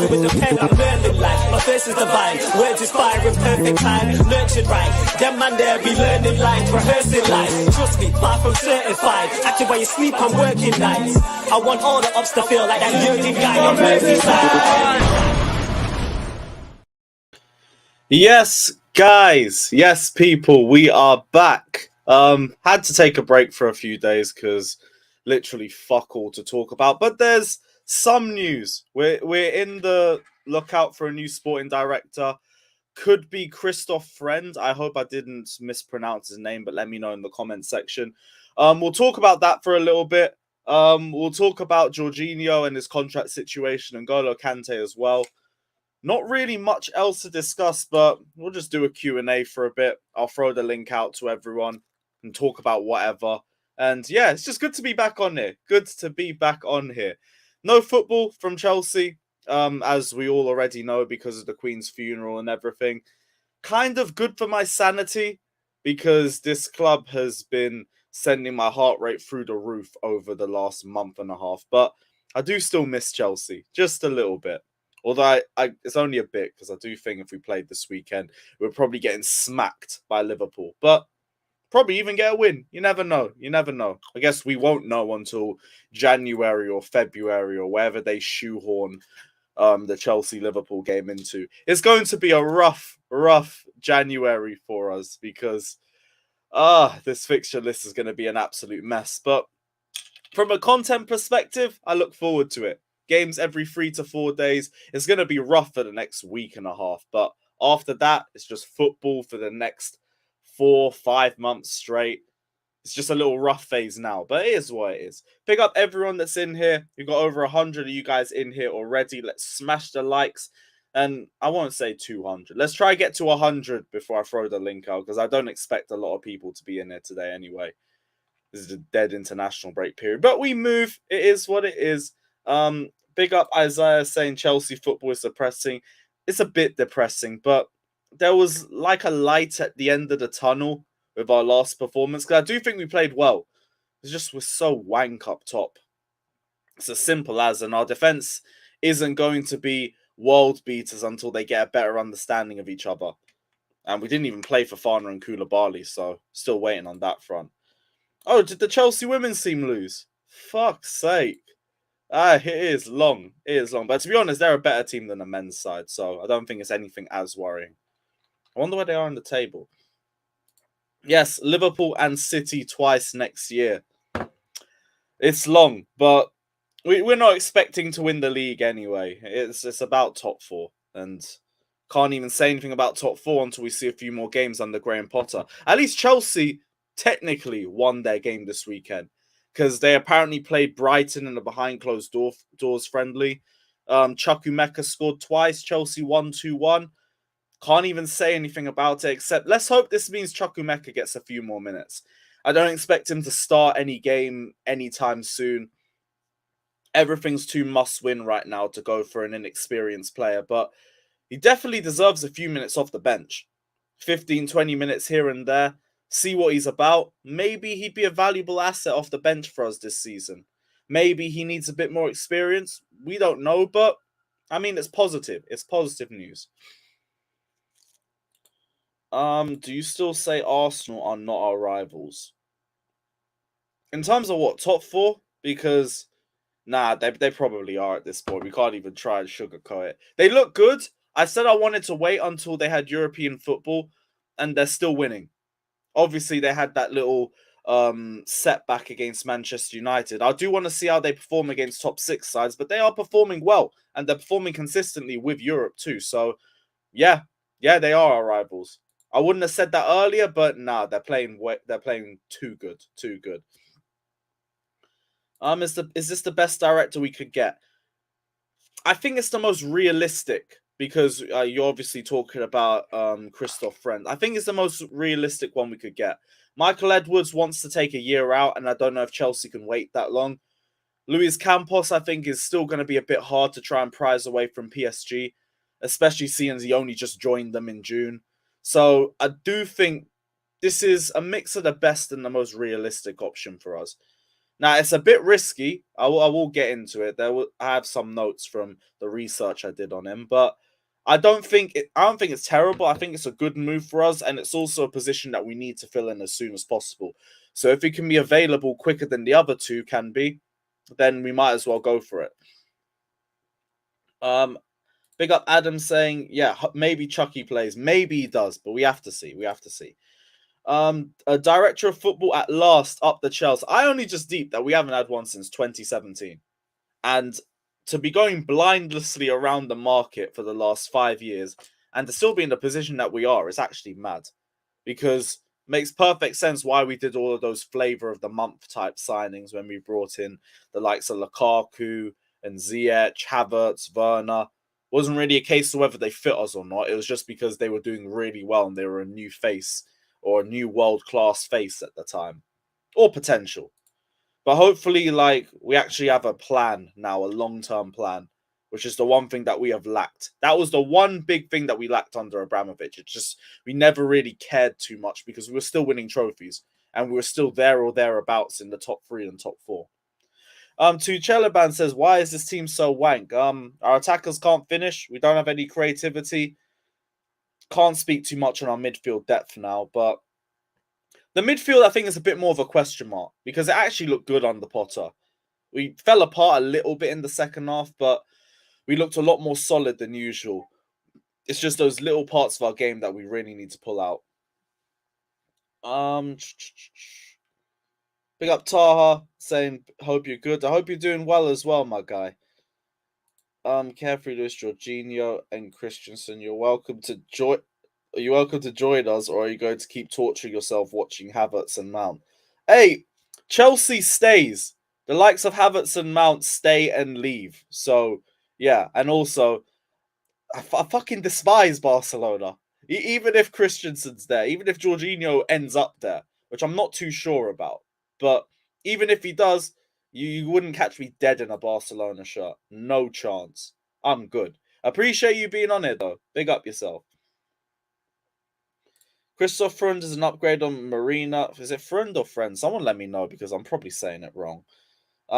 Writing with the pen, I'm learning life. My face is divine, words inspiring, perfect time, nurtured right. Them man there be learning life, rehearsing life. Trust me, far from certified. Acting while you sleep, I'm working nights. I want all the ups to feel like that Jorginho guy on Merseyside. Yes, guys. Yes, people. We are back. Had to take a break for a few days because literally fuck all to talk about. But there's some news. We're in the lookout for a new sporting director. Could be Christoph Freund. I hope I didn't mispronounce his name, but let me know in the comment section. We'll talk about that for a little bit. We'll talk about Jorginho and his contract situation and N'Golo Kante as well. Not really much else to discuss, but we'll just do a Q&A for a bit. I'll throw the link out to everyone and talk about whatever. And yeah, it's just good to be back on here. Good to be back on here. No football from Chelsea, as we all already know because of the Queen's funeral and everything. Kind of good for my sanity because this club has been sending my heart rate through the roof over the last month and a half. But I do still miss Chelsea, just a little bit. Although it's only a bit because I do think if we played this weekend, we're probably getting smacked by Liverpool. But probably even get a win. You never know. You never know. I guess we won't know until January or February or wherever they shoehorn the Chelsea-Liverpool game into. It's going to be a rough January for us because this fixture list is going to be an absolute mess. But from a content perspective, I look forward to it. Games every 3 to 4 days. It's going to be rough for the next week and a half. But after that, it's just football for the next 4-5 months straight. It's just a little rough phase now, but it is what it is. Pick up everyone that's in here. We've got over 100 of you guys in here already. Let's smash the likes. And I won't say 200. Let's try get to 100 before I throw the link out because I don't expect a lot of people to be in here today anyway. This is a dead international break period. But we move. It is what it is. Big up Isaiah saying Chelsea football is depressing. It's a bit depressing, but there was like a light at the end of the tunnel with our last performance. Because I do think we played well. It's just we're so wank up top. It's as simple as, and our defense isn't going to be world beaters until they get a better understanding of each other. And we didn't even play for Fana and Koulibaly, so still waiting on that front. Oh, did the Chelsea women's team lose? Fuck's sake. It is long. It is long. But to be honest, they're a better team than the men's side, so I don't think it's anything as worrying. I wonder where they are on the table. Yes, Liverpool and City twice next year. It's long, but we're not expecting to win the league anyway. It's about top 4, and can't even say anything about top 4 until we see a few more games under Graham Potter. At least Chelsea technically won their game this weekend because they apparently played Brighton in a behind closed doors friendly. Chukwuemeka scored twice. Chelsea won 2-1. Can't even say anything about it except let's hope this means Chukwuemeka gets a few more minutes. I don't expect him to start any game anytime soon. Everything's too must-win right now to go for an inexperienced player, but he definitely deserves a few minutes off the bench. 15, 20 minutes here and there. See what he's about. Maybe he'd be a valuable asset off the bench for us this season. Maybe he needs a bit more experience. We don't know, but I mean, it's positive. It's positive news. Do you still say Arsenal are not our rivals? In terms of what, top 4? Because, nah, they probably are at this point. We can't even try and sugarcoat it. They look good. I said I wanted to wait until they had European football, and they're still winning. Obviously, they had that little setback against Manchester United. I do want to see how they perform against top 6 sides, but they are performing well, and they're performing consistently with Europe too. So, yeah, they are our rivals. I wouldn't have said that earlier, but nah, they're playing too good. Is this the best director we could get? I think it's the most realistic because you're obviously talking about Christoph Freund. I think it's the most realistic one we could get. Michael Edwards wants to take a year out, and I don't know if Chelsea can wait that long. Luis Campos, I think, is still going to be a bit hard to try and prize away from PSG, especially seeing he only just joined them in June. So I do think this is a mix of the best and the most realistic option for us. Now, it's a bit risky. I will get into it. I have some notes from the research I did on him, but I don't think it's terrible. I think it's a good move for us, and it's also a position that we need to fill in as soon as possible. So if it can be available quicker than the other two can be, then we might as well go for it. Big up Adam saying, yeah, maybe Chucky plays. Maybe he does, but we have to see. We have to see. A director of football at last up the Chelsea. I only just deep that we haven't had one since 2017. And to be going blindlessly around the market for the last 5 years and to still be in the position that we are is actually mad. Because makes perfect sense why we did all of those flavor of the month type signings when we brought in the likes of Lukaku and Ziyech, Havertz, Werner. Wasn't really a case of whether they fit us or not. It was just because they were doing really well and they were a new face or a new world-class face at the time. Or potential. But hopefully, we actually have a plan now, a long-term plan, which is the one thing that we have lacked. That was the one big thing that we lacked under Abramovich. It's just, we never really cared too much because we were still winning trophies. And we were still there or thereabouts in the top 3 and top 4. To Chelaban says, why is this team so wank? Our attackers can't finish. We don't have any creativity. Can't speak too much on our midfield depth now, but the midfield, I think, is a bit more of a question mark because it actually looked good under Potter. We fell apart a little bit in the second half, but we looked a lot more solid than usual. It's just those little parts of our game that we really need to pull out. Big up Taha saying, hope you're good. I hope you're doing well as well, my guy. Carefree Lewis, Jorginho, and Christensen, you're welcome to join. Are you welcome to join us, or are you going to keep torturing yourself watching Havertz and Mount? Hey, Chelsea stays. The likes of Havertz and Mount stay and leave. So, yeah. And also, I fucking despise Barcelona. Even if Christensen's there, even if Jorginho ends up there, which I'm not too sure about. But even if he does, you wouldn't catch me dead in a Barcelona shirt. No chance. I'm good. Appreciate you being on it, though. Big up yourself. Christoph Freund is an upgrade on Marina. Is it Freund or Friend? Someone let me know because I'm probably saying it wrong.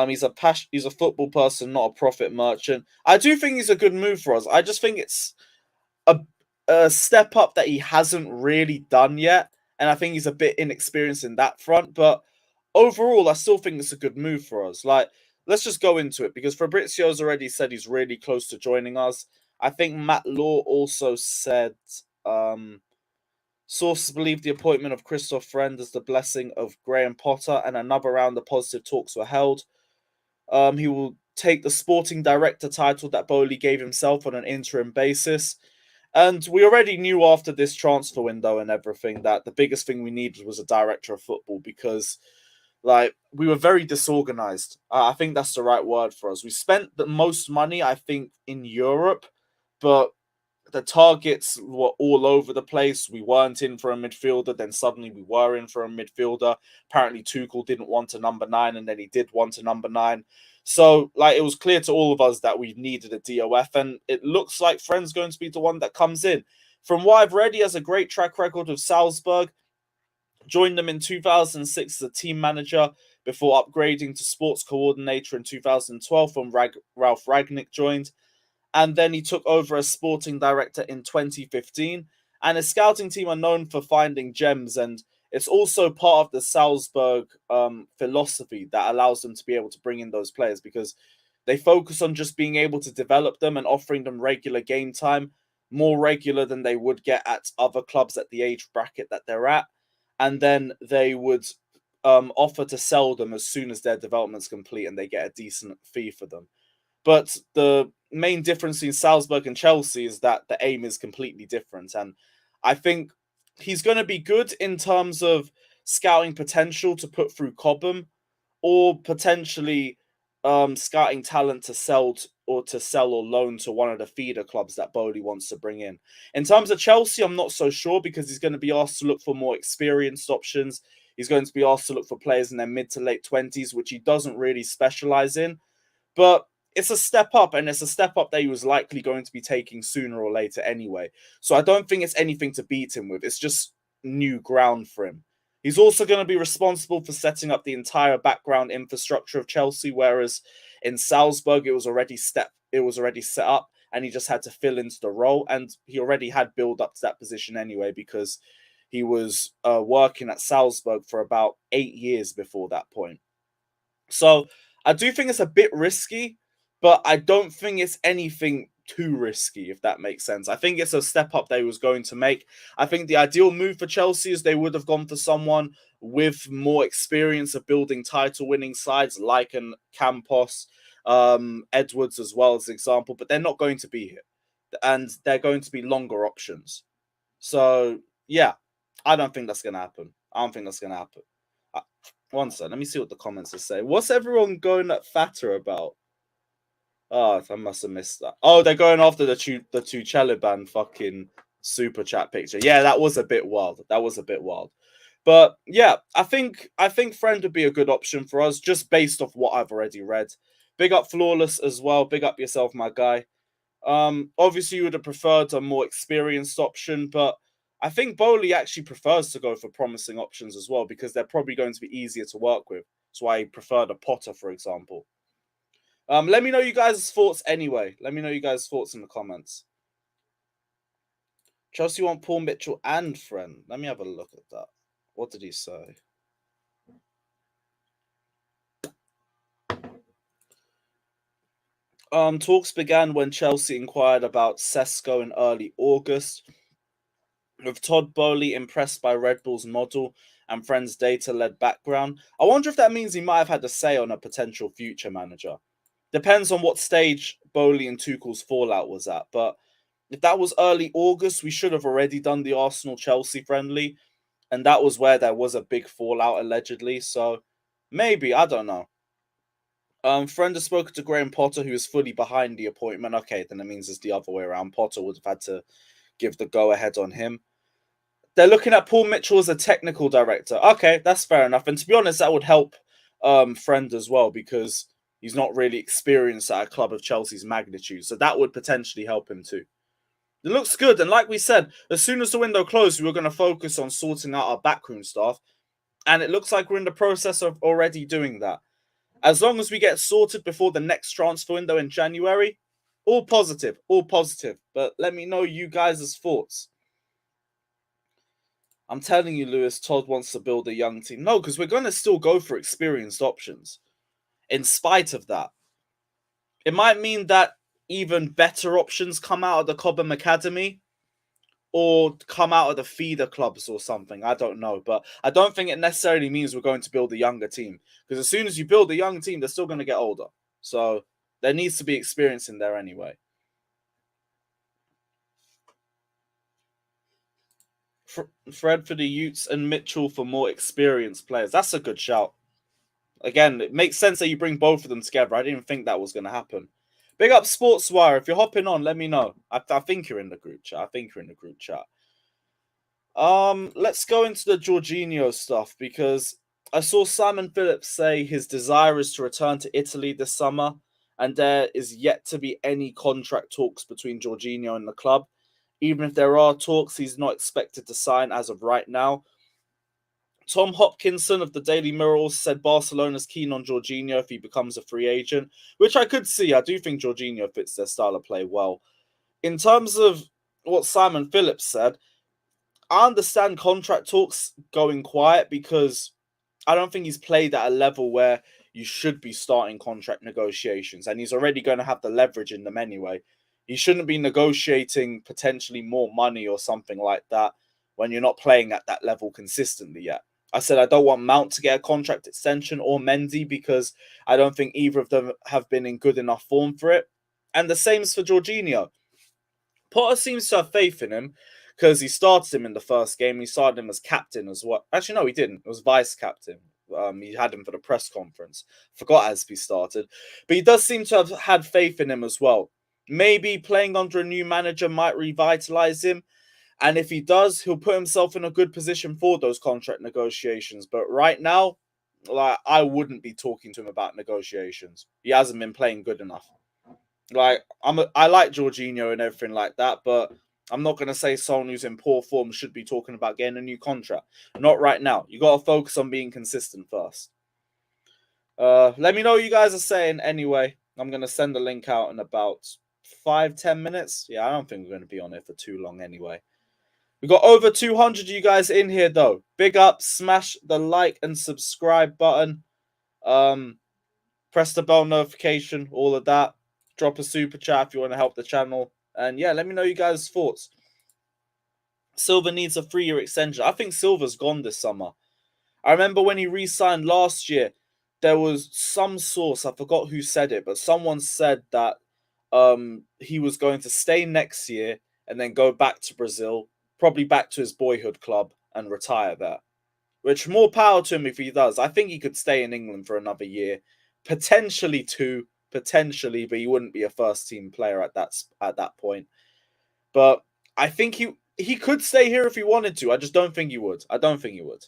He's a football person, not a profit merchant. I do think he's a good move for us. I just think it's a step up that he hasn't really done yet. And I think he's a bit inexperienced in that front. But overall, I still think it's a good move for us. Let's just go into it because Fabrizio's already said he's really close to joining us. I think Matt Law also said sources believe the appointment of Christoph Freund is the blessing of Graham Potter, and another round of positive talks were held. He will take the sporting director title that Bowley gave himself on an interim basis. And we already knew after this transfer window and everything that the biggest thing we needed was a director of football because, we were very disorganized. I think that's the right word for us. We spent the most money, I think, in Europe, but the targets were all over the place. We weren't in for a midfielder, then suddenly we were in for a midfielder. Apparently Tuchel didn't want a number 9, and then he did want a number 9. So, it was clear to all of us that we needed a DOF, and it looks like Friend's going to be the one that comes in. From what I've read, he has a great track record with Salzburg. Joined them in 2006 as a team manager before upgrading to sports coordinator in 2012 when Ralph Ragnick joined. And then he took over as sporting director in 2015. And his scouting team are known for finding gems. And it's also part of the Salzburg philosophy that allows them to be able to bring in those players because they focus on just being able to develop them and offering them regular game time, more regular than they would get at other clubs at the age bracket that they're at. And then they would offer to sell them as soon as their development's complete and they get a decent fee for them. But the main difference between Salzburg and Chelsea is that the aim is completely different. And I think he's going to be good in terms of scouting potential to put through Cobham or potentially scouting talent to sell or loan to one of the feeder clubs that Bowley wants to bring in. In terms of Chelsea, I'm not so sure because he's going to be asked to look for more experienced options. He's going to be asked to look for players in their mid to late 20s, which he doesn't really specialize in. But it's a step up, and it's a step up that he was likely going to be taking sooner or later anyway. So I don't think it's anything to beat him with. It's just new ground for him. He's also going to be responsible for setting up the entire background infrastructure of Chelsea, whereas in Salzburg it was already set up, and he just had to fill into the role, and he already had build up to that position anyway because he was working at Salzburg for about 8 years before that point. So I do think it's a bit risky, but I don't think it's anything too risky, if that makes sense. I think it's a step up they was going to make. I think the ideal move for Chelsea is they would have gone for someone with more experience of building title-winning sides, like an Campos, Edwards as well as an example, but they're not going to be here. And they're going to be longer options. So, yeah, I don't think that's going to happen. One second, let me see what the comments are saying. What's everyone going at Fatter about? Oh, I must have missed that. Oh, they're going after the Chaliban fucking super chat picture. Yeah, that was a bit wild. But yeah, I think Friend would be a good option for us, just based off what I've already read. Big up Flawless as well. Big up yourself, my guy. Obviously, you would have preferred a more experienced option, but I think Bowley actually prefers to go for promising options as well because they're probably going to be easier to work with. That's why he preferred a Potter, for example. Let me know you guys' thoughts anyway. Let me know you guys' thoughts in the comments. Chelsea want Paul Mitchell and Friend. Let me have a look at that. What did he say? Talks began when Chelsea inquired about Sesko in early August, with Todd Bowley impressed by Red Bull's model and Friend's data-led background. I wonder if that means he might have had a say on a potential future manager. Depends on what stage Bowley and Tuchel's fallout was at, but if that was early August, we should have already done the Arsenal-Chelsea friendly, and that was where there was a big fallout, allegedly, so maybe, I don't know. Friend has spoken to Graham Potter, who is fully behind the appointment. Okay, then it means it's the other way around. Potter would have had to give the go-ahead on him. They're looking at Paul Mitchell as a technical director. Okay, that's fair enough. And to be honest, that would help Friend as well because he's not really experienced at a club of Chelsea's magnitude. So that would potentially help him too. It looks good. And like we said, as soon as the window closed, we were going to focus on sorting out our backroom staff. And it looks like we're in the process of already doing that. As long as we get sorted before the next transfer window in January, all positive. But let me know you guys' thoughts. I'm telling you, Lewis, Todd wants to build a young team. No, because we're going to still go for experienced options. In spite of that. It might mean that even better options come out of the Cobham Academy or come out of the feeder clubs or something. I don't know. But I don't think it necessarily means we're going to build a younger team. Because as soon as you build a young team, they're still going to get older. So there needs to be experience in there anyway. Fred for the Utes and Mitchell for more experienced players. That's a good shout. Again, it makes sense that you bring both of them together. I didn't think that was going to happen. Big up Sportswire. If you're hopping on, let me know. I think you're in the group chat. Let's go into the Jorginho stuff because I saw Simon Phillips say his desire is to return to Italy this summer, and there is yet to be any contract talks between Jorginho and the club. Even if there are talks, he's not expected to sign as of right now. Tom Hopkinson of the Daily Mirror said Barcelona's keen on Jorginho if he becomes a free agent, which I could see. I do think Jorginho fits their style of play well. In terms of what Simon Phillips said, I understand contract talks going quiet because I don't think he's played at a level where you should be starting contract negotiations, and he's already going to have the leverage in them anyway. He shouldn't be negotiating potentially more money or something like that when you're not playing at that level consistently yet. I said I don't want Mount to get a contract extension or Mendy because I don't think either of them have been in good enough form for it. And the same is for Jorginho. Potter seems to have faith in him because he started him in the first game. He started him as captain as well. Actually, no, he didn't. It was vice captain. He had him for the press conference. Forgot Aspi started. But he does seem to have had faith in him as well. Maybe playing under a new manager might revitalize him. And if he does, he'll put himself in a good position for those contract negotiations. But right now, I wouldn't be talking to him about negotiations. He hasn't been playing good enough. I like Jorginho and everything like that, but I'm not going to say someone who's in poor form should be talking about getting a new contract. Not right now. You got to focus on being consistent first. Let me know what you guys are saying anyway. I'm going to send the link out in about 5-10 minutes. Yeah, I don't think we're going to be on it for too long anyway. We got over 200 of you guys in here though. Big up, smash the like and subscribe button. Press the bell notification, all of that. Drop a super chat if you want to help the channel. And yeah, let me know you guys' thoughts. Silva needs a 3-year extension. I think Silva's gone this summer. I remember when he re-signed last year, there was some source, I forgot who said it, but someone said that he was going to stay next year and then go back to Brazil, probably back to his boyhood club and retire there. Which, more power to him if he does. I think he could stay in England for another year. Potentially 2, potentially, but he wouldn't be a first-team player at that point. But I think he could stay here if he wanted to. I just don't think he would. I don't think he would.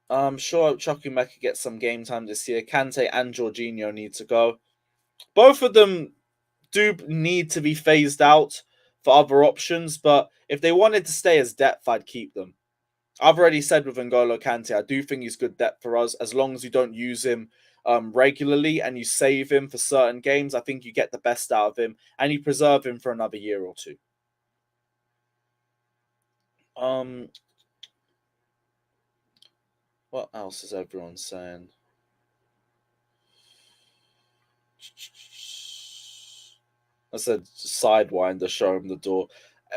I'm sure Chukwuemeka could get some game time this year. Kante and Jorginho need to go. Both of them do need to be phased out for other options, but if they wanted to stay as depth, I'd keep them. I've already said with N'Golo Kante, I do think he's good depth for us. As long as you don't use him regularly and you save him for certain games, I think you get the best out of him and you preserve him for another year or two. What else is everyone saying? I said sidewinder, show him the door.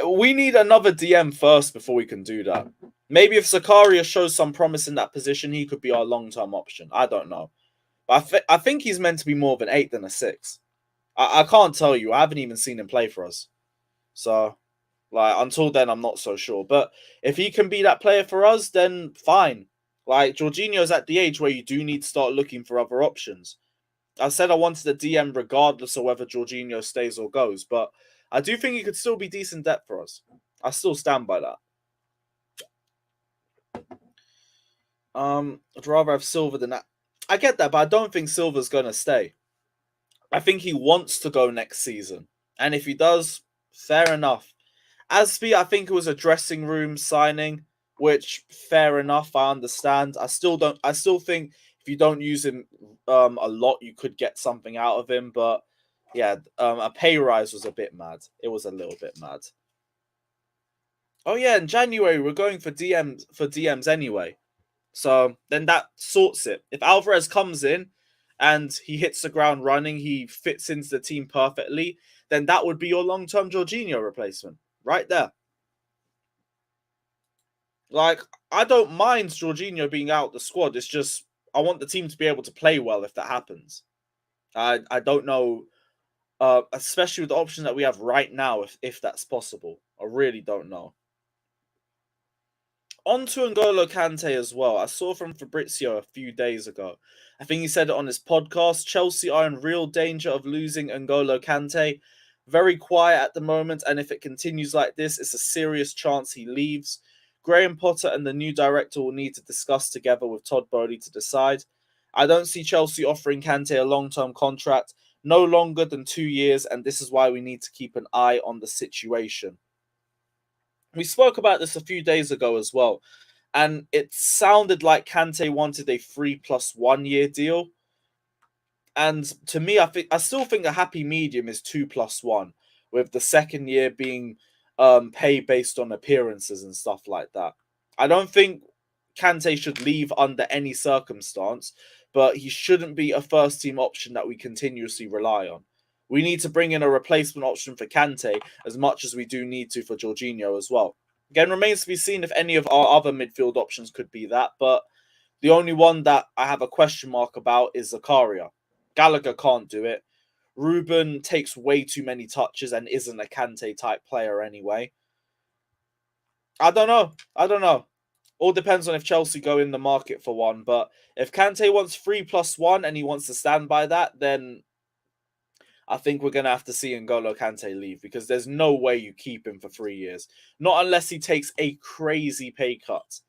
We need another DM first before we can do that. Maybe if Zakaria shows some promise in that position, he could be our long-term option. I don't know. But I think he's meant to be more of an 8 than a 6. I can't tell you. I haven't even seen him play for us. So, like, until then, I'm not so sure. But if he can be that player for us, then fine. Like, Jorginho's at the age where you do need to start looking for other options. I said I wanted a DM regardless of whether Jorginho stays or goes. But I do think he could still be decent depth for us. I still stand by that. I'd rather have Silva than that. I get that, but I don't think Silva's going to stay. I think he wants to go next season. And if he does, fair enough. Aspi, I think it was a dressing room signing, which, fair enough, I understand. I still think if you don't use him a lot, you could get something out of him. But yeah, a pay rise was a bit mad. It was a little bit mad. Oh yeah, in January, we're going for DMs anyway. So then that sorts it. If Alvarez comes in and he hits the ground running, he fits into the team perfectly, then that would be your long-term Jorginho replacement. Right there. Like, I don't mind Jorginho being out the squad. It's just, I want the team to be able to play well if that happens. I don't know, especially with the option that we have right now, if that's possible. I really don't know. On to N'Golo Kante as well. I saw from Fabrizio a few days ago. I think he said it on his podcast. Chelsea are in real danger of losing N'Golo Kante. Very quiet at the moment, and if it continues like this, it's a serious chance he leaves. Graham Potter and the new director will need to discuss together with Todd Bowley to decide. I don't see Chelsea offering Kante a long-term contract, no longer than 2 years, and this is why we need to keep an eye on the situation. We spoke about this a few days ago as well, and it sounded like Kante wanted a 3+1 year deal. And to me, I still think a happy medium is 2+1, with the second year being paid based on appearances and stuff like that. I don't think Kante should leave under any circumstance, but he shouldn't be a first-team option that we continuously rely on. We need to bring in a replacement option for Kante as much as we do need to for Jorginho as well. Again, remains to be seen if any of our other midfield options could be that, but the only one that I have a question mark about is Zakaria. Gallagher can't do it. Ruben takes way too many touches and isn't a Kante-type player anyway. I don't know. All depends on if Chelsea go in the market for one, but if Kante wants 3+1 and he wants to stand by that, then I think we're going to have to see N'Golo Kante leave because there's no way you keep him for 3 years. Not unless he takes a crazy pay cut.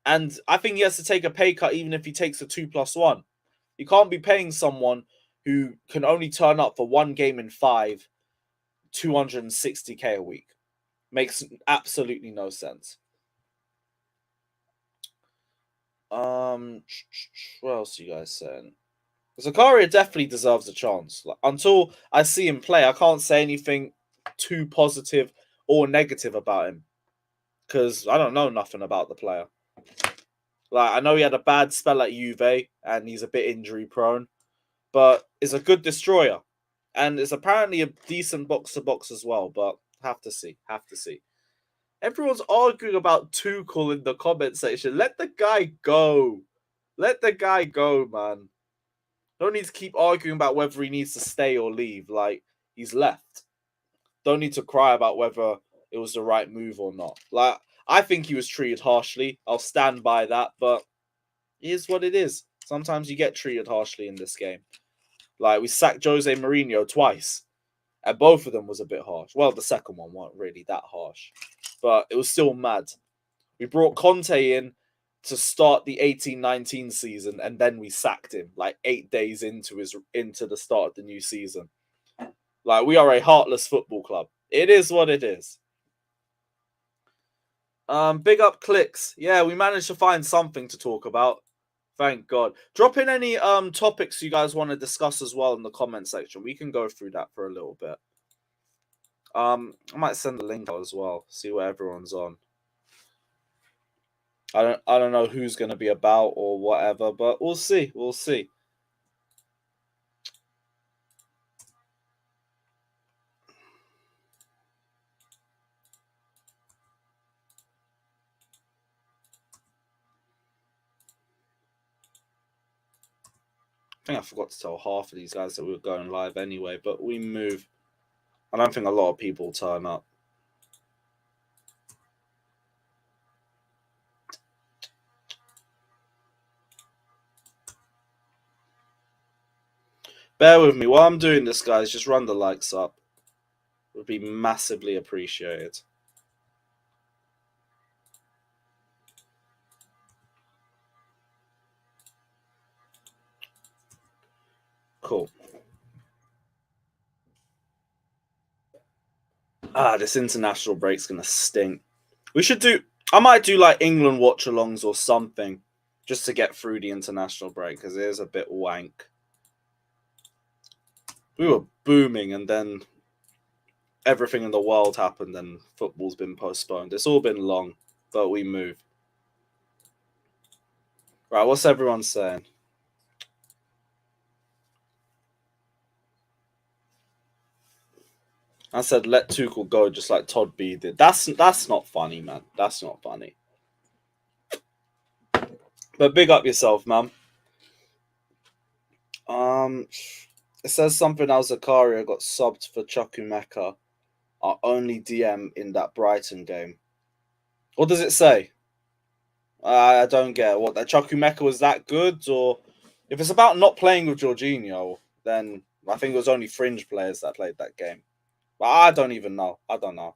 And I think he has to take a pay cut even if he takes a 2+1. You can't be paying someone who can only turn up for one game in 5 260k a week. Makes absolutely no sense. What else are you guys saying? Zakaria definitely deserves a chance. Like, until I see him play, I can't say anything too positive or negative about him because I don't know nothing about the player. Like, I know he had a bad spell at Juve and he's a bit injury prone, but is a good destroyer and is apparently a decent box to box as well. But have to see. Everyone's arguing about Tuchel in the comment section. Let the guy go. Let the guy go, man. Don't need to keep arguing about whether he needs to stay or leave. Like, he's left. Don't need to cry about whether it was the right move or not. Like, I think he was treated harshly. I'll stand by that, but it is what it is. Sometimes you get treated harshly in this game. Like, we sacked Jose Mourinho twice, and both of them was a bit harsh. Well, the second one wasn't really that harsh, but it was still mad. We brought Kante in to start the 18-19 season, and then we sacked him like 8 days into the start of the new season. Like, we are a heartless football club. It is what it is. Big up clicks. Yeah, we managed to find something to talk about. Thank God. Drop in any topics you guys want to discuss as well in the comment section. We can go through that for a little bit. I might send the link out as well. See what everyone's on. I don't know who's going to be about or whatever, but we'll see. We'll see. I think I forgot to tell half of these guys that we were going live anyway, but we move. I don't think a lot of people turn up. Bear with me. While I'm doing this, guys, just run the likes up. It would be massively appreciated. Cool. This international break's gonna stink. We should do. I might do like England watch-alongs or something, just to get through the international break because it is a bit wank. We were booming, and then everything in the world happened, and football's been postponed. It's all been long, but we move. Right, what's everyone saying? I said let Tuchel go, just like Todd B did. That's not funny, man. That's not funny. But big up yourself, man. It says something else. Zakaria got subbed for Chukwuemeka, our only DM in that Brighton game. What does it say? I don't get what that Chukwuemeka was that good, or if it's about not playing with Jorginho, then I think it was only fringe players that played that game. But I don't even know. I don't know.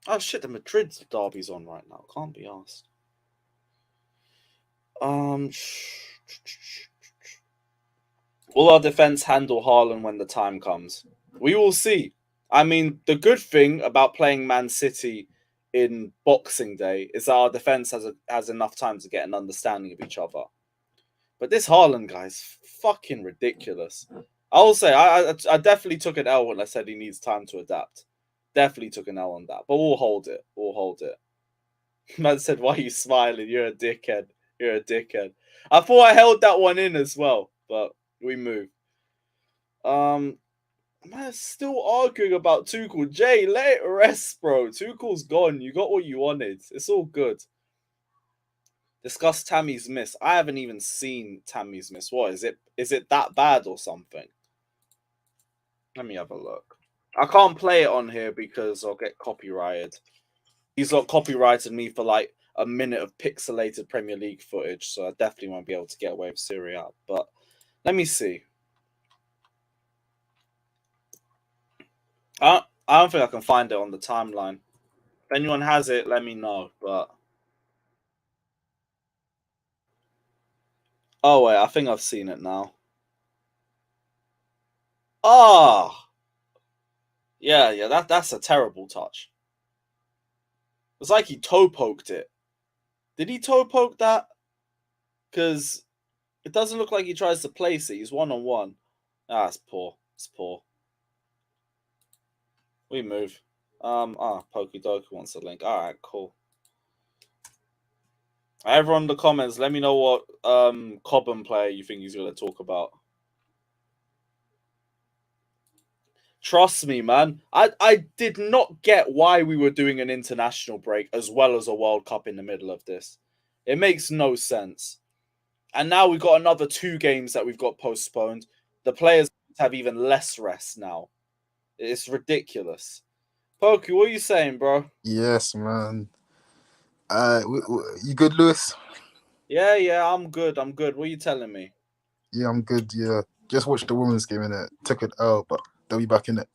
Oh shit! The Madrid derby's on right now. Can't be asked. Will our defense handle Haaland when the time comes? We will see. I mean, the good thing about playing Man City in Boxing Day is that our defense has enough time to get an understanding of each other. But this Haaland guy's fucking ridiculous. I will say, I definitely took an L when I said he needs time to adapt. Definitely took an L on that. But we'll hold it. We'll hold it. Man said, why are you smiling? You're a dickhead. You're a dickhead. I thought I held that one in as well, but we move. Man, still arguing about Tuchel. Jay, let it rest, bro. Tuchel's gone. You got what you wanted. It's all good. Discuss Tammy's miss. I haven't even seen Tammy's miss. What is it? Is it that bad or something? Let me have a look. I can't play it on here because I'll get copyrighted. He's got copyrighted me for like a minute of pixelated Premier League footage, so I definitely won't be able to get away with Syria. But let me see. I don't think I can find it on the timeline. If anyone has it, let me know. But oh wait, I think I've seen it now. Ah, Yeah, that's a terrible touch. It's like he toe poked it. Did he toe poke that? Because it doesn't look like he tries to place it. He's 1-on-1. Ah, it's poor. It's poor. We move. Pokey Doku wants a link. Alright, cool. Everyone in the comments, let me know what Cobham player you think he's going to talk about. Trust me, man. I did not get why we were doing an international break as well as a World Cup in the middle of this. It makes no sense. And now we've got another 2 games that we've got postponed. The players have even less rest now. It's ridiculous. Pokey, what are you saying, bro? Yes, man. You good, Lewis? Yeah, I'm good. What are you telling me? Yeah, I'm good. Yeah, just watched the women's game in it. Took it L, but they'll be back in it.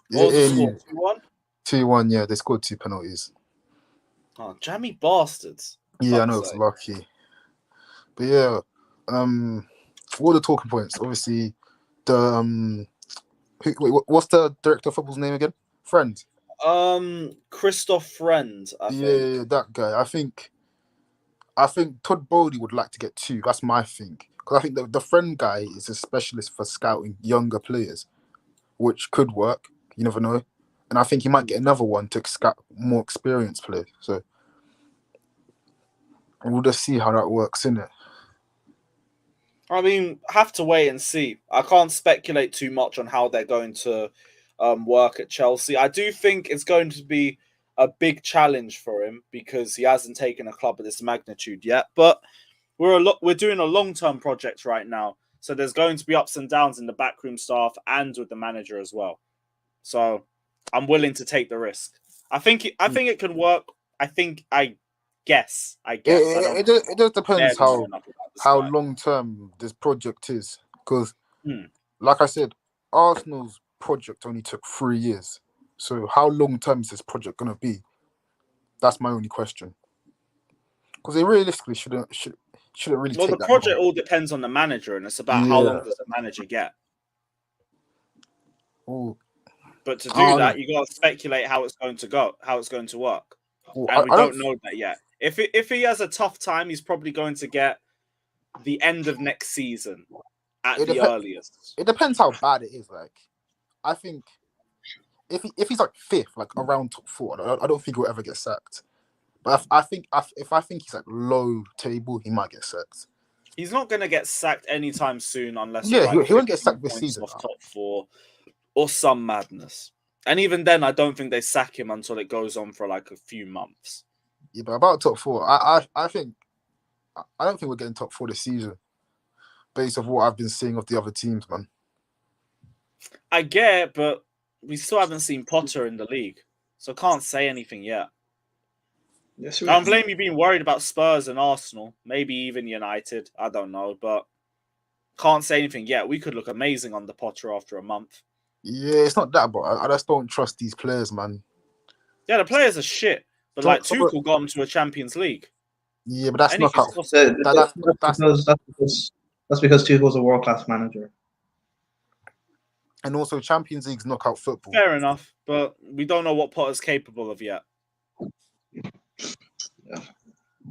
What was the score? 2-1? 2-1. Yeah, they scored 2 penalties. Oh, jammy bastards. Yeah, I know it's lucky. But yeah, all the talking points. Obviously, the what's the director of football's name again? Freund. Christoph Freund. I think. Yeah, that guy. I think Todd Bowley would like to get 2. That's my thing. Because I think the Friend guy is a specialist for scouting younger players, which could work. You never know. And I think he might get another one to scout more experienced players. So we'll just see how that works, innit? I mean, have to wait and see. I can't speculate too much on how they're going to work at Chelsea. I do think it's going to be a big challenge for him because he hasn't taken a club of this magnitude yet. But we're doing a long-term project right now, so there's going to be ups and downs in the backroom staff and with the manager as well. So I'm willing to take the risk. I think it can work. I guess. It just depends how long term this project is. Because, like I said, Arsenal's project only took 3 years. So how long term is this project gonna be? That's my only question. Because they realistically shouldn't really. Well, take the project all depends on the manager, and it's about how long does the manager get. Ooh. But to do that, you got to speculate how it's going to go, how it's going to work, and we don't know that yet. If he has a tough time, he's probably going to get the end of next season at the earliest. It depends how bad it is. Like, I think if he's like 5th, like around top 4, I don't think he'll ever get sacked. But I think he's like low table, he might get sacked. He's not going to get sacked anytime soon unless he won't get sacked this season. Off top 4 or some madness. And even then, I don't think they sack him until it goes on for like a few months. Yeah, but about top 4, I don't think we're getting top 4 this season, based off what I've been seeing of the other teams, man. I get it, but we still haven't seen Potter in the league, so can't say anything yet. Yes, I don't blame you being worried about Spurs and Arsenal, maybe even United. I don't know, but can't say anything yet. We could look amazing under Potter after a month. Yeah, it's not that, but I just don't trust these players, man. Yeah, the players are shit, but like Tuchel got them to a Champions League. Yeah, but that's not how. That's because Tuchel's a world-class manager. And also, Champions League's knockout football. Fair enough, but we don't know what Potter's capable of yet.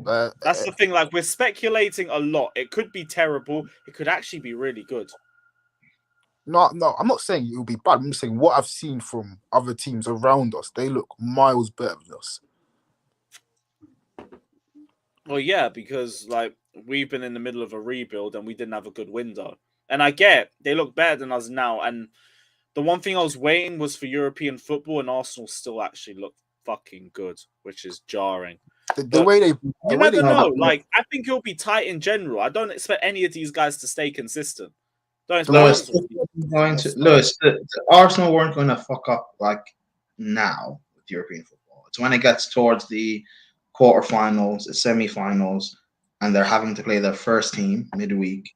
Yeah. That's the thing. Like, we're speculating a lot. It could be terrible. It could actually be really good. No, I'm not saying it will be bad. I'm saying what I've seen from other teams around us, they look miles better than us. Well, yeah, because like we've been in the middle of a rebuild and we didn't have a good window. And I get they look better than us now. And the one thing I was waiting was for European football, and Arsenal still actually look fucking good, which is jarring. The way they, you never know. Like, I think it'll be tight in general. I don't expect any of these guys to stay consistent. Lewis, Arsenal weren't going to fuck up like now with European football. It's when it gets towards the quarterfinals, the semi-finals, and they're having to play their first team midweek,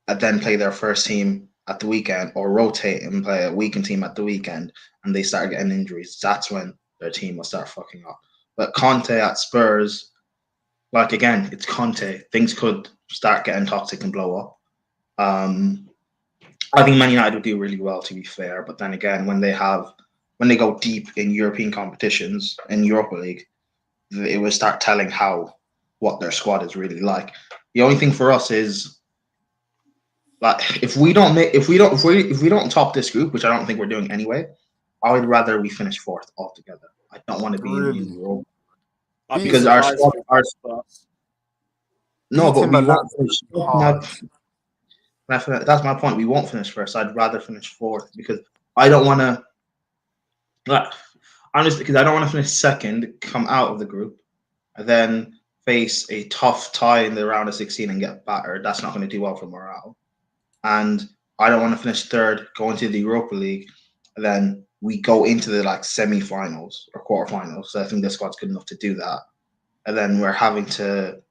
and then play their first team at the weekend, or rotate and play a weekend team at the weekend, and they start getting injuries. That's when their team will start fucking up. But Kante at Spurs, like again, it's Kante. Things could start getting toxic and blow up. I think Man United would do really well, to be fair. But then again, when they go deep in European competitions in Europa League, it will start telling what their squad is really like. The only thing for us is like if we don't top this group, which I don't think we're doing anyway, I would rather we finish fourth altogether. I don't want to be in Really? Europa I'd be because our surprised squad, if our Spurs. no, but Beating we Milan won't finish. hard. That's my point. We won't finish first. I'd rather finish fourth because I don't want to. Like, honestly, because I don't want to finish second, come out of the group, and then face a tough tie in the round of 16 and get battered. That's not going to do well for morale. And I don't want to finish third, go into the Europa League, and then we go into the like semi-finals or quarterfinals. So I think the squad's good enough to do that. And then we're having to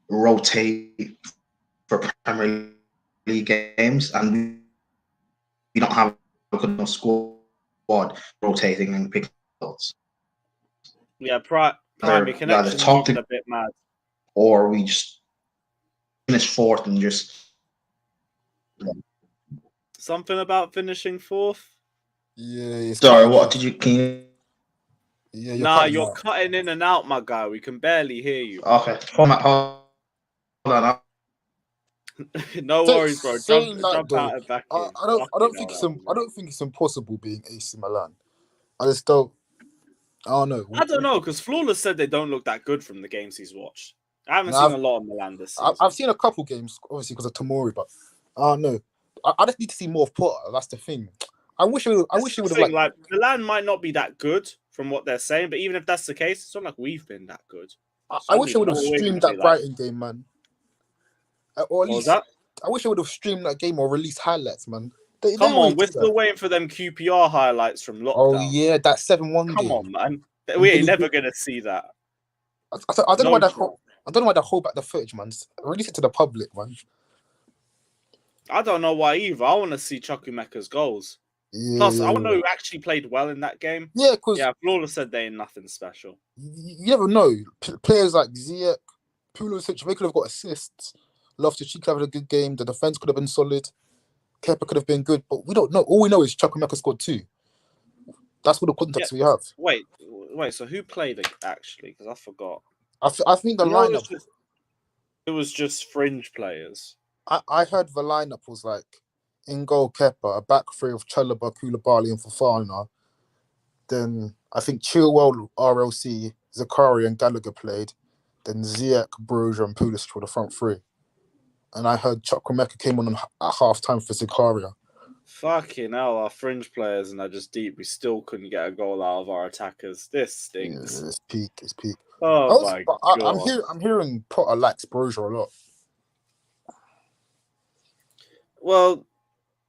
rotate for Premier League games, and we don't have a good enough squad rotating and picking results. Yeah, Prime, your Either connection's top moving a bit mad. or we just finish fourth and just. Something about finishing fourth? Yeah, it's Sorry, cutting what out. did you? Can you? Yeah, Nah, cutting you're out. cutting in and out, my guy. We can barely hear you. Okay, hold on. No worries, bro. Saying that Jump though, out and back I, in. I don't I Fucking don't think hell, I don't think it's impossible being AC Milan. I just don't. I don't know. I don't know, because Flawless said they don't look that good from the games he's watched. I haven't No, seen a lot of Milan this season. I've seen a couple games, obviously because of Tomori, but I don't know. I just need to see more of Potter. That's the thing. I wish it would have like Milan might not be that good from what they're saying, but even if that's the case, it's not like we've been that good. I wish it would have All we're streamed gonna that be like. Brighton game, man. Or at What was least that? I wish it would have streamed that game or released highlights, man. They Come don't really on, we're do still that. waiting for them QPR highlights from Oh lockdown. yeah, that 7-1 Come game. on, man. And We ain't Billy- never gonna see that. I don't know why No they hold. I don't know why they hold back the footage, man. Just release it to the public, man. I don't know why either. I want to see Chukwuemeka's goals. Yeah, Plus, yeah, I want to yeah. know who actually played well in that game. Yeah, because Yeah, Flawless said they ain't nothing special. you never know. Players like Ziyech, Pulisic, they could have got assists. Loftus-Cheek could have had a good game. The defense could have been solid. Kepa could have been good, but we don't know. All we know is Chukwuemeka scored 2. That's what the context we have. Wait. So who played it actually? Because I forgot. I think the lineup. It was just fringe players. I heard the lineup was like in goal Kepa, a back three of Chalobah, Koulibaly, and Fofana. Then I think Chilwell, RLC, Zakari, and Gallagher played. Then Ziyech, Broja, and Pulisic were the front three. And I heard Chukwuemeka came on at half time for Zakaria. Fucking hell, our fringe players and are just deep. We still couldn't get a goal out of our attackers. This stinks. Yeah, it's peak. Oh my god! I'm hearing Potter likes Broja a lot. Well,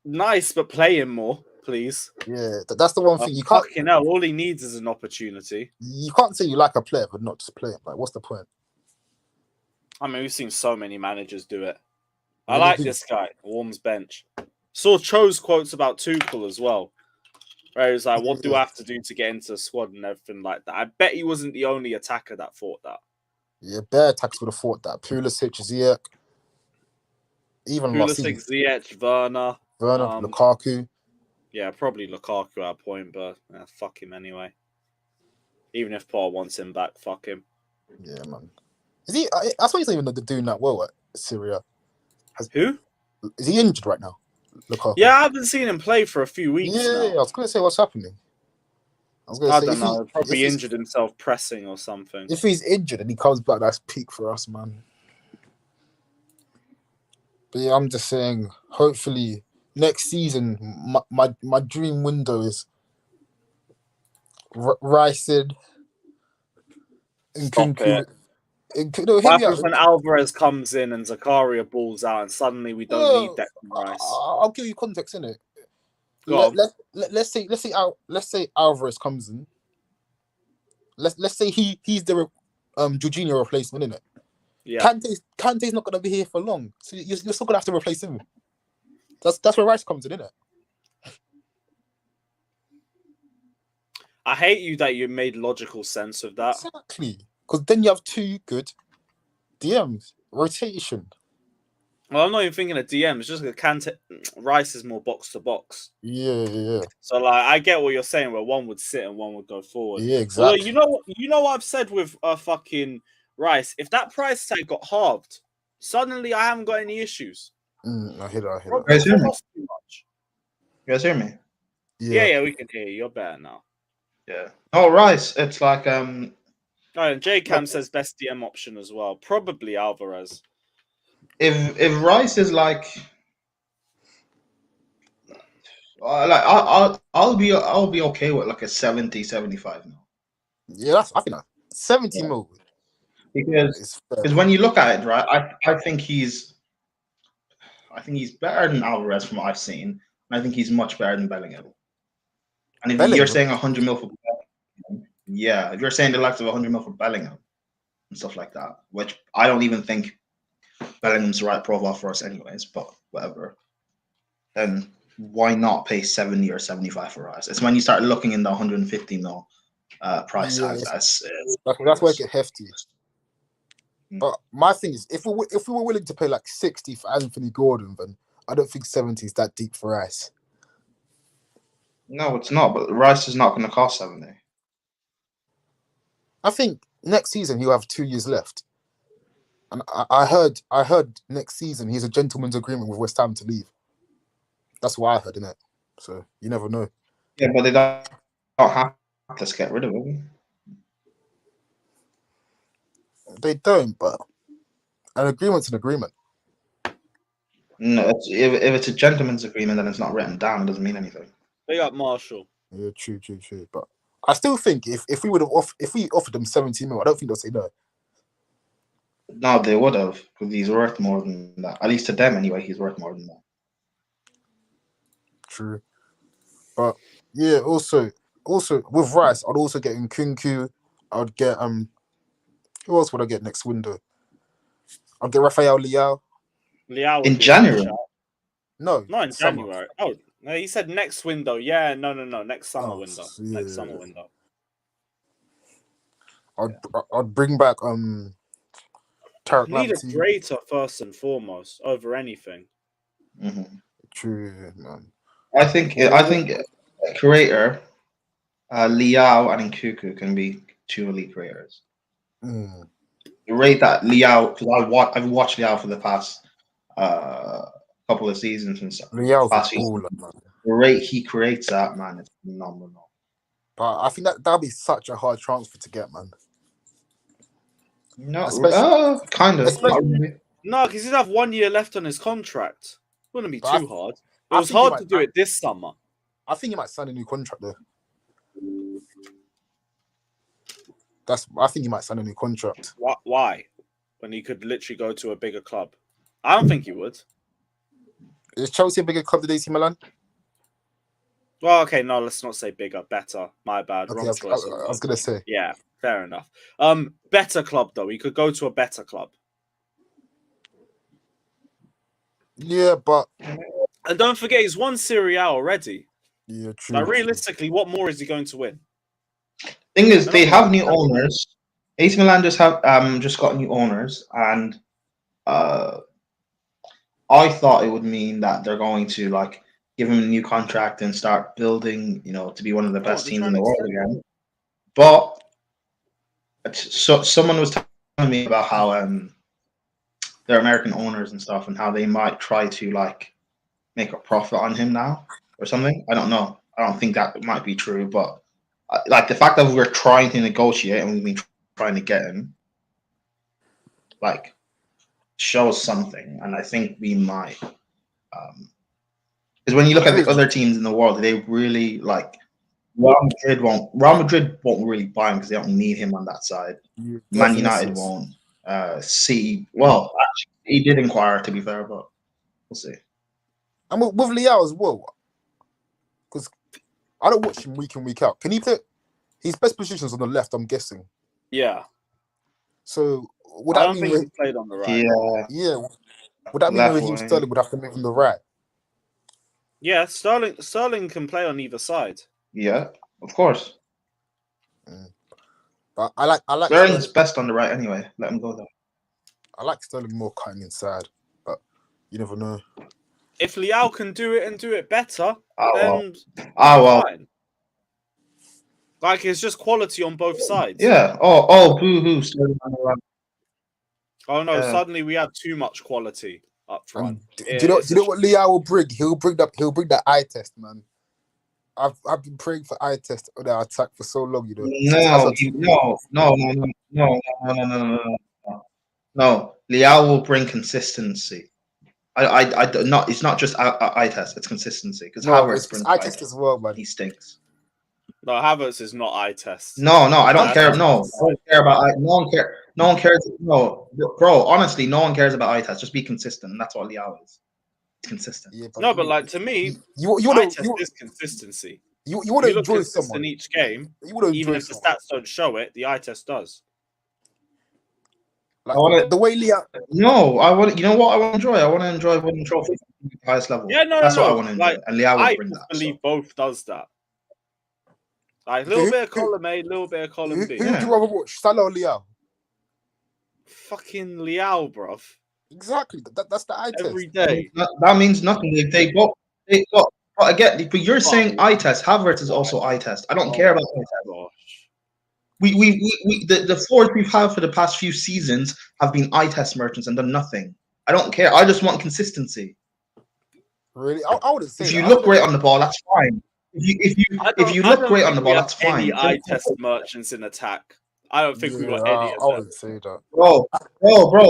nice, but play him more, please. Yeah, that's the one thing you can't. Fucking hell, all he needs is an opportunity. You can't say you like a player but not just play him. Like, what's the point? I mean, we've seen so many managers do it. I like this guy, warms bench. Saw Cho's quotes about Tuchel as well. Where he was like, what do I have to do to get into the squad and everything like that? I bet he wasn't the only attacker that thought that. Yeah, bare attacks would have thought that. Pulisic, Ziyech, even Pulisic, Ziyech, Werner, Lukaku. Yeah, probably Lukaku at a point, but fuck him anyway. Even if Paul wants him back, fuck him. Yeah, man. Is he? I thought he's not even doing that well at Syria. Who? Is he injured right now? Lukaku. Yeah, I haven't seen him play for a few weeks now. I was going to say what's happening. I don't know. Probably injured himself pressing or something. If he's injured and he comes back, that's peak for us, man. But yeah, I'm just saying, hopefully next season, my dream window is Rice and Kunku. What happens when Alvarez comes in and Zakaria balls out and suddenly we don't need Declan Rice? I'll give you context in it. Let's say Alvarez comes in. Let's say he's the Jorginho replacement, innit? Yeah. Kante's not gonna be here for long, so you're still gonna have to replace him. That's where Rice comes in, innit? I hate you that you made logical sense of that. Exactly, because then you have 2 good DMs rotation. Well, I'm not even thinking of DM. It's just that Kante, Rice is more box to box. Yeah. So like, I get what you're saying, where one would sit and one would go forward. Yeah, Although exactly. you know what I've said with fucking Rice. If that price tag got halved, suddenly I haven't got any issues. I hear that. Rob guys hear me? lost too much. You guys hear me? Yeah, we can hear you. You're better now. Yeah. Oh, Rice. It's like Oh, and J Cam says best DM option as well. Probably Alvarez. if Rice is like I'll be okay with like a 70, 75 now. Yeah, I think that 70 Yeah. mil Because is fair. when you look at it, right, I think he's better than Alvarez from what I've seen. And I think he's much better than Bellingham. And if you're saying 100 mil for Bellingham, yeah, if you're saying the likes of 100 mil for Bellingham and stuff like that, which I don't even think Bellingham's the right profile for us anyways, but whatever, then why not pay 70 or 75 for Rice? It's when you start looking in the 150 mil price tags. That's where it gets hefty. But my thing is, if we were willing to pay like 60 for Anthony Gordon, then I don't think 70 is that deep for Rice. No, it's not. But Rice is not going to cost 70. I think next season he'll have 2 years left, and I heard next season he's a gentleman's agreement with West Ham to leave. That's what I heard, innit? So you never know. Yeah, but they don't have to get rid of him. They don't, but an agreement's an agreement. No, if it's a gentleman's agreement, then it's not written down. It doesn't mean anything. They got Marshall. Yeah, true. But I still think if we offered them 70 mil, I don't think they'll say no. No, they would have, because he's worth more than that. At least to them, anyway, he's worth more than that. True. But yeah, also with Rice, I'd also get Nkunku. I'd get who else would I get next window? I'd get Rafael Leao. Leao in January. No, not in summer. January. Oh no, he said next window. Yeah, no, next summer window. Yeah. Next summer window. I'd bring back Tarek Need a Lamptey. greater first and foremost over anything. Mm-hmm. True, man. I think creator, Leao and Nkunku can be 2 elite creators. Mm. The rate that Leao, because I've watched Leao for the past couple of seasons and stuff. Leao's a baller, man. The rate he creates that, man, is phenomenal. But I think that'd be such a hard transfer to get, man. No, kind of. No, because he'd have 1 year left on his contract. Wouldn't be too hard. It was think he hard to do it this summer. I think he might sign a new contract though. I think he might sign a new contract. Why? When he could literally go to a bigger club. I don't think he would. Is Chelsea a bigger club than AC Milan? Well, okay, no, let's not say bigger, better. My bad. Okay, Wrong choice. I was gonna say. Yeah, fair enough. Better club though. He could go to a better club. Yeah, but and don't forget he's won Serie A already. Yeah, true. Like realistically, what more is he going to win? Thing is, they have new owners. AC Milan just got new owners, and I thought it would mean that they're going to like give him a new contract and start building, to be one of the best teams in the world again. But someone was telling me about how they're American owners and stuff, and how they might try to like make a profit on him now or something. I don't know. I don't think that might be true, but like the fact that we're trying to negotiate and we've been trying to get him, like, shows something. And I think we might, because when you look at the other teams in the world, they really like Real Madrid won't really buy him because they don't need him on that side. Man United won't. City, well, actually, he did inquire, to be fair, but we'll see. And with Leao as well, because I don't watch him week in, week out. Can he play? His best position's on the left, I'm guessing. Yeah. So would that mean he played on the right? Yeah. Would that mean Raheem Sterling would have to move on the right? Yeah, Sterling can play on either side. Yeah, of course. But I like Sterling's best on the right anyway. Let him go there. I like Sterling more cutting inside, but You never know. If Liao can do it and do it better, well. then Well. fine. Like, it's just quality on both sides. Yeah. Boo hoo. Oh no! Suddenly we have too much quality up front. Do you know what Liao will bring? He'll bring that eye test, man. I've been praying for eye test on our attack for so long, you know. No. Liao will bring consistency. Not. It's not just eye test. It's consistency because Havertz brings eye test as well, man. He stinks. No, Havertz is not eye test. No, I don't care. No, I don't care about eye. No one cares. No, bro. Honestly, no one cares about eye test. Just be consistent. That's what Liao is. Consistent. Yeah, but like to me, eye test is consistency. You want to enjoy someone in each game. Even if the stats don't show it, the eye test does. Like the way Liao. No, I want. You know what I want to enjoy? I want to enjoy winning trophies at the highest level. Yeah, that's what I want to enjoy. And Liao will bring that. I believe both does that. Like a little bit of column A, a little bit of column B. Who would you rather watch, Salah or Liao? Fucking Liao, bruv. Exactly. That's the eye test. Every day. That means nothing. They got. But again, but you're saying eye test. Havertz is also eye test. I don't care about eye test. Gosh. The forwards we've had for the past few seasons have been eye test merchants and done nothing. I don't care. I just want consistency. Really, I wouldn't say. If you look great on the ball, that's fine. If you look great on the ball, that's fine. Any eye test merchants in attack. I don't think we got any of them. I wouldn't say that. Bro.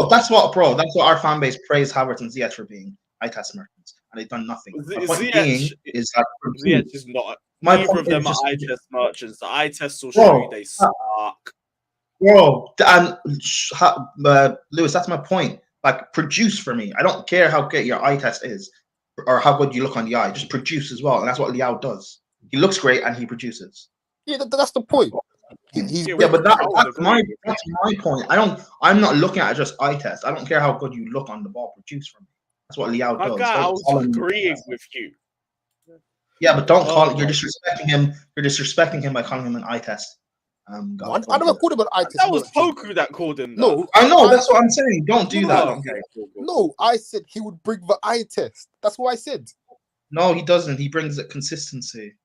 That's what our fan base praised Havertz and Ziyech for being eye test merchants, and they've done nothing. Ziyech is not. Neither of them are eye test merchants. The eye test will show you they suck. Bro, and Lewis, that's my point. Like, produce for me. I don't care how great your eye test is or how good you look on the eye. Just produce as well, and that's what Liao does. He looks great and he produces. Yeah, that's the point. But that's my point. I'm not looking at just eye test. I don't care how good you look on the ball. Produce for me. That's what Liao does. I was agreeing with you. Yeah, but don't call it. You're disrespecting him. You're disrespecting him by calling him an eye test. I never called him an eye test. That was Poku that called him. No, I know. That's what I'm saying. Don't do that. No, I said he would bring the eye test. That's what I said. No, he doesn't. He brings it consistency.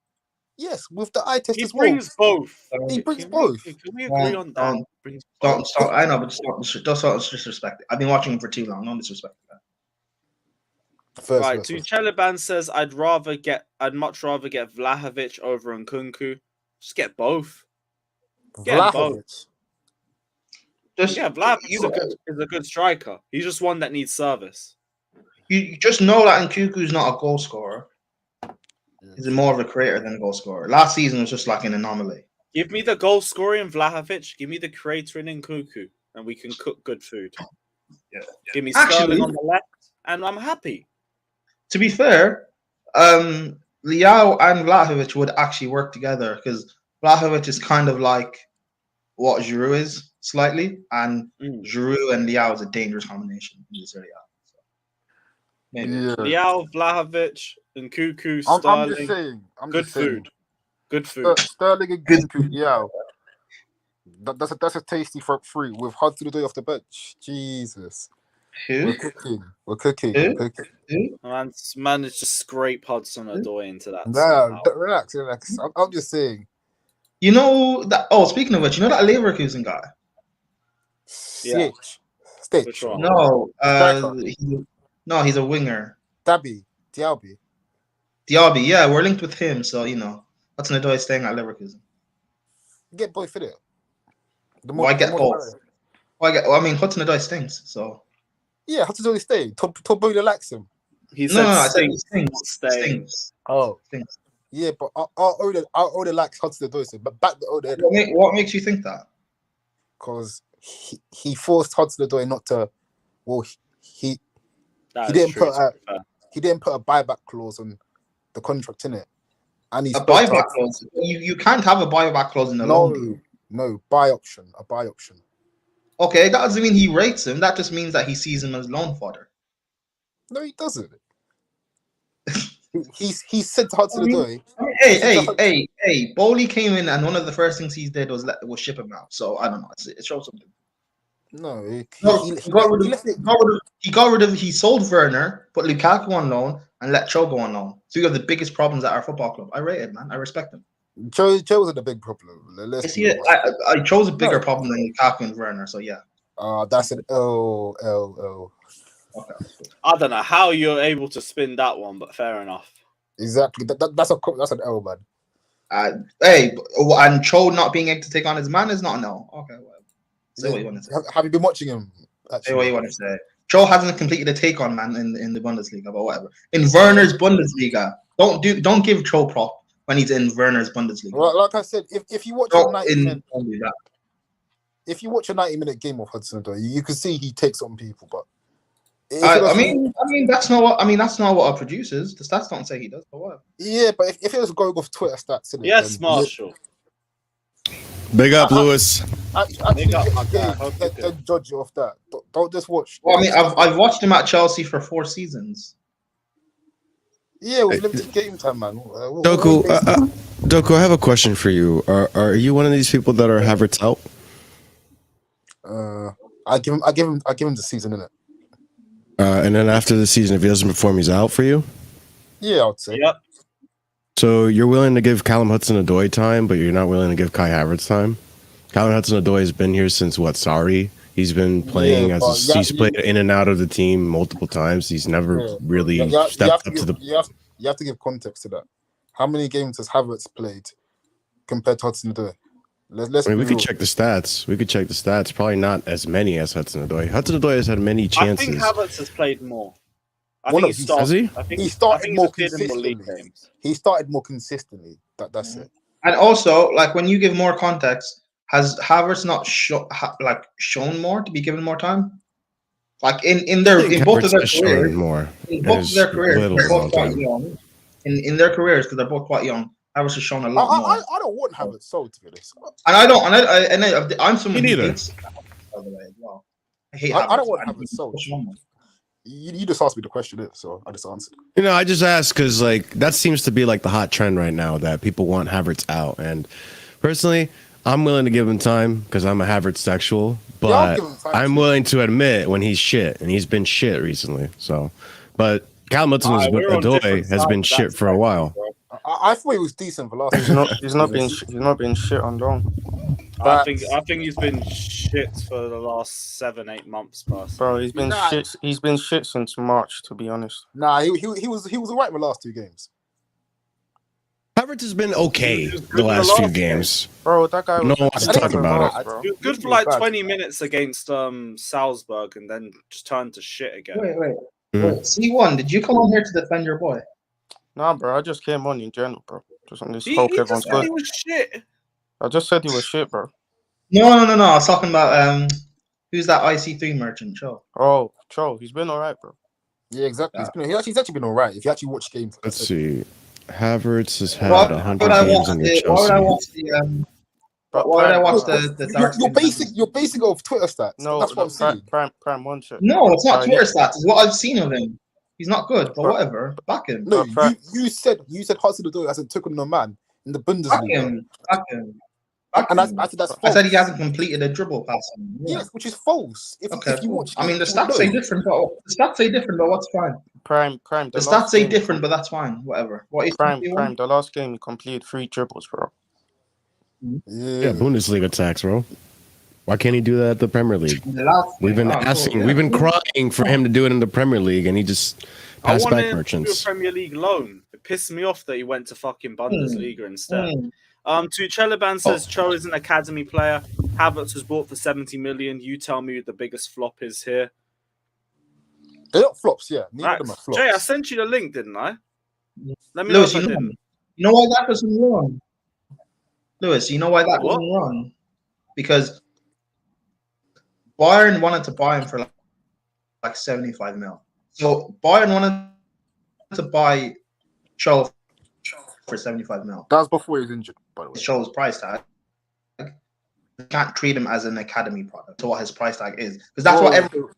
Yes, with the eye test he as well. Brings both. He brings both. Can we agree on that? Stop. I know, but don't disrespect it. I've been watching him for too long. Don't disrespect that. Right, Tucheliban says I'd much rather get Vlahovic over Nkunku. Just get both. Vlahovic. Vlahovic is a good striker. He's just one that needs service. You just know that Nkunku's not a goal scorer. He's more of a creator than a goal scorer. Last season was just like an anomaly. Give me the goal scorer in Vlahovic. Give me the creator in Nkunku, and we can cook good food. Yeah. Give me Sterling on the left, and I'm happy. To be fair, Liao and Vlahovic would actually work together because Vlahovic is kind of like what Giroud is slightly, and Giroud and Liao is a dangerous combination in this area. So, maybe. Yeah. Liao, Vlahovic, and Nkunku, Sterling. Good food. Sterling and Nkunku, yeah. That's a tasty front three with Hudson-Odoi off the bench. Jesus. Who? We're cooking. Man, it's just scrape Hudson-Odoi into that. Nah, relax. I'm just saying. You know that? Oh, speaking of which, you know that Leverkusen guy? Stitch. No, he's a winger. Diaby. Yeah, we're linked with him, so you know Hudson-Odoi is staying at Leverkusen. Get boy fit it. I get both. I mean, Hudson-Odoi stinks, so. Yeah, Hudson-Odoi staying. Tobola likes him. I said he stinks. Oh, stinks. Yeah, but our owner likes Hudson-Odoi, but back the owner. What makes you think that? Because he forced Hudson-Odoi not to. Well, he didn't put a buyback clause on the contract in it, and he's a buyback clause. You can't have a buyback clause in the loan deal. No, buy option. Okay, that doesn't mean he rates him. That just means that he sees him as loan fodder. No, he doesn't. he said to Hudson-Odoi. Hey! Bowley came in, and one of the first things he did was ship him out. So I don't know. It shows something. No, No, he he sold Werner, put Lukaku on loan, and let Cho go on loan. So you have the biggest problems at our football club. I rate it, man. I respect him. Joe wasn't a big problem. Let's be honest. I chose a bigger problem than Lukaku and Werner. So yeah. That's an L. Okay. I don't know how you're able to spin that one, but fair enough. Exactly. That's an L, man. Hey, and Cho not being able to take on his man is not a no. Okay, whatever. Say what you want to say. Have you been watching him? Actually? Say what you want to say. Cho hasn't completed a take on man in the Bundesliga, but whatever. In Werner's Bundesliga, don't give Cho prop when he's in Werner's Bundesliga. Well, like I said, if you watch a 90-minute game of Hudson-Odoi, you can see he takes on people, but I mean that's not what our produces. The stats don't say he does, but whatever. Yeah, but if it was going off Twitter stats, yes, Marshall. Big up, Lewis. Actually, judge you off that. Don't just watch. Well, I mean, I've watched him at Chelsea for 4 seasons. Yeah, it was limited game time, man. Doku, I have a question for you. Are you one of these people that are Havertz out? I give him the season, innit? And then after the season, if he doesn't perform, he's out for you? Yeah, I would say. Yep. So you're willing to give Callum Hudson-Odoi time, but you're not willing to give Kai Havertz time? Callum Hudson-Odoi has been here since what? Sorry, he's been playing he's played in and out of the team multiple times. He's never really stepped up to the. You have to give context to that. How many games has Havertz played compared to Hudson-Odoi? We could check the stats. Probably not as many as Hudson-Odoi. Hudson-Odoi has had many chances. I think Havertz has played more. I think he started more consistently. He started more consistently. That's it. And also, like when you give more context, has Havertz not shown more to be given more time? Like in both of their careers, they're both quite young. In their careers, because they're both quite young, Havertz has shown a lot more. I don't want Havertz sold, to be honest. And I'm someone who hates Havertz, by the way, as well. I don't want Havertz sold. You just asked me the question, so I just answered. I just asked because that seems to be the hot trend right now that people want Havertz out. And personally, I'm willing to give him time because I'm a Havertz sexual, but I'm willing to admit when he's shit, and he's been shit recently. So, but Callum Hudson-Odoi has been shit for a while. I thought he was decent for last. He's not been shit on long. I think he's been shit for the last 7-8 months, bro. He's been shit. He's been shit since March, to be honest. Nah, he was alright in the last 2 games. Havertz has been okay the last few games. Bro, that guy no one wants to talk about it. He was good for 20 minutes against Salzburg and then just turned to shit again. Wait. C1, did you come on here to defend your boy? Nah, bro, I just came on in general, bro. Just on this hope everyone's good. He was shit. I just said he was shit, bro. No. I was talking about who's that IC3 merchant, Cho? Oh, Cho, he's been alright, bro. Yeah, exactly. He's actually been alright. If you actually watch games. Let's see. Havertz has had 100 games in Chelsea. Why would I watch the You're basing off Twitter stats. No, that's what I'm saying. Prime one shit. No, it's not Twitter stats. It's what I've seen of him. He's not good, but whatever. Back him. No, you said Hudson-Odoi hasn't taken no man in the Bundesliga. Back him. And I said that's false. I said he hasn't completed a dribble pass. Yes, which is false. If you watch, I mean, the stats say different, but what's fine. Prime. The stats say different, but that's fine. Whatever. What is Prime? The last game he completed 3 dribbles, bro. Yeah, Bundesliga tax, bro. Why can't he do that at the Premier League? We've been crying for him to do it in the Premier League, and he just passed back merchants. I wanted to do a Premier League loan. It pissed me off that he went to fucking Bundesliga instead. Tuchelaban says Cho is an academy player. Havertz was bought for 70 million. You tell me who the biggest flop is here. They're not flops, yeah. Neither of them are flops. Jay, I sent you the link, didn't I? Let me Lewis, know if I didn't. You know why that doesn't run? Lewis, you know why that doesn't run? Because Bayern wanted to buy him for like 75 mil. So Bayern wanted to buy Cho for 75 mil. That was before he was injured, by the way. Cho's price tag. You can't treat him as an academy product. So what his price tag is, because that's what everyone.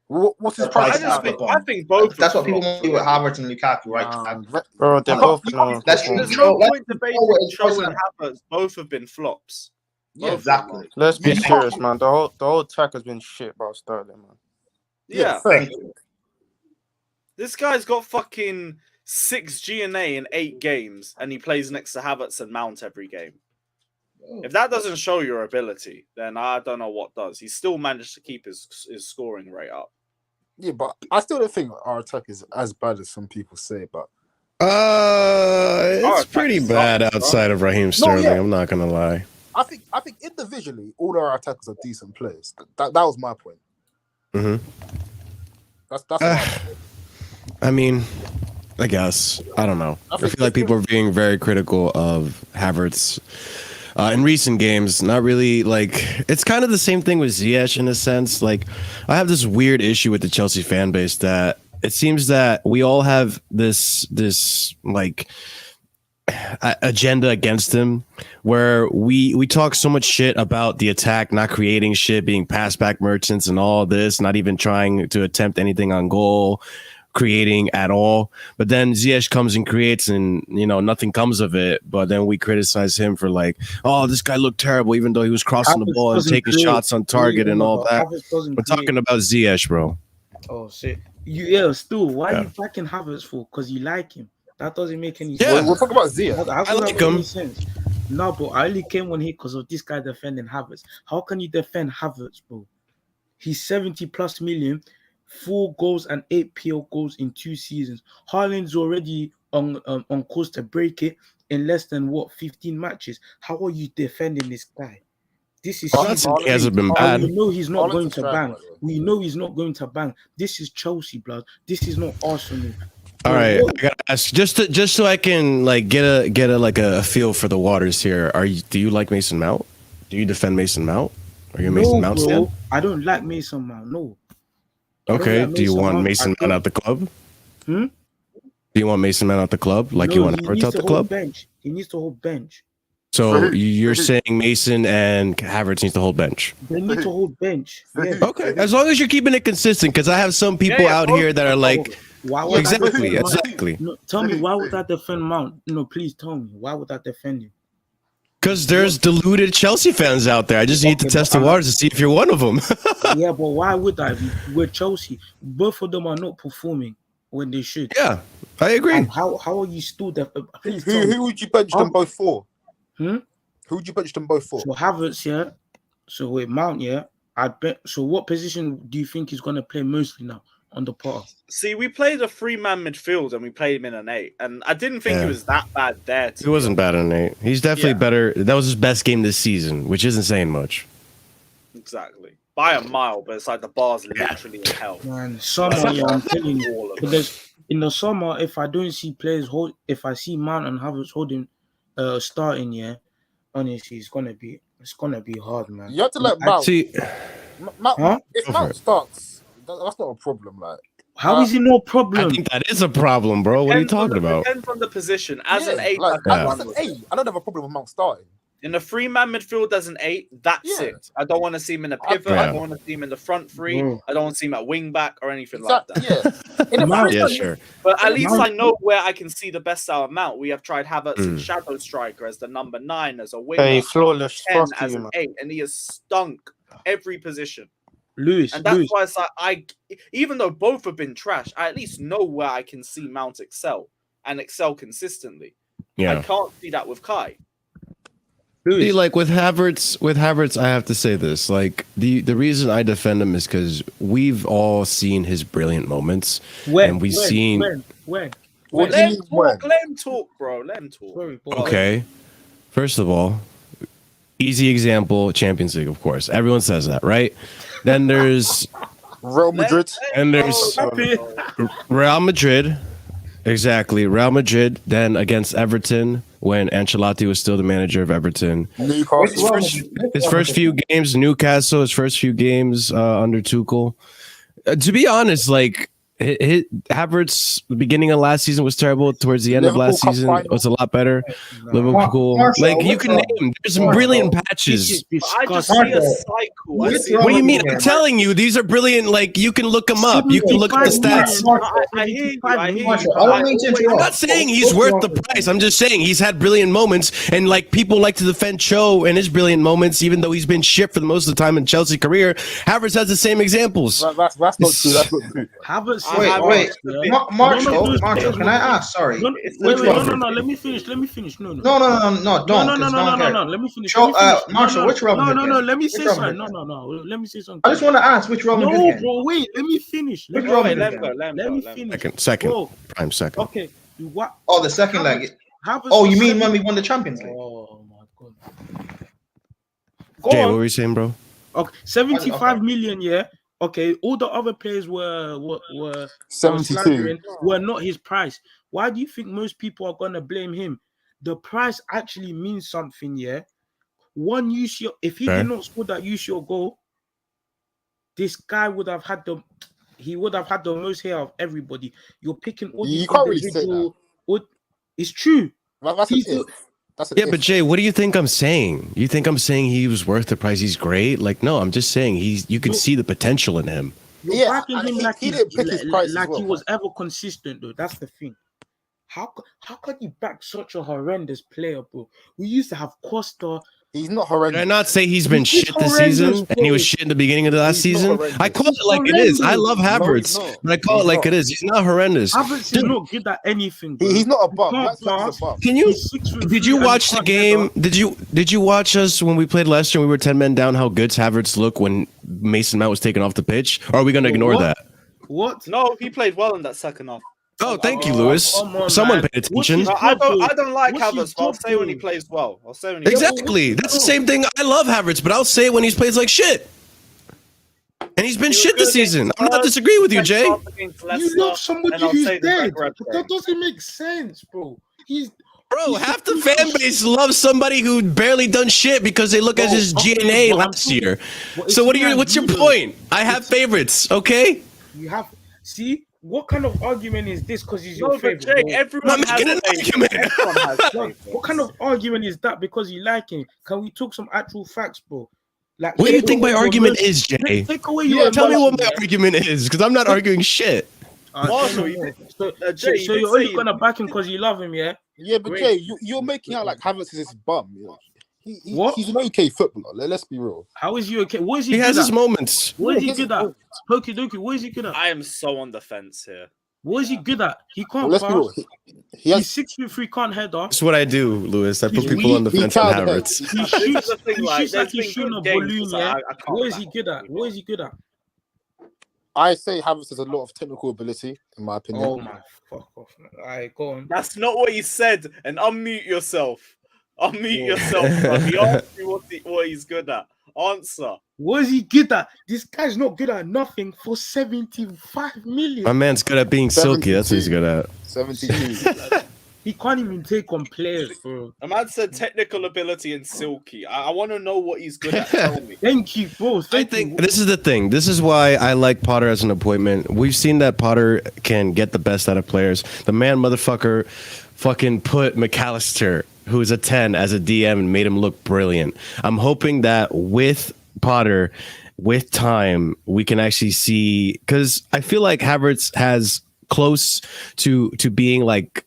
What's his price tag? I think both. That's what people want to do with Havertz and Lukaku, right? Bro, they're both. There's no point debating Cho and Havertz. Both have been flops. Yeah, exactly. Let's be Yeah. serious, man. The whole attack has been shit about Sterling, man. Yeah. fair. This guy's got fucking 6 GNA in 8 games, and he plays next to Havertz and Mount every game. If that doesn't show your ability, then I don't know what does. He still managed to keep his scoring rate up. Yeah, but I still don't think our attack is as bad as some people say. But it's pretty bad outside of Raheem Sterling. yeah. I'm not gonna lie. I think individually, all our attackers are decent players. That was my point. Mm-hmm. That's my point. I mean, I guess I don't know. I feel like people are being very critical of Havertz in recent games. Not really like it's kind of the same thing with Ziyech in a sense. Like I have this weird issue with the Chelsea fan base that it seems that we all have this like agenda against him where we talk so much shit about the attack not creating shit, being pass back merchants and all this, not even trying to attempt anything on goal, creating at all. But then Ziyech comes and creates and nothing comes of it. But then we criticize him for like, oh, this guy looked terrible even though he was crossing the ball and taking shots on target and all that. We're talking about Ziyech, bro. Oh shit. Still, why are you backing Havertz for? Because you like him. That doesn't make any Yeah. sense. We'll talk about Ziyech. I like him. Sense. No, but I only came on here because of this guy defending Havertz. How can you defend Havertz, bro? He's 70 plus million, 4 goals and 8 PL goals in 2 seasons. Haaland's already on course to break it in less than 15 matches. How are you defending this guy? This is He hasn't been bad. We know he's not going to Haaland's bang. by the way. We know he's not going to bang. This is Chelsea, blood. This is not Arsenal. All right, I gotta ask just so I can like get a feel for the waters here. Do you like Mason Mount? Do you defend Mason Mount? Are you a Mason Mount fan? I don't like Mason Mount. No. Okay. Do you want Mason Mount out the club? Do you want Mason Mount out the club? Like you want Havertz out the club? Bench. He needs to hold bench. So you're saying Mason and Havertz needs to hold bench? They need to hold bench. Yeah. Okay, as long as you're keeping it consistent, because I have some people out here that are like, why would exactly. No, tell me, why would I defend Mount? No, please tell me, why would I defend him? Because there's deluded Chelsea fans out there. I just need to test the waters to see if you're one of them. Yeah, but why would I? We're Chelsea. Both of them are not performing when they should. Yeah, I agree. And how are you still there? Please tell me. Who would you bench them both for? Hmm? Who would you bench them both for? So Havertz, yeah. So with Mount, yeah. I bet. So what position do you think he's going to play mostly now on the part? See, we played a 3-man midfield and we played him in an 8, and I didn't think he was that bad there. He wasn't bad in an 8. He's definitely better. That was his best game this season, which isn't saying much. Exactly. By a mile, but it's like the bar's literally in hell. Man, summer, yeah, I'm telling you. Because in the summer, if I don't see players if I see Mount and Havertz holding, starting, yeah, honestly, it's gonna be hard, man. You have to let Mount. See, If Mount starts, that's not a problem. Like, how is it no problem? I think that is a problem, bro. What are you talking about? Depends on the position. As an 8, like, I as an 8, I don't have a problem with Mount starting. in a 3-man midfield as an 8, that's it. I don't want to see him in a pivot. I don't want to see him in the front 3. I don't want to see him at wing back or anything like that. Yeah, sure. But at least I know where I can see the best out of Mount. We have tried Havertz in shadow striker as the number 9, as a winger, Hey, flawless 10 trust as you, an man. 8, and he has stunk every position. Lewis, And that's why it's like even though both have been trash, I at least know where I can see Mount excel and excel consistently. I can't see that with Kai. See, like with Havertz, I have to say this. Like the reason I defend him is because we've all seen his brilliant moments, and we've seen. When? Let him talk, bro. Let him talk. Sorry, Okay, first of all, easy example: Champions League, of course. Everyone says that, right? Then there's Real Madrid, and there's Real Madrid. Exactly, Real Madrid. Then against Everton, when Ancelotti was still the manager of Everton. Newcastle. His first few games, Newcastle. His first few games under Tuchel. To be honest, like Havertz, the beginning of last season was terrible. Towards the end Liverpool of last Cup season, final. it was a lot better. No. Liverpool, Marshall, like you what's can wrong? name. There's some Marshall, brilliant This patches. is I just disgusting. see a cycle. What I is see wrong What do you with mean? you, I'm man? telling you, these are brilliant. Like you can look them up. You can look up the 75 stats. million. I hear you. I hear you. Marshall, but I don't I mean to always- I'm interrupt. not saying he's What's worth wrong the with price. you? I'm just saying he's had brilliant moments, and like people like to defend Cho and his brilliant moments, even though he's been shit for the most of the time in Chelsea career. Havertz has the same examples. That's not true. That's not true. Havertz is I- Wait, I- wait. yeah. Marshall, None of those Marshall, players can were I good. ask? Sorry. No, It's wait, the wait, no, Robert. no, no. Let me finish. Let me finish. No, no. No, don't, No, because no one cares. Let me finish. Show, Let me finish. Marshall, which Robin No, Hood no, game? no. Let me Which say Robin something. Hood No, game? no, no. Let me say something. I just want to ask which Robin Hood No, game? bro. Wait. Let me finish. Which Let Robin me Hood finish. game? Let me finish. Second, Bro, prime second. okay. What? Oh, the second leg. Havertz Oh, was you mean 70 when we won the Champions League? Oh my god. Go Jay, on. what were you saying, bro? Okay, 75 Okay. million, yeah. Okay, all the other players were 72. slandering were not his price. Why do you think most people are gonna blame him? The price actually means something, yeah. One UCL, if he Okay. did not score that UCL goal, this guy would have had the most hair of everybody. You're picking all these You can't really say individual. It's true. That's He's an the- if. That's an Yeah, if. but Jay, what do you think I'm saying? You think I'm saying he was worth the price? He's great. Like, no, I'm just saying you can see the potential in him. You're Yeah, backing and him he like didn't pick his price as like he well, was ever consistent, though. That's the thing. How can you back such a horrendous player, bro? We used to have Costa. He's not Did I horrendous. not say he's been He's shit this season horrendous, and he was bro. shit in the beginning of the last He's not season? horrendous. I call it He's like it is. I horrendous. love No, Havertz, he's not. but I call He's it like not. it is. He's not horrendous. Havertz is Dude, not good at anything, bro. He's not a He bum. can't That's pass. a bum. Can you? He's 6'3" Did you and watch he the can't game? header. Did you watch us when we played Leicester and we were 10 men down? How good Havertz looked when Mason Mount was taken off the pitch? Or are we going to ignore What? that? What? No, he played well in that second half. Oh, thank you, Lewis. come on, Someone man. paid What's attention. his No, I don't like What's his Havertz, but I'll job, say when he though? plays well. I'll say when he Exactly. That's the same thing. I love Havertz, but I'll say it when he plays like shit. And he's been He was shit this good against season. I'm not Spurs, disagreeing with you, second Jay. half against You Leicester, love somebody and I'll who's say the dead. Zagreb That game. doesn't make sense, bro. He's Bro, he's half the a fan piece of base loves somebody who barely done shit because they look at Bro, his okay, GNA but I'm last talking- year. but So it's what's your you, though. point? I have favorites, okay? You have see what kind of argument is this? Because he's No, your but favorite. Jay, bro? everyone I'm has making an favorites. argument. Everyone has Bro, favorites. what kind of argument is that? Because you like him? Can we talk some actual facts, bro? Like, What do you take think my away your argument emotions. is, Jay? Take away your Tell me what emotions, my yeah? argument is, because I'm not arguing shit. Marshall, no, you no. did- So, Jay, you so did you're only say- gonna back him because you love him, yeah? Yeah, but Great. Jay, you're making out like Havertz is his bum. You know? What? He's an okay footballer. Let's be real. How is he okay? What is he, He good has his at? moments. What is Yeah, he good at? Pokey dokey, what is he good at? I am so on the fence here. What is he good at? He Well, can't let's be real. pass. He has He's 6'3", can't header. That's what I do, Lewis. I put He's people on the weak, fence on he can't Havertz. He This shoots, is the thing, he like, shoots like there's he's been shooting good a games, balloon, so yeah? I can't What is back he good at? him. What is he good at? I say Havertz has a lot of technical ability, in my opinion. Oh my fuck off, man. Alright, go on. That's not what he said. And unmute yourself. Unmute Oh. yourself, bro. He asked you what he's good at. Answer. What is he good at? This guy's not good at nothing for 75 million. My man's good at being silky. That's what he's good at. 72. He can't even take on players, bro. A man said technical ability and silky. I want to know what he's good at. Tell me. Thank you, bro. I Thank think you. this is the thing. This is why I like Potter as an appointment. We've seen that Potter can get the best out of players. The man motherfucker fucking put McAllister, who's a 10, as a DM and made him look brilliant. I'm hoping that with Potter, with time, we can actually see, because I feel like Havertz has close to being like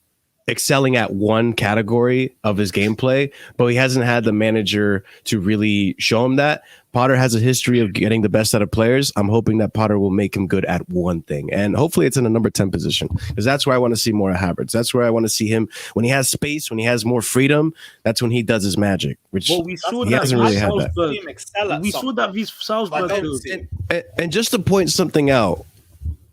excelling at one category of his gameplay, but he hasn't had the manager to really show him that. Potter has a history of getting the best out of players. I'm hoping that Potter will make him good at one thing, and hopefully it's in a number 10 position, because that's where I want to see more of Havertz. That's where I want to see him when he has space, when he has more freedom. That's when he does his magic, which But we saw he that hasn't really had that. Team excel at We saw something. that with Salzburg. Like, though. And just to point something out,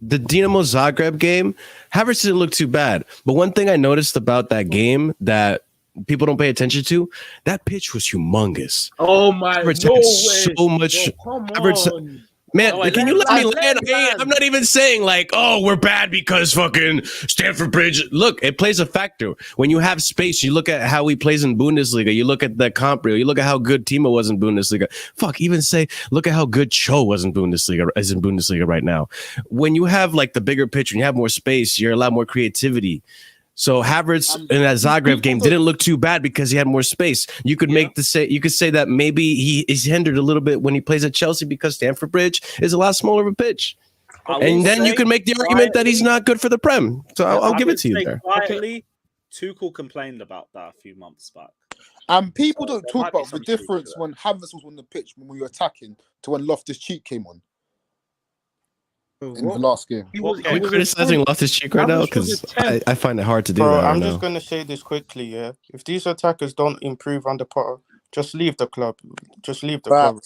the Dinamo Zagreb game, Havertz didn't look too bad. But one thing I noticed about that game that people don't pay attention to, that pitch was humongous. Oh my, Havertz no had way. so much. Bro, come Havertz, on. Man, can you let me land? man. I'm not even saying like, oh, we're bad because fucking Stamford Bridge. Look, it plays a factor. When you have space, you look at how he plays in Bundesliga. You look at the comp reel. You look at how good Timo was in Bundesliga. Fuck, even say, look at how good Cho was in Bundesliga right now. When you have like the bigger picture, and you have more space, you're a lot more creativity. So Havertz in that Zagreb game didn't look too bad because he had more space. You could you could say that maybe he is hindered a little bit when he plays at Chelsea because Stamford Bridge is a lot smaller of a pitch. And then you could make the argument that he's not good for the Prem. So I'll give it to you there. Quietly, Tuchel complained about that a few months back. And people don't talk about the difference when Havertz was on the pitch when we were attacking to when Loftus-Cheek came on. In the last game. Are we criticizing Loftus-Cheek right now? Because I find it hard to do that. I'm just going to say this quickly, yeah. If these attackers don't improve under Potter, just leave the club. Just leave the club.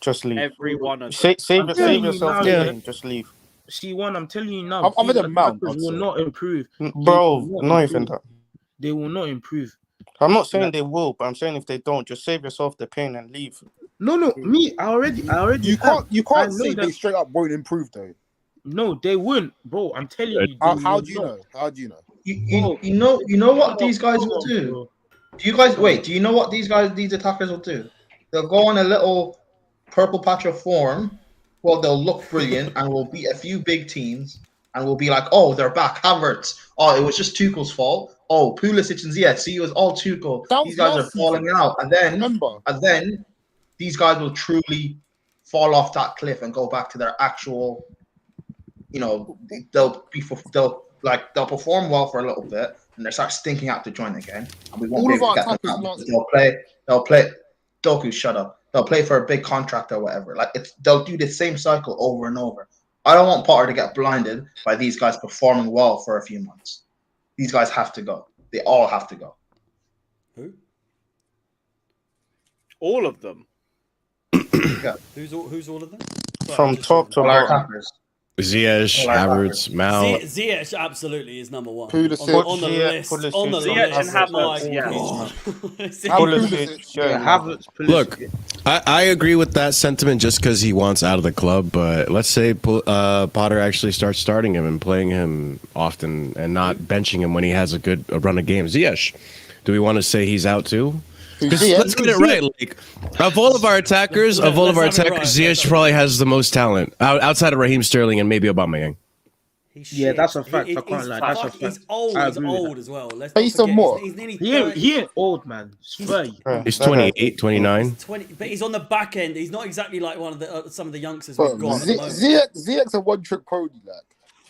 Just leave. Every one of them. Save yourself the game. Just leave. C1, I'm telling you now. I'm in the mount. Will not improve. Bro, not even that. They will not improve. I'm not saying they will, but I'm saying if they don't, just save yourself the pain and leave. No, me. I already. You can't say they straight up won't improve though. No, they won't, bro. I'm telling you. How do you know? How do you know? You know what these guys will do? Do you guys wait? Do you know what these attackers will do? They'll go on a little purple patch of form. Well, they'll look brilliant and will beat a few big teams and we'll be like, oh, they're back. Havertz. Oh, it was just Tuchel's fault. Oh, Pulisic and Ziyech. See, it was all Tuchel. These guys are falling out, and then these guys will truly fall off that cliff and go back to their actual. They'll perform well for a little bit, and they start stinking out to join again, and we won't be able to get them. They'll play. Doku, shut up. They'll play for a big contract or whatever. They'll do the same cycle over and over. I don't want Potter to get blinded by these guys performing well for a few months. These guys have to go. They all have to go. Who? All of them. Yeah. Who's all of them? From top to bottom. Ziyech, Havertz, Mount. Ziyech absolutely is number one. Pulisic, on the list. On the Ziyech list. And Havertz. Look, I agree with that sentiment just because he wants out of the club. But let's say Potter actually starts starting him and playing him often and not benching him when he has a run of games. Ziyech, do we want to say he's out too? Let's get it right. Like, of all of our attackers, Ziyech probably has the most talent outside of Raheem Sterling and maybe Aubameyang. Yeah, that's a fact. I can't lie. That's a fact. He's old. He's old as well. Based on what? He ain't old, man. He's 28, 29. But he's on the back end. He's not exactly like one of the some of the youngsters we've got. Ziyech's a one-trick pony, like.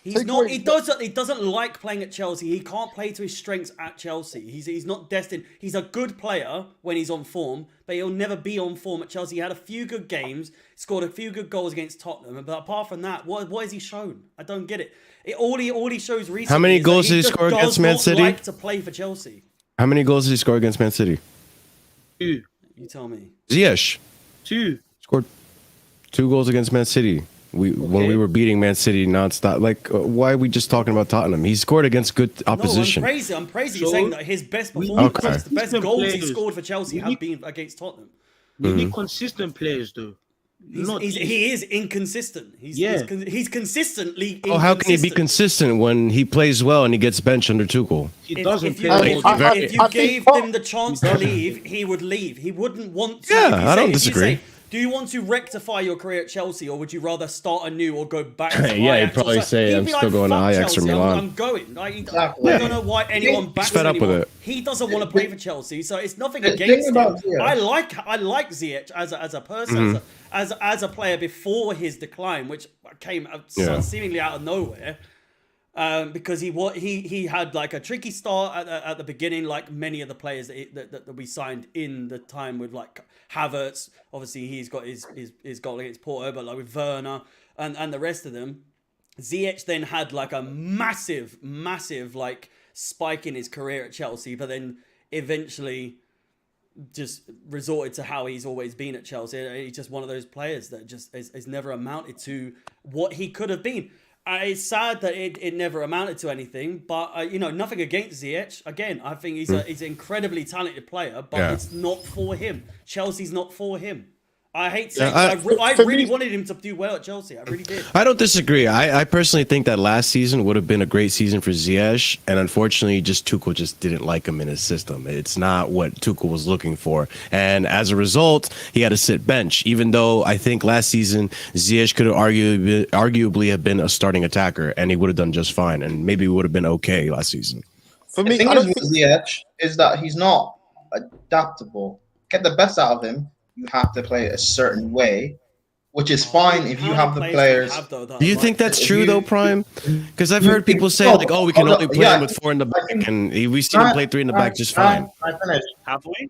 He's not. He doesn't like playing at Chelsea. He can't play to his strengths at Chelsea. He's not destined. He's a good player when he's on form, but he'll never be on form at Chelsea. He had a few good games, scored a few good goals against Tottenham, but apart from that, what has he shown? I don't get it. All he shows recently. How many goals did he score against Man City? Like to play for Chelsea. How many goals did he score against Man City? 2. You tell me. Ziyech 2 scored 2 goals against Man City. When we were beating Man City nonstop, why are we just talking about Tottenham? He scored against good opposition. No, I'm crazy. You're saying that his best performance, the best goals he scored for Chelsea have been against Tottenham. We need consistent players, though. He is inconsistent. He's consistently inconsistent. Oh, how can he be consistent when he plays well and he gets benched under Tuchel? He doesn't play. If you gave him the chance to leave, he would leave. He wouldn't want to. Yeah, I don't disagree. Do you want to rectify your career at Chelsea, or would you rather start anew or go back to Ajax? Yeah, he'd probably say, I'm still going to Ajax or Milan. I'm going. I don't know why anyone backs him anymore. He doesn't want to play for Chelsea, so it's nothing against him. I like Ziyech as a person, as a player before his decline, which came seemingly out of nowhere. Because he had like a tricky start at the beginning, like many of the players that we signed in the time with like Havertz. Obviously, he's got his goal against Porto, but like with Werner and the rest of them, Ziyech then had like a massive like spike in his career at Chelsea, but then eventually just resorted to how he's always been at Chelsea. He's just one of those players that just has never amounted to what he could have been. It's sad that it never amounted to anything, but nothing against Ziyech. Again, I think he's an incredibly talented player, but it's not for him. Chelsea's not for him. I hate saying I really wanted him to do well at Chelsea. I really did. I don't disagree. I personally think that last season would have been a great season for Ziyech, and unfortunately, Tuchel just didn't like him in his system. It's not what Tuchel was looking for, and as a result, he had to sit bench. Even though I think last season Ziyech could have arguably have been a starting attacker, and he would have done just fine, and maybe would have been okay last season. For me, the thing is with Ziyech is that he's not adaptable. Get the best out of him. You have to play a certain way, which is fine if you have the players. Do you think that's true though, Prime? Because I've heard people say like, "Oh, we can only play him with 4 in the back," and we've seen him play 3 in the back just fine. I finished. Have we?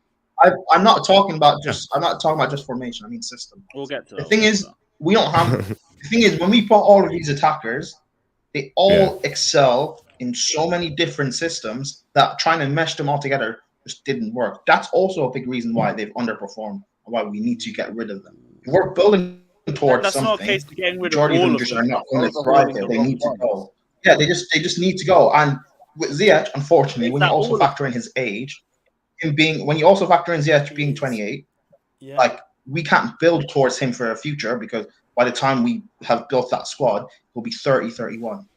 I'm not talking about just. I'm not talking about just formation. I mean system. We'll get to the thing is, we don't have. The thing is, when we put all of these attackers, they all excel in so many different systems that trying to mesh them all together just didn't work. That's also a big reason why they've underperformed. Why we need to get rid of them. We're building towards that's something. Not a case of getting rid of Majority all of them of just them. are not going to thrive there. They need to go. Yeah, they just need to go. And with Ziyech, unfortunately, when you also factor in his age, when you also factor in Ziyech being 28, like we can't build towards him for a future because by the time we have built that squad, he'll be 30, 31.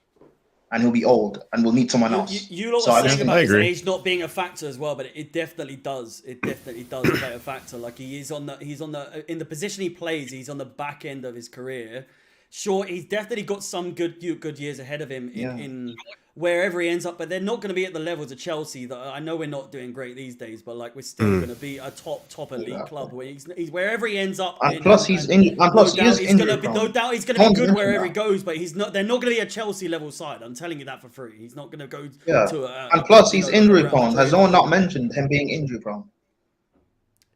And he'll be old, and we'll need someone else. You lot are saying about his age not being a factor as well, but it definitely does. It definitely does play a factor. Like he's in the position he plays. He's on the back end of his career. Sure, he's definitely got some good years ahead of him in wherever he ends up, but they're not going to be at the levels of Chelsea. That I know we're not doing great these days, but like we're still going to be a top elite club. Where he's wherever he ends up. And plus he's injured. And plus he is injured. No doubt he's going to be good wherever he goes, but he's not. They're not going to be a Chelsea level side. I'm telling you that for free. He's not going to go to. And plus he's injury prone. Has no one not mentioned him being injury prone?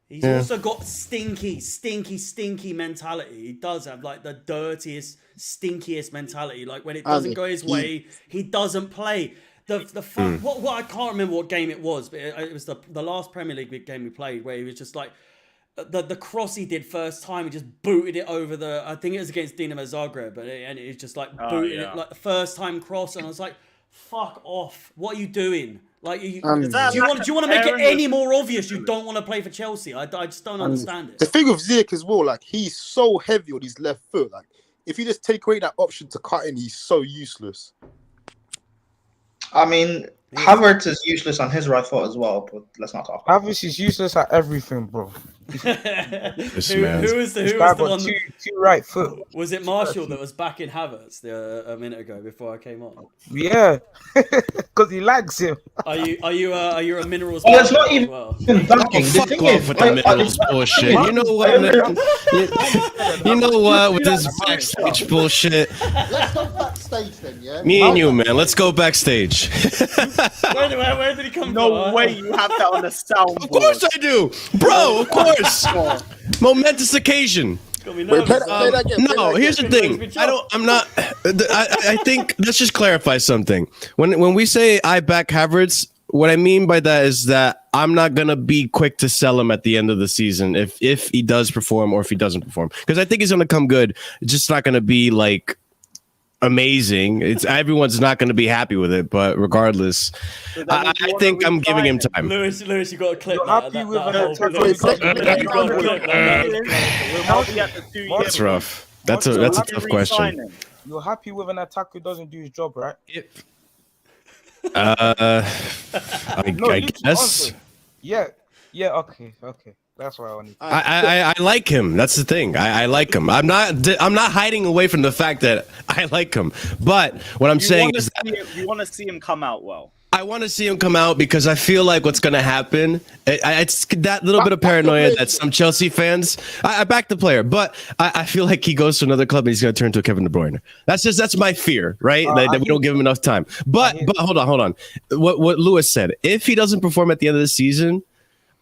He's also got stinky mentality. He does have like the dirtiest, stinkiest mentality. Like when it doesn't go his way, he doesn't play. What I can't remember what game it was, but it was the last Premier League game we played where he was just like the cross he did first time. He just booted it over I think it was against Dinamo Zagreb, and it was just like booted it like the first time cross, and I was like, "Fuck off! What are you doing?" Like, do you want to make it any more obvious you don't want to play for Chelsea? I just don't understand it. The thing with Ziyech as well, like he's so heavy on his left foot. Like if you just take away that option to cut in, he's so useless. I mean, Havertz is useless on his right foot as well, but let's not talk about Havertz is useless at everything, bro. Who was the one? Two right foot. Was it Marshall that was backing Havertz a minute ago before I came on? Yeah, because he likes him. Are you a minerals? Well, it's not even backing. Fuck off with the minerals bullshit. You know what? You know what? With this backstage bullshit. Let's go backstage then, yeah. Me and you, man. Let's go backstage. Where did he come from? No way you have that on the soundboard. Of course I do, bro. Of course. Momentous occasion. Play that again. No, here's the thing. I think let's just clarify something. When we say I back Havertz, what I mean by that is that I'm not gonna be quick to sell him at the end of the season if he does perform or if he doesn't perform, because I think he's gonna come good. It's just not gonna be like amazing. Everyone's not going to be happy with it, but regardless, I think I'm giving him time. Lewis, you got a clip. That's rough. That's a tough question. You're happy with an attacker who doesn't do his job, right? I guess. Yeah. Okay. That's what I want. I like him. That's the thing. I like him. I'm not hiding away from the fact that I like him. But what I'm saying is that you want to see him come out well. I want to see him come out because I feel like what's going to happen. It's that little bit of paranoia that some Chelsea fans. I back the player, but I feel like he goes to another club and he's going to turn to a Kevin De Bruyne. That's my fear, right? That we don't give him enough time. But hold on. What Lewis said. If he doesn't perform at the end of the season,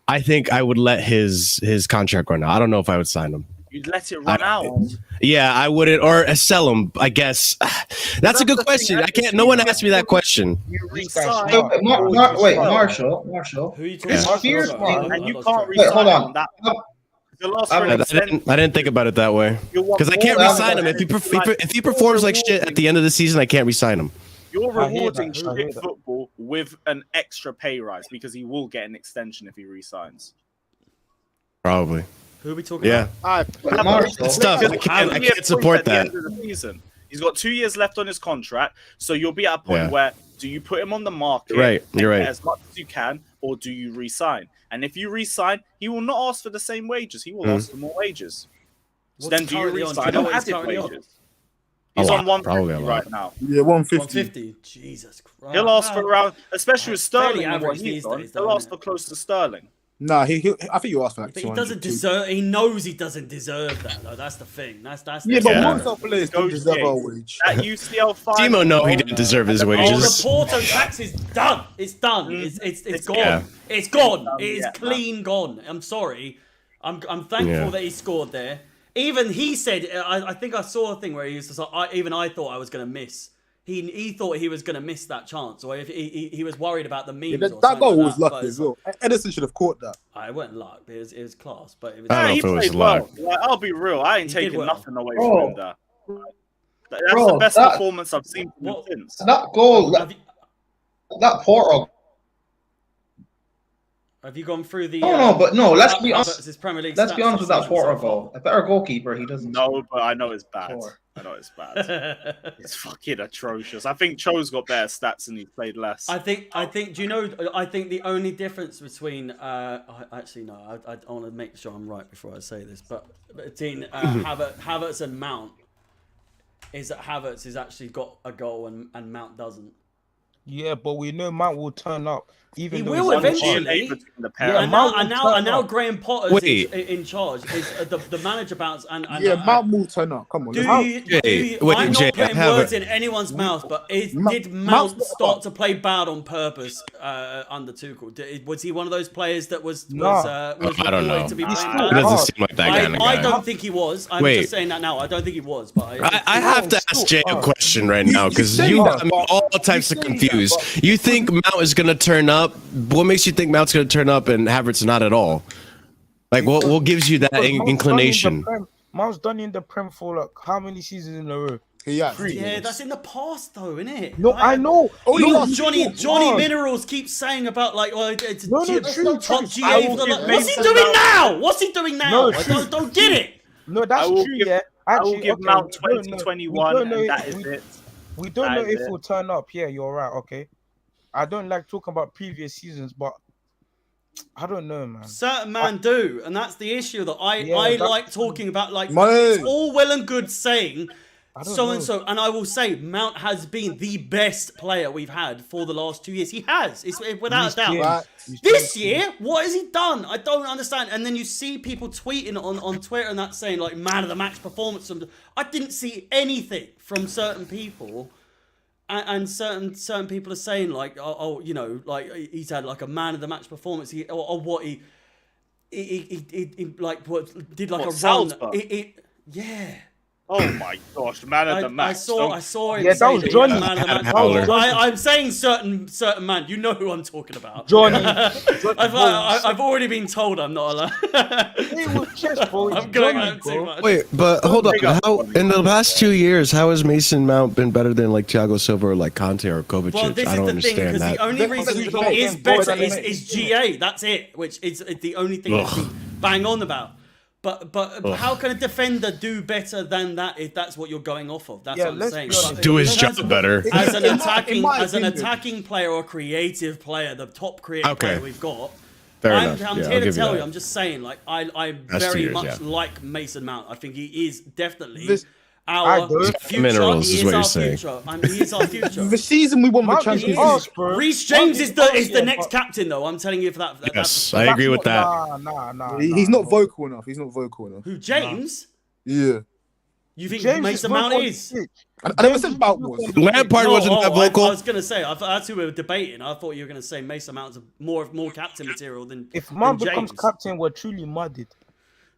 I think I would let his contract run out. I don't know if I would sign him. You'd let it run out? Yeah, I wouldn't, or sell him, I guess. That's a good question. I can't. No one asked me that question. Marshall. Who are you It's fear thing, and you can't resign hold on. That. I didn't think about it that way because I can't resign him if he performs like shit at the end of the season. I can't resign him. You're rewarding shit football with an extra pay rise because he will get an extension if he resigns. Probably. Who are we talking about? It's tough. I can't support that. He's got 2 years left on his contract, so you'll be at a point where do you put him on the market you're right. as much as you can, or do you re-sign? And if you re-sign, he will not ask for the same wages. He will ask for more wages. So then do you re-sign him at his wages? He's on 150 right now. Yeah, 150. 150. Jesus Christ. He'll ask for around, especially with Sterling and what average he's these on, days, he'll ask for close to Sterling. Nah, I think you asked for like But 200. he doesn't deserve. He knows he doesn't deserve that, though. That's the thing. That's Yeah, but the most of players don't deserve our wage. That UCL final. Timo know he didn't deserve his Oh, wages. the Porto tax is done. It's done. It's gone. Yeah. It's gone. It is clean gone. I'm sorry. I'm thankful that he scored there. Even he said, I think I saw a thing where he was just like, even I thought I was going to miss. He thought he was going to miss that chance, or if he was worried about the memes. That goal was lucky as well. Edison should have caught that. I wasn't luck, but it was class. But it was, I don't know he if it was played well. luck. Like, I'll be real. I ain't He did taking well. nothing away from him there. That's the best performance I've seen from him since. That goal, that Porto. Have you gone through the? No, but no. Let's be honest. His Premier League Let's be stats honest with this that season Porto so far. goal. A better goalkeeper, he doesn't. No, but I know it's bad. Sure. I know it's bad. It's fucking atrocious. I think Cho's got better stats and he played less. I think. Do you know? I think the only difference between, actually no, I want to make sure I'm right before I say this, but between Havertz and Mount is that Havertz has actually got a goal and Mount doesn't. Yeah, but we know Mount will turn up. Even He though will he's eventually. Yeah, and now Graham Potter's Wait. in charge. Is the manager bounce and Yeah, Mount will turn up. Come on. I'm not putting words in anyone's mouth, but did Mount start to play bad on purpose under Tuchel? Was he one of those players that was I don't know. to be It playing bad? doesn't seem like that kind of guy. I don't think he was. I'm just saying that now. I don't think he was. But I have to ask Jay a question right now because you got me all types of confused. You think Mount is going to turn up? What makes you think Mount's going to turn up and Havertz not at all? Like, what gives you that inclination? Mount's done in the Prem for like how many seasons in a row? Yeah, that's in the past though, isn't it? No, I know. Johnny Minerals keeps saying about like, well, it's top GA for the. What's he doing now? What's he doing now? No, I don't get it. No, that's true. Yeah, I will give Mount 2021, and that is it. We don't know if he'll turn up. Yeah, you're right. Okay, I don't like talking about previous seasons, but I don't know, man. Certain man do, and that's the issue that I like talking about. Like, Man. it's all well and good saying so and so, and I will say Mount has been the best player we've had for the last 2 years. He has, it's without a doubt. This year, what has he done? I don't understand. And then you see people tweeting on Twitter and that saying like man of the match performance. I didn't see anything from certain people. And certain people are saying like, oh, you know, like he's had like a man of the match performance. Or what he like what did like a run. Yeah. Oh my gosh, man of the match. I saw him. Yeah, that was Johnny. Man of the match. I'm saying certain man. You know who I'm talking about. Johnny. I've already been told I'm not allowed. I'm going on too much. Wait, but hold on. How in the last 2 years, how has Mason Mount been better than like Thiago Silva or like Kante or Kovacic? Well, this I don't is the thing, understand because that. the only reason he is better is GA. That's it, which is the only thing that we bang on about. But how can a defender do better than that if that's what you're going off of? That's what I'm saying. Do his job better. As an attacking player or creative player, the top creative player we've got. I'm here to tell you, I'm just saying, like I very much like Mason Mount. I think he is definitely our future. Minerals is what you're saying. He is our future. The season we won the Champions League. Reece James is the next captain, though. I'm telling you for that. Yes, I agree with that. Nah. He's not vocal enough. Who, James? Yeah. You think Mason Mount is? I never said Mount was. Lampard wasn't that vocal. I was going to say, that's who we were debating. I thought you were going to say Mason Mount's more captain material than If Mount becomes captain, we're truly mudded.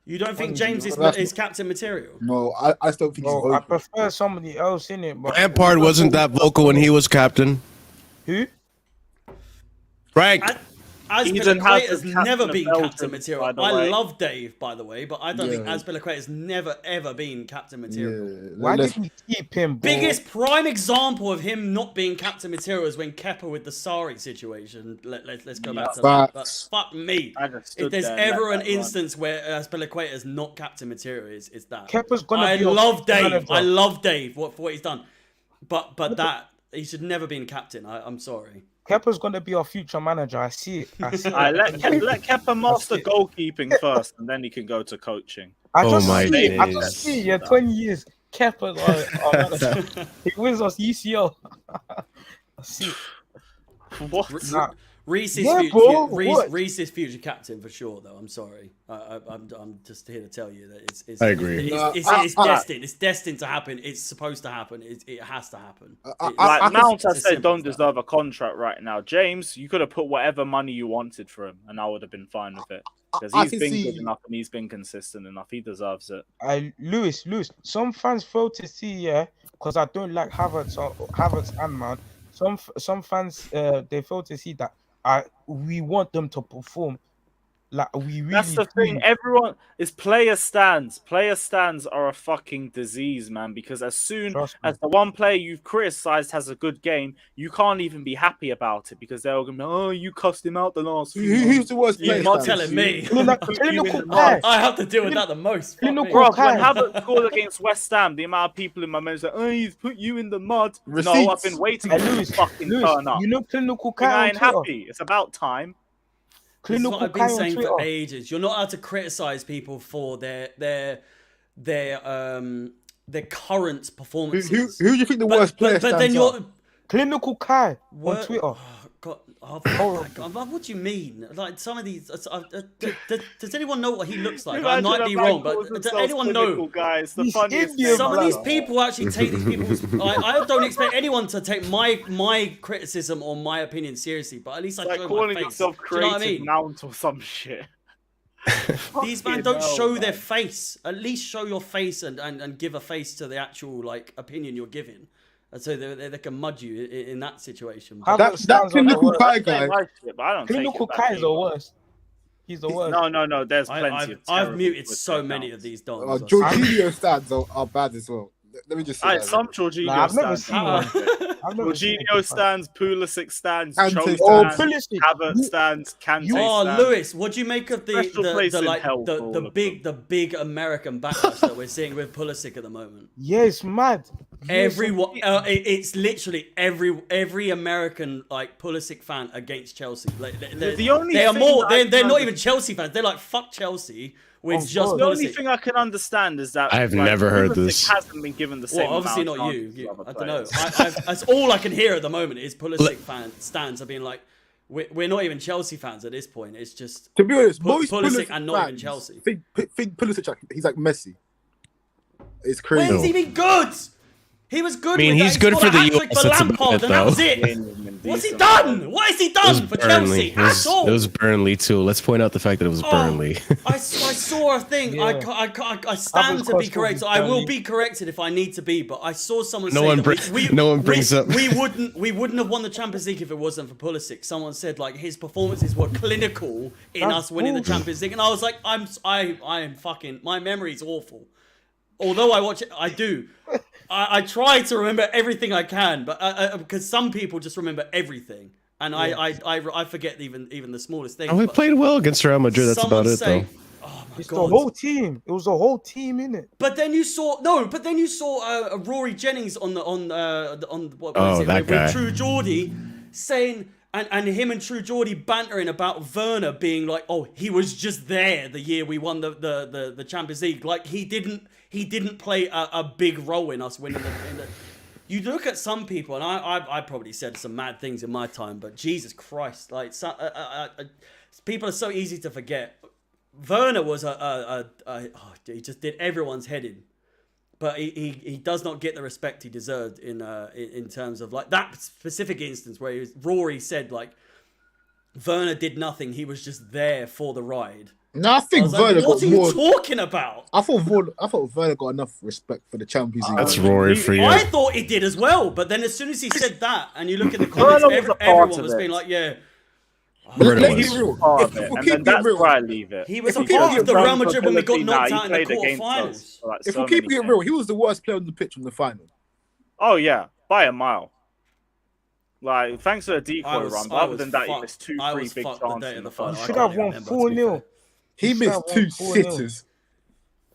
You don't think James is captain material? No, I still think he's vocal. I prefer somebody else in it. But Lampard wasn't that vocal when he was captain. Who? Frank. Azpilicueta has never been captain material. I love Dave, by the way, but I don't think Azpilicueta has never ever been captain material. Why did we keep him? Bro? Biggest prime example of him not being captain material is when Kepa with the Sarri situation. Let's go back to that. But fuck me, if there's ever an instance where Azpilicueta is not captain material, it's that. Kepa's gonna. I love Dave. I love Dave for what he's done, but that he should never been captain. I'm sorry. Kepa's going to be our future manager. I see it. Let Kepa master goalkeeping first, and then he can go to coaching. I just see 20 years. Kepa, he wins us UCL. I see it. What? Reese's future captain for sure, though. I'm sorry. I'm just here to tell you that it's I agree. It's destined. It's destined to happen. It's supposed to happen. It has to happen. Mount, I said, don't deserve a contract right now. James, you could have put whatever money you wanted for him, and I would have been fine with it. Because he's been good enough and he's been consistent enough. He deserves it. Lewis, some fans fail to see, because I don't like Havertz and Mount. Some fans they fail to see that. We want them to perform. Like we really. That's the thing. Everyone is player stands. Player stands are a fucking disease, man. Because as soon as the one player you've criticized has a good game, you can't even be happy about it because they're all gonna be, oh, you cussed him out the last few months. Who's the worst player? You're not telling me. I have to deal with that the most. Bro, when Havertz scored against West Ham, the amount of people in my mind said, oh, he's put you in the mud. Receipts. No, I've been waiting for you to fucking turn up. You know, clinical I ain't happy. It's about time. This is what I've been saying for ages. You're not allowed to criticize people for their current performances. Who do you think the worst player but then you're Clinical Kai on Twitter. God, what do you mean? Like some of these, does anyone know what he looks like? I might be wrong, but does anyone know? Guys, the funniest some of these people actually take these people's. I don't expect anyone to take my criticism or my opinion seriously, but at least I show my face. Do you know what I mean? Mount or some shit. These men don't show their face. At least show your face and give a face to the actual like opinion you're giving. So they can mud you in that situation. That clinical Kai guy. Clinical Kai is the worst. He's the worst. No. There's plenty. I've muted so many of these dons. Jorginho stands are bad as well. Let me just say some Jorginho I've never seen one. Jorginho stands, Pulisic stands, Kante stands, Havertz stands, Kante stands. Lewis, what do you make of the big American backlash that we're seeing with Pulisic at the moment? Yeah, it's mad. Everyone, it's literally every American like Pulisic fan against Chelsea. Like they're not even Chelsea fans. They're like fuck Chelsea. With just the only thing I can understand is that I've never heard this. Hasn't been given the same. Well, obviously not you. I don't know. That's all I can hear at the moment is Pulisic stands are being like, we're not even Chelsea fans at this point. It's just to be honest, most Pulisic and not even Chelsea. Think Pulisic, he's like Messi. It's crazy. When's he been good? He was good. I mean, he's good for the US. For Lampard, and that was it. What's he done? What has he done for Chelsea? It was Burnley too. Let's point out the fact that it was Burnley. I saw a thing. Yeah. I stand to be corrected. I will be corrected if I need to be. But I saw someone say no one brings up. We wouldn't have won the Champions League if it wasn't for Pulisic. Someone said like his performances were clinical in us winning the Champions League, and I was like, I am fucking. My memory's awful. Although I watch it, I do. I try to remember everything I can, but because some people just remember everything, and I forget even the smallest thing. And we played well against Real Madrid. That's about it, though. Oh my it's God. the whole team. It was the whole team, innit? But then you saw Rory Jennings on what was it? That guy. With True Geordie saying. And him and True Geordie bantering about Werner being like, oh, he was just there the year we won the Champions League. Like he didn't play a big role in us winning the. You look at some people, and I probably said some mad things in my time, but Jesus Christ, like people are so easy to forget. Werner was he just did everyone's head in. But he does not get the respect he deserved in terms of like that specific instance where Rory said like Werner did nothing, he was just there for the ride. No, I think Werner got more. What are you talking about? I thought Werner got enough respect for the Champions League. That's Rory for you. I thought he did as well, but then as soon as he said that, and you look at the comments, everyone was being like, yeah. Let's be real. And then that's where I leave it. He was a part of the Real Madrid when we got knocked out in the quarterfinals. If we're keeping it real, he was the worst player on the pitch in the final. Oh yeah, by a mile. Like, thanks for the decoy run, but other than that, he missed 2-3 big chances in the final. We should have won 4-0. He missed 2 sitters.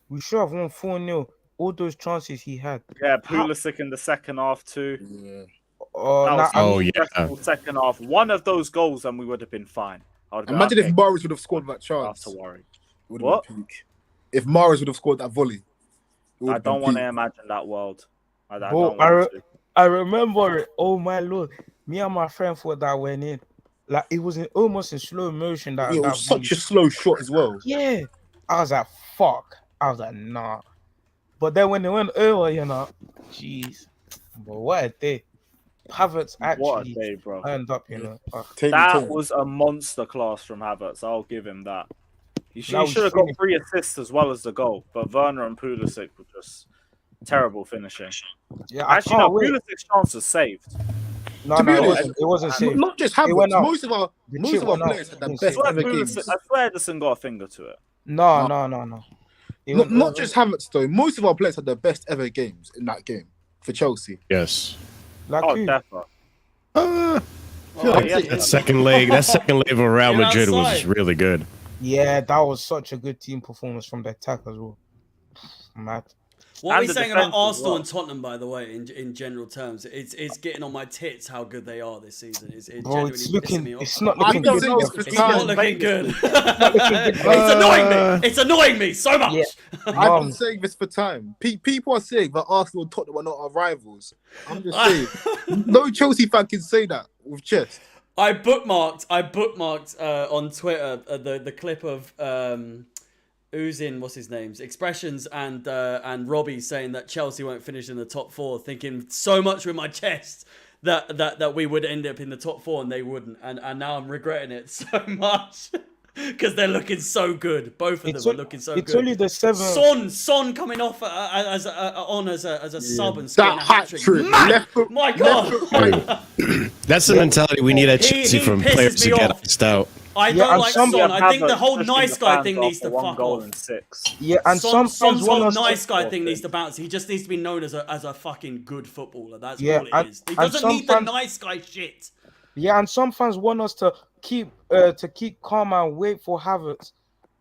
We should have won 4-0. All those chances he had. Yeah, Pulisic in the second half too. Yeah. Second half. One of those goals, and we would have been fine. Imagine if Mahrez would have scored that chance. Not to worry. What? If Mahrez would have scored that volley. I don't want to imagine that world. I remember it. Oh my lord. Me and my friend thought that went in. Like, it was almost in slow motion. That was such a slow shot as well. Yeah. I was like, fuck. I was like, nah. But then when they went over, jeez. But what a day. Havertz actually turned up, That was a monster class from Havertz. I'll give him that. He should have got 3 assists as well as the goal. But Werner and Pulisic were just terrible finishing. Yeah, actually, no, Pulisic's chance was saved. No, it wasn't saved. Not just Havertz. Most of our players had the best ever games. I swear Ederson got a finger to it. No. Not just Havertz though. Most of our players had their best ever games in that game for Chelsea. Yes. Definitely. That second leg of Real Madrid was really good. Yeah, that was such a good team performance from the attack as well. Mad. What are we saying about Arsenal and Tottenham, by the way, in general terms? It's getting on my tits how good they are this season. It's not looking good. It's not looking good. It's annoying me so much. Yeah. I've been saying this for time. People are saying that Arsenal and Tottenham are not our rivals. I'm just saying. No Chelsea fan can say that with chest. I bookmarked on Twitter the clip of Uzin, what's his name's expressions and Robbie saying that Chelsea won't finish in the top 4, thinking so much with my chest that we would end up in the top 4 and they wouldn't, and now I'm regretting it so much because they're looking so good. Both of them are looking so good. It's only the 7th. Son coming off as a sub and scoring a hat-trick. My God. That's the mentality we need at Chelsea from players to get iced out. I don't like Son. I think the whole nice guy thing needs to fuck off. Yeah, and Son's whole nice guy thing needs to bounce. He just needs to be known as a fucking good footballer. That's all it is. He doesn't need the nice guy shit. Yeah, and some fans want us to keep calm and wait for Havertz.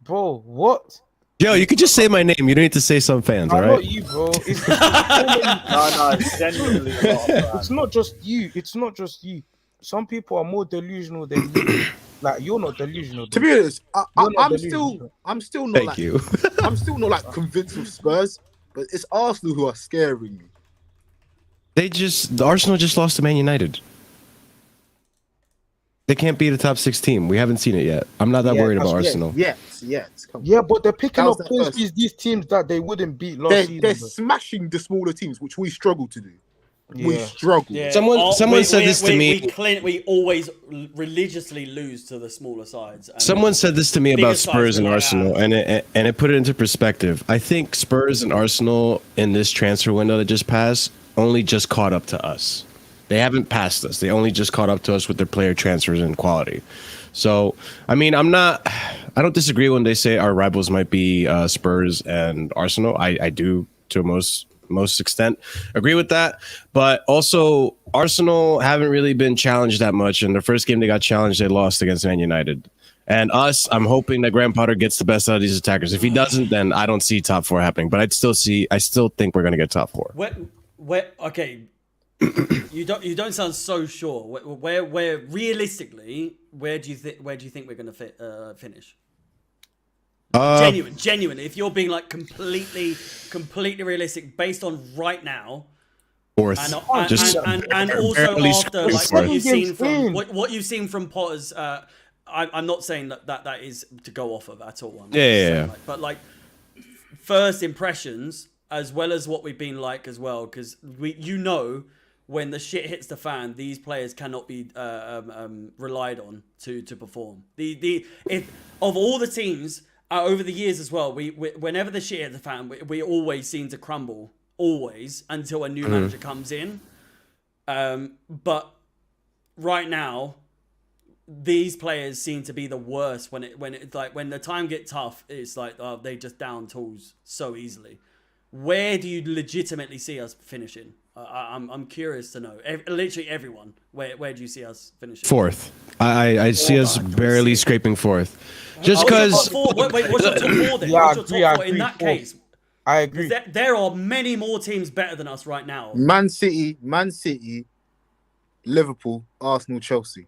Bro, what? Yo, you could just say my name. You don't need to say some fans, all right? Not you, bro. It's genuinely it's not just you. It's not just you. Some people are more delusional than you. Like, you're not delusional. To be honest, I'm still not. Thank you. I'm still not like convinced of Spurs, but it's Arsenal who are scaring me. The Arsenal just lost to Man United. They can't beat a top 6 team. We haven't seen it yet. I'm not that worried about Arsenal. Yes. Yeah, but they're picking up these teams that they wouldn't beat last season. They're smashing the smaller teams, which we struggle to do. Yeah. We struggle. Yeah. Someone said this to me. We always religiously lose to the smaller sides. Someone said this to me about Spurs and Arsenal, and it put it into perspective. I think Spurs and Arsenal in this transfer window that just passed only just caught up to us. They haven't passed us. They only just caught up to us with their player transfers and quality. So, I mean, I don't disagree when they say our rivals might be Spurs and Arsenal. I do to most extent agree with that. But also, Arsenal haven't really been challenged that much. In the first game they got challenged, they lost against Man United. And I'm hoping that Graham Potter gets the best out of these attackers. If he doesn't, then I don't see top 4 happening. But I still think we're going to get top 4. Okay. You don't sound so sure. Where realistically, where do you think we're going to finish? Genuine. If you're being like completely realistic based on right now, 4th, and also after like what you've seen from Potter's. I'm not saying that is to go off of at all. Yeah. But like first impressions, as well as what we've been like as well, because when the shit hits the fan, these players cannot be relied on to perform. If of all the teams over the years as well, we whenever the shit hits the fan, we always seem to crumble, always until a new manager comes in. But right now, these players seem to be the worst when the time gets tough. It's like they just down tools so easily. Where do you legitimately see us finishing? I'm curious to know. Literally everyone. Where do you see us finishing? Fourth. I see us barely scraping fourth. Just because. Wait, what's your top four then? Yeah, what's your top four in that fourth. case? I agree. There are many more teams better than us right now. Man City, Liverpool, Arsenal, Chelsea.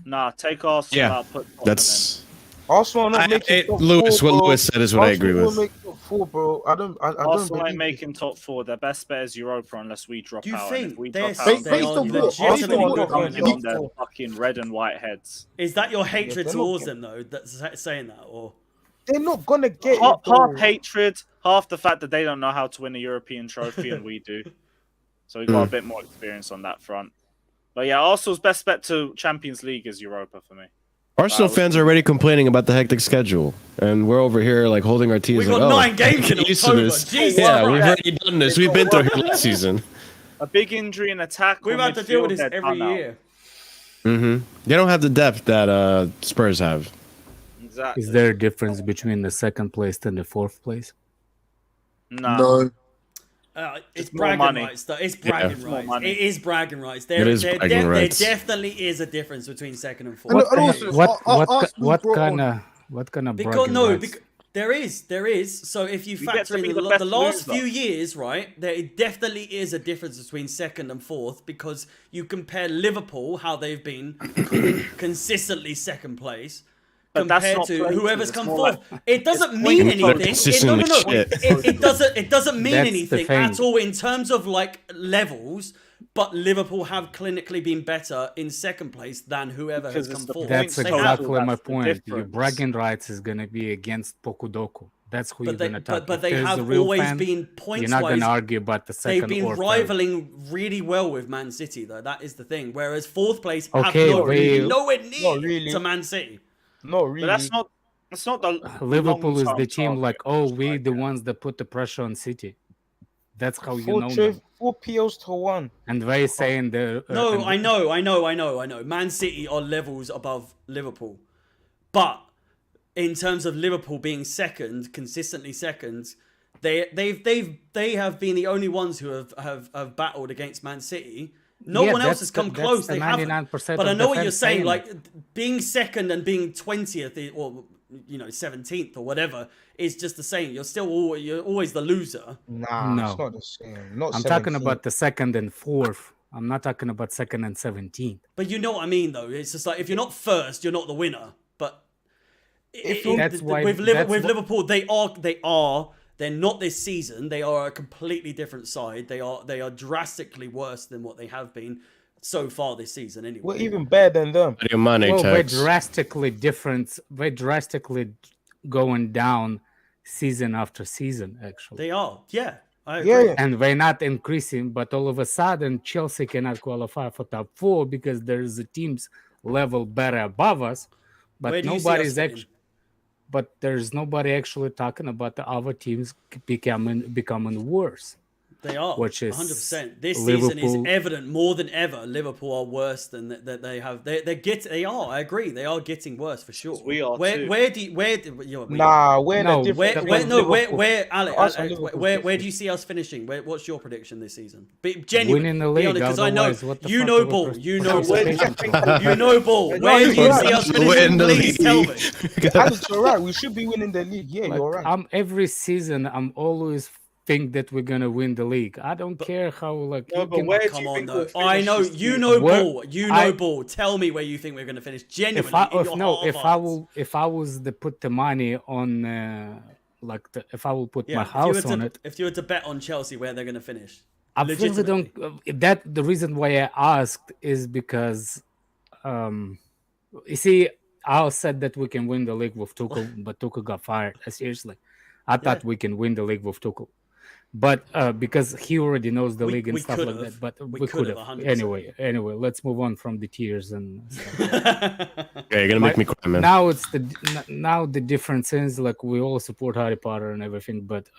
Nah, take Arsenal out. Put That's. Arsenal not making top Lewis, four, what bro. Lewis said is what I agree Arsenal with. will make top four, bro. I don't Arsenal ain't believe making top four. Their best bet is Europa unless we drop Do you out. think And if we they're drop out, they are legitimately Arsenal good not right going now? on their fucking red and white heads. Is that your hatred they're not towards getting- them though? That's saying that, or They're not gonna get Half, it, bro. half hatred, half the fact that they don't know how to win a European trophy and we do. So we've got a bit more experience on that front. But yeah, Arsenal's best bet to Champions League is Europa for me. Arsenal fans are already complaining about the hectic schedule, and we're over here like holding our teeth. we like, got 9 games in get used to October. this. Jesus Yeah, Christ. we've already done this. We've been through here last season. A big injury in attack. We've or had to deal with midfield, this they're every done out. year. They don't have the depth that Spurs have. Exactly. Is there a difference between the second place and the fourth place? No. It's more bragging money. rights. Though. It's bragging more rights. money. It is bragging rights. It is bragging rights. There definitely is a difference between second and fourth. And also, What kind of Because bragging no, rights? because there is. So if you We get factor to in be the the best last loser. few years, right, there definitely is a difference between second and fourth because you compare Liverpool, how they've been consistently second place, But that's compared not to places, whoever's it's come more fourth. like- It doesn't it's mean points. anything. Consistently shit. It doesn't mean That's the anything thing. at all in terms of like levels. But Liverpool have clinically been better in second place than whoever Because has it's come the fourth. That's They total, have. exactly my that's the point. Your difference. bragging rights is gonna be against Pokudoku. That's who But you're they, gonna talk. but If they there's a have real always fan, been You're points not wise. gonna argue about the They've second been or third. rivaling really well with Man City, though. That is the thing. Whereas fourth place Okay, have nowhere Not near really. to Man City. Not really. But that's not the Liverpool is the long-term team target. like, oh, we the ones that put the pressure on City. That's how you know them. 4 POs to 1. And they saying the No, and I know. Man City are levels above Liverpool, but in terms of Liverpool being second, consistently second, they have been the only ones who have battled against Man City. No Yeah, one else that's has come the- close. that's They the haven't. 99% But I of know the what you're fans saying. saying Like being second and being 20th, or 17th or whatever, is just the same. You're always the loser. Nah, No. it's not the same. Not I'm 17. talking about the second and fourth. I'm not talking about second and 17th. But you know what I mean, though. It's just like if you're not first, you're not the winner. But That's why- with that's wh- Liverpool, they're not this season. They are a completely different side. They are drastically worse than what they have been so far this season. Anyway, We're even better than them. Your money Well, we're tax. drastically different. We're drastically going down season after season, actually. they are. Yeah, I agree. Yeah. And we're not increasing, but all of a sudden, Chelsea cannot qualify for top 4 because there's a teams level better above us. But Where do you see nobody's us actually. But there's nobody actually talking about the other teams becoming worse. They are, which is 100%. This season is Liverpool- evident more than ever. Liverpool are worse than that. They have. They are. I agree. They are getting worse for sure. We are Where too. where do you, where do- you know, Nah, we're No, the Where, difference. where, no, where, Liverpool. Alex, Us and Alex, Liverpool's where different. do you see us finishing? What's your prediction this season? Be genuine. Winning the Be league, honest, because I know otherwise what the you fuck know are we ball. pers- You know ball. participation for? You know ball. Where do you see us Win finishing? the Please tell me. Alex, you're right. We should be winning the league. Yeah, you're right. I'm every season. I'm always think that we're gonna win the league. I don't care how like. No, you but can- where do Come you on, think though. we'll I finish know this you season? know Where- ball. You know I- ball. Tell me where you think we're going to finish. Genuinely, in your heart of hearts. if I was to put the money on if I will put Yeah, my if you house were on to, it, if you were to bet on Chelsea where they're going to finish, I really legitimately. don't. That the reason why I asked is because, you see, I said that we can win the league with Tuchel, but Tuchel got fired. Seriously, I thought we can win the league with Tuchel, but because he already knows the league and we stuff could like have. that. But We we could could have, have 100%. anyway. Let's move on from the tears and stuff. Yeah, you're gonna make me cry, man. Now it's now the difference is like we all support Harry Potter and everything, but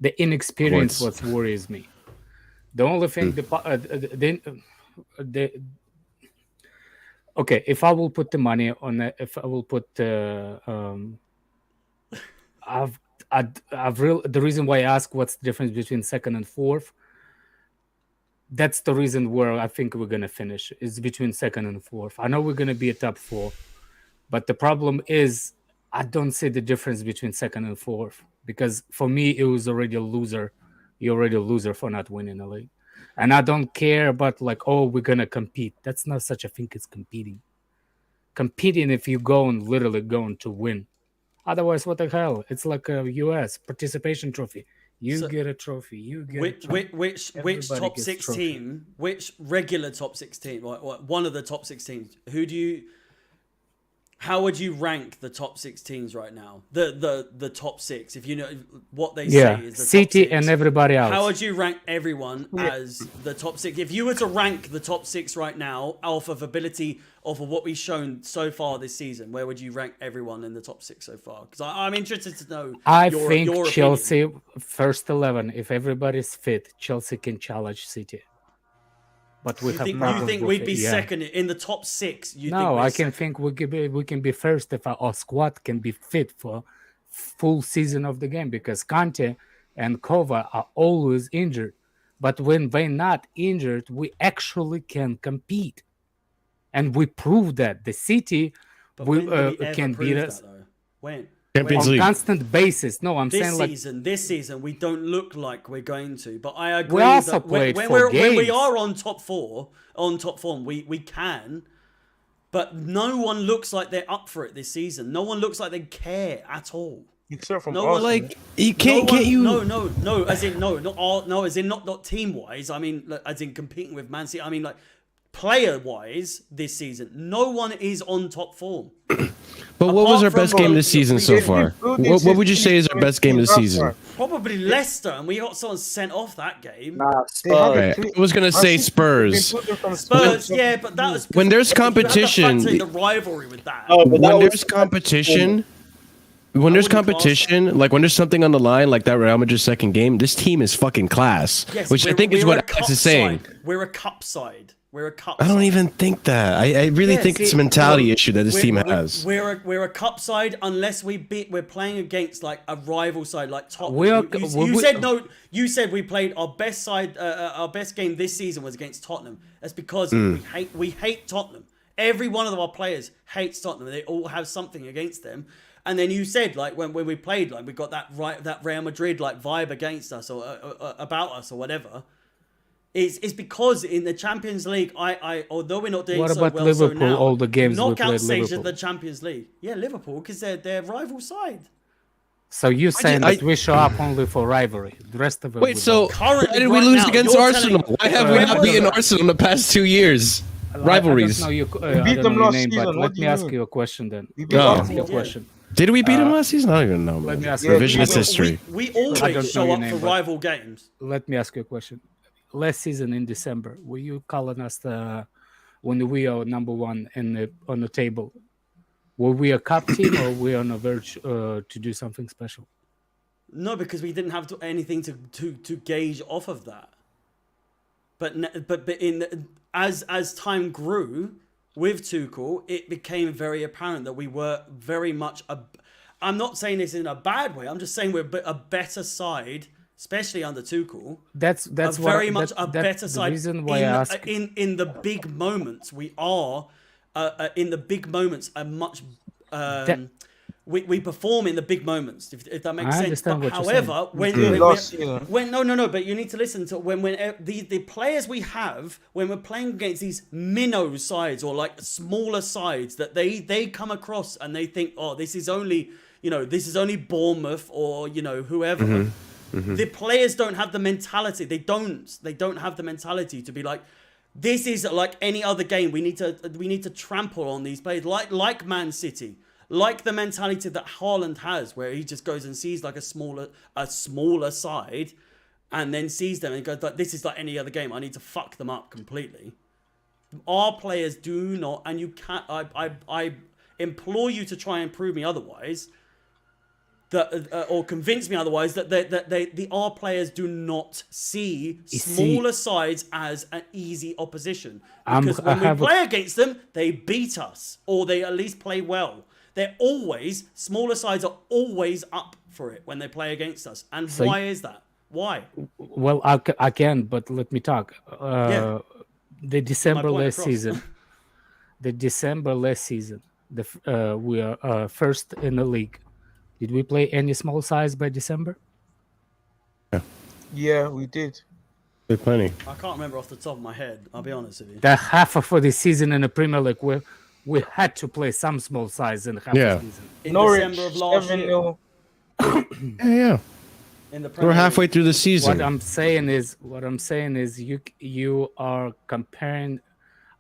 the inexperience what worries me. The only thing okay, if I will put the money on it, if I will put the reason why I ask what's the difference between second and fourth, that's the reason where I think we're gonna finish is between second and fourth. I know we're gonna be a top four, but the problem is I don't see the difference between second and fourth, because for me it was already a loser. You're already a loser for not winning a league. And I don't care about like, oh, we're gonna compete. That's not such a thing as competing. Competing if you go and literally going to win. Otherwise, what the hell? It's like a US participation trophy. You get a trophy. You get which top 16? Which regular top 16? One of the top 16. How would you rank the top 16s right now? The top six, if you know what they say is the City top six. and everybody else. How would you rank everyone as the top six? If you were to rank the top six right now, off of ability, off of what we've shown so far this season, where would you rank everyone in the top six so far? Because I'm interested to know. I your think Chelsea opinion. first 11. If everybody's fit, Chelsea can challenge City. But we have you think we'd be second in the top six? I can think we can be first if our squad can be fit for full season of the game, because Kante and Kova are always injured. But when they're not injured, we actually can compete, and we prove that the City can beat us. When? Champions League. On constant basis. No, I'm saying like this season we don't look like we're going to. But I agree we also that played when games. we are on top form, we can. But no one looks like they're up for it this season. No one looks like they care at all. Except from no one, like you can't you. No. As in as in not team wise. I mean, as in competing with Man City. I mean, like player wise this season, no one is on top form. But what was our best game this season so far? What would you say is our best game this season? Probably Leicester, and we got someone sent off that game. I was gonna say Spurs. Spurs, yeah, but that was when there's competition. The rivalry with that. When there's competition. When there's competition, like when there's something on the line, like that Real Madrid second game, this team is fucking class. Yes, which I think is what Alex is saying. We're a cup side. We're a cup. I don't even think that. I really think it's a mentality issue that this team has. We're a cup side unless we're playing against like a rival side like Tottenham. You said we played our best side. Our best game this season was against Tottenham. That's because we hate Tottenham. Every one of our players hates Tottenham. They all have something against them. And then you said like when we played, like we got that Real Madrid like vibe against us or about us or whatever. It's because in the Champions League, I although we're not doing what so about well Liverpool? So now, all the games knockout stage of the Champions League. Yeah, Liverpool because they're rival side. So you're saying that we show up only for rivalry? The rest of it. Wait, so why did we lose against Arsenal? Why have we not beaten Arsenal in the past 2 years? Rivalries. We beat them last season. Let me ask you a question then. Question. Did we beat him last season? I don't even know. Let me ask revisionist history. We always show up for rival games. Let me ask you a question. Last season in December, were you calling us when we are number one on the table? Were we a cup team or were we on the verge to do something special? No, because we didn't have anything to gauge off of that. But as time grew with Tuchel, it became very apparent that we were very much I'm not saying this in a bad way. I'm just saying we're a better side. Especially under Tuchel, that's very much a better side. Reason why I ask. In the big moments, we are in the big moments a much we perform in the big moments. If that makes sense. But however, when but you need to listen to when the players we have when we're playing against these minnow sides or like smaller sides that they come across and they think, oh, this is only Bournemouth or whoever. Mm-hmm. Mm-hmm. The players don't have the mentality. They don't have the mentality to be like, this is like any other game. We need to trample on these players like Man City, like the mentality that Haaland has, where he just goes and sees like a smaller side, and then sees them and goes like, this is like any other game. I need to fuck them up completely. Our players do not, and you can't. I implore you to try and prove me otherwise. that or convince me otherwise that our players do not see smaller sides as an easy opposition, because when we play against them, they beat us, or they at least play well. They're always, smaller sides are always up for it when they play against us. And why is that? Why? Well, I can, but let me talk. The December last season, we are first in the league. Did we play any small size by December? Yeah, we did. Plenty. I can't remember off the top of my head. I'll be honest with you. The half of the season in the Premier League, we had to play some small size in the half of the season. In Norwich, December of last year. Yeah. We're halfway through the season. What I'm saying is, you are comparing.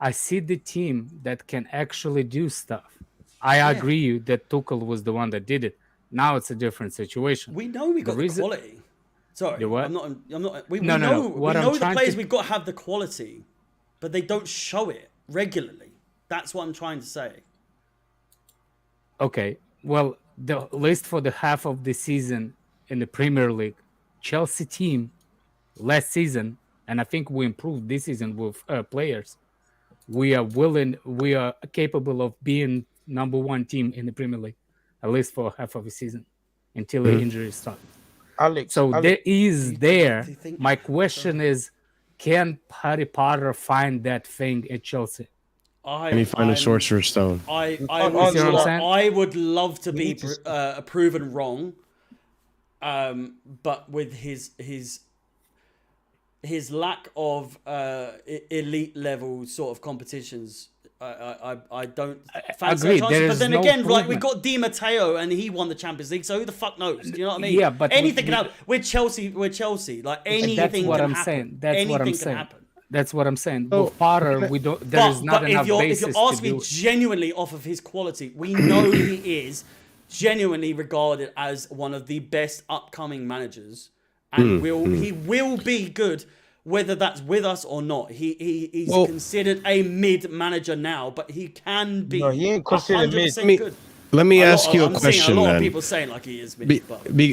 I see the team that can actually do stuff. I agree you that Tuchel was the one that did it. Now it's a different situation. We know we got the quality. Sorry, what? I'm not. We No. know What the I'm players we've got have the quality, but they don't show it regularly. That's what I'm trying to say. Okay, well, the list for the half of the season in the Premier League, Chelsea team last season, and I think we improved this season with players. We are capable of being number one team in the Premier League, at least for half of the season, until the injuries start. Alex, there is there. My question is, can Harry Potter find that thing at Chelsea? Can he find a sorcerer's stone? I would love to be proven wrong, but with his lack of elite level sort of competitions, I don't fancy our chances. But then again, like, we got Di Matteo and he won the Champions League, so who the fuck knows? Do you know what I mean? Yeah, but anything can happen. We're Chelsea. Like, anything can happen. That's what I'm saying. With Potter, we don't. There is not enough basis to do. If you ask me genuinely off of his quality, we know he is genuinely regarded as one of the best upcoming managers, and he will be good, whether that's with us or not. He's considered a mid manager now, but he can be. No, he ain't considered mid. Good. Let me ask you a question. A lot of people saying like he is mid,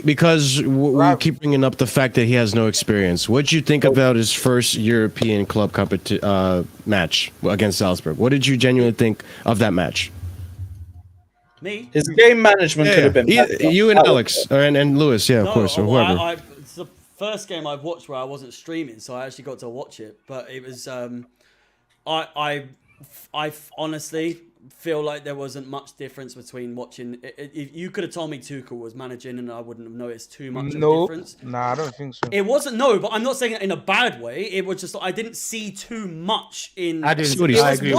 because we keep bringing up the fact that he has no experience. What did you think about his first European club match against Salzburg? What did you genuinely think of that match? Me? His game management could have been better. You and Alex and Lewis, of course, or whoever. It's the first game I've watched where I wasn't streaming, so I actually got to watch it. But it was, I honestly feel like there wasn't much difference between watching. If you could have told me Tuchel was managing, and I wouldn't have noticed too much of a difference. Nah, I don't think so. It wasn't. No, but I'm not saying it in a bad way. It was just I didn't see too much in. I didn't. I agree. It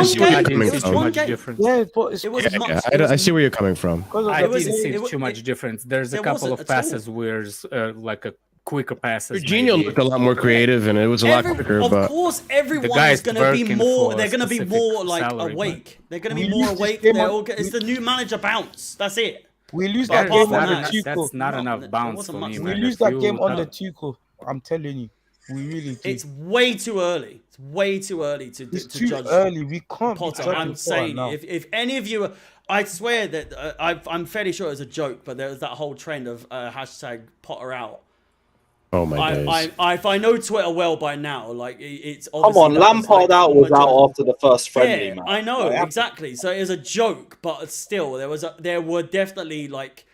was one game. Yeah, but it was much. I see where you're coming from. I didn't see too much difference. There's a couple of passes where like a quicker passes. Jorginho looked a lot more creative, and it was a lot quicker. Of course, everyone is going to be more. They're going to be more like awake. They're going to be more awake. It's the new manager bounce. That's it. We lose that game on the Tuchel. That's not enough bounce for me. We lose that game on the Tuchel. I'm telling you, we really do. It's way too early. It's way too early to judge. It's too early. We can't. Potter. I'm saying if any of you, I swear that I'm fairly sure it was a joke, but there was that whole trend of hashtag Potter out. Oh my days! If I know Twitter well by now, like it's obviously. Come on, Lampard out was out after the first friendly. Yeah, I know exactly. So it was a joke, but still, there were definitely like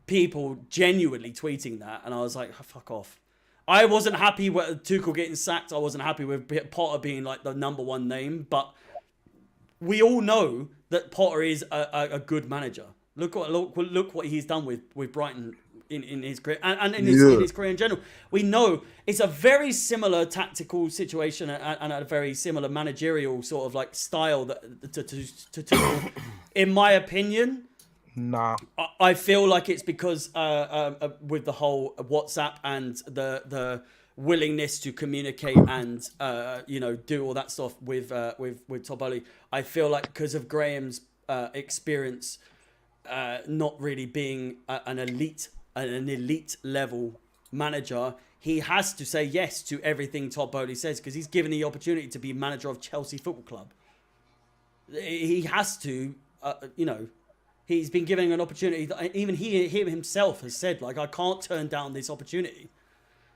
people genuinely tweeting that, and I was like, fuck off. I wasn't happy with Tuchel getting sacked. I wasn't happy with Potter being like the number one name, but we all know that Potter is a good manager. Look what he's done with Brighton. In his career and in his career in general, we know it's a very similar tactical situation and a very similar managerial sort of like style to in my opinion. Nah, I feel like it's because with the whole WhatsApp and the willingness to communicate and do all that stuff with Toboli. I feel like because of Graham's experience, not really being an elite level manager, he has to say yes to everything Todd Boehly says because he's given the opportunity to be manager of Chelsea Football Club. He has to, he's been given an opportunity that even he himself has said, like, I can't turn down this opportunity.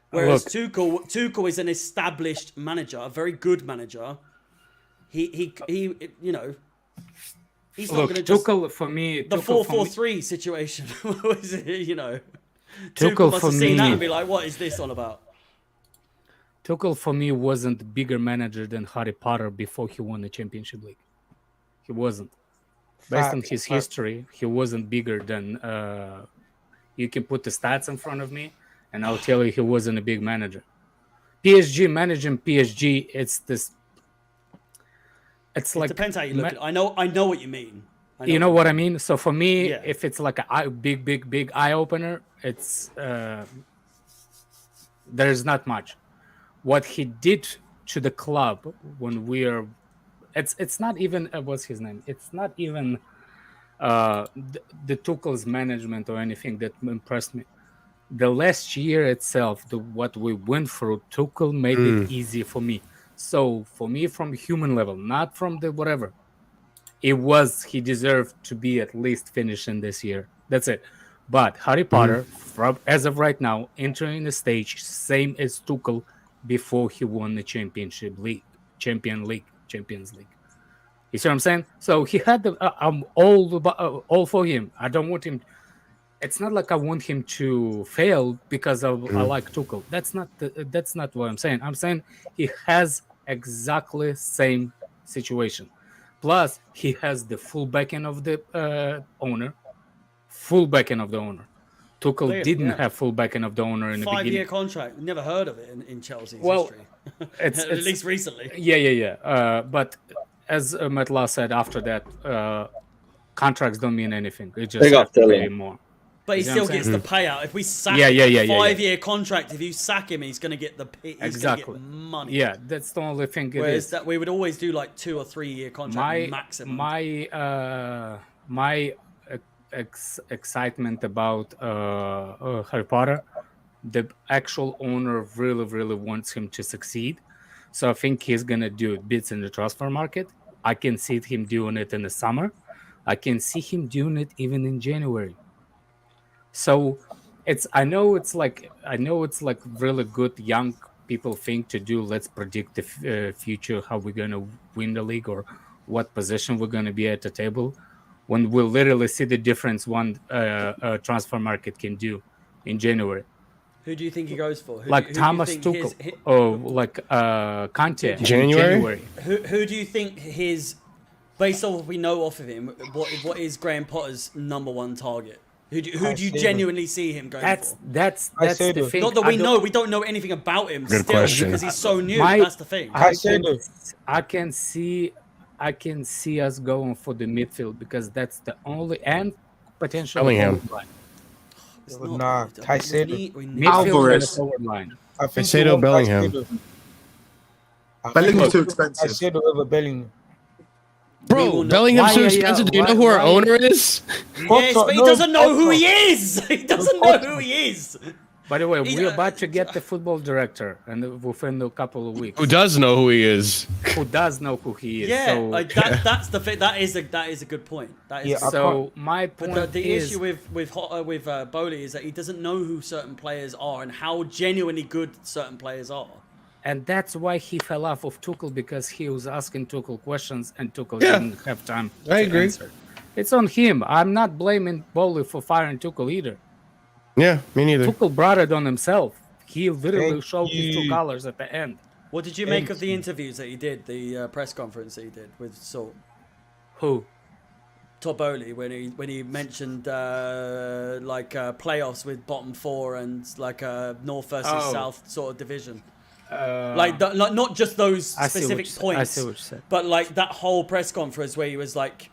Whereas Tuchel is an established manager, a very good manager. He you know, he's not going to just Tuchel for me. The 4-4-3 situation was, you know, Tuchel must for have seen me, that and be like, what is this all about? Tuchel for me wasn't a bigger manager than Harry Potter before he won the Championship League. He wasn't. Based on his history, he wasn't bigger than. You can put the stats in front of me, and I'll tell you he wasn't a big manager. PSG managing PSG, it's this. It's like, it depends how you look at it. I know what you mean. You know what I mean? So for me, if it's like a big eye opener, it's there's not much. What he did to the club when we're, it's not even what's his name? It's not even the Tuchel's management or anything that impressed me. The last year itself, what we went through, Tuchel made it easy for me. So for me, from human level, not from the whatever, he deserved to be at least finishing this year. That's it. But Harry Potter, as of right now, entering the stage same as Tuchel before he won the Champions League. You see what I'm saying? So he had I'm all for him. I don't want him. It's not like I want him to fail because I like Tuchel. That's not what I'm saying. I'm saying he has exactly same situation. Plus, he has the full backing of the owner. Full backing of the owner. Tuchel didn't have full backing of the owner in the beginning. 5-year contract. Never heard of it in Chelsea's history. It's at least recently. Yeah. But as Metla said, after that, contracts don't mean anything. It just have to pay more. But he still gets the payout. If we sack him, 5-year contract, if you sack him, he's going to get he's going to get money. Yeah, that's the only thing. Whereas that we would always do like 2 or 3 year contract maximum. My excitement about Harry Potter, the actual owner really wants him to succeed. So I think he's going to do bits in the transfer market. I can see him doing it in the summer. I can see him doing it even in January. So I know it's like really good young people thing to do. Let's predict the future, how we're going to win the league or what position we're going to be at the table, when we'll literally see the difference one transfer market can do in January. Who do you think he goes for? Thomas Tuchel or Kante. January. Who do you think based on what we know off of him, what is Graham Potter's number one target? Who do you genuinely see him going for? That's the thing. Not that we don't know anything about him Good question. because he's so new. That's the thing. I can see us going for the midfield because that's the only and potentially Bellingham. Alvarez. Caicedo, Bellingham. Bellingham's too expensive. Caicedo over Bellingham. Bro, Bellingham's too expensive. Do you know who our owner is? Yes, but he doesn't know who he is. He doesn't know who he is. By the way, we're about to get the football director, and within a couple of weeks. Who does know who he is? Who does know who he is? Yeah, so, that's the thing. That is a good point. That is so my point but the is, issue with Bowley is that he doesn't know who certain players are and how genuinely good certain players are. And that's why he fell off of Tuchel, because he was asking Tuchel questions and Tuchel didn't have time to answer. It's on him. I'm not blaming Bowley for firing Tuchel either. Yeah, me neither. Tuchel brought it on himself. He literally showed his $2 at the end. What did you make of the interviews that he did, the press conference that he did with Salt? Who? Todd Bowley, when he mentioned playoffs with bottom four and like a North versus South sort of division. Not just those specific points, I see what you said. but like that whole press conference where he was like,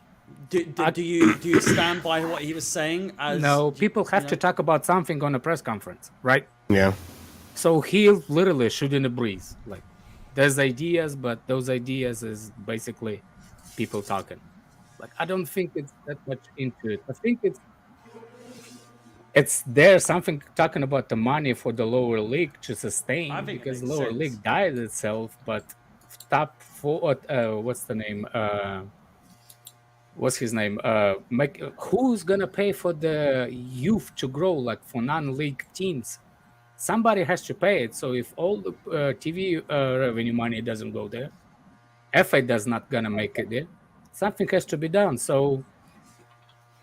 do you stand by what he was saying? No, people have to talk about something on a press conference, right? Yeah. So he literally shooting the breeze. Like, there's ideas, but those ideas is basically people talking. Like, I don't think it's that much into it. I think it's there something talking about the money for the lower league to sustain, because lower league died itself, but top four, what's the name? what's his name? Who's gonna pay for the youth to grow, like for non-league teams? Somebody has to pay it. So if all the TV revenue money doesn't go there, FA does not gonna make it there. Something has to be done. So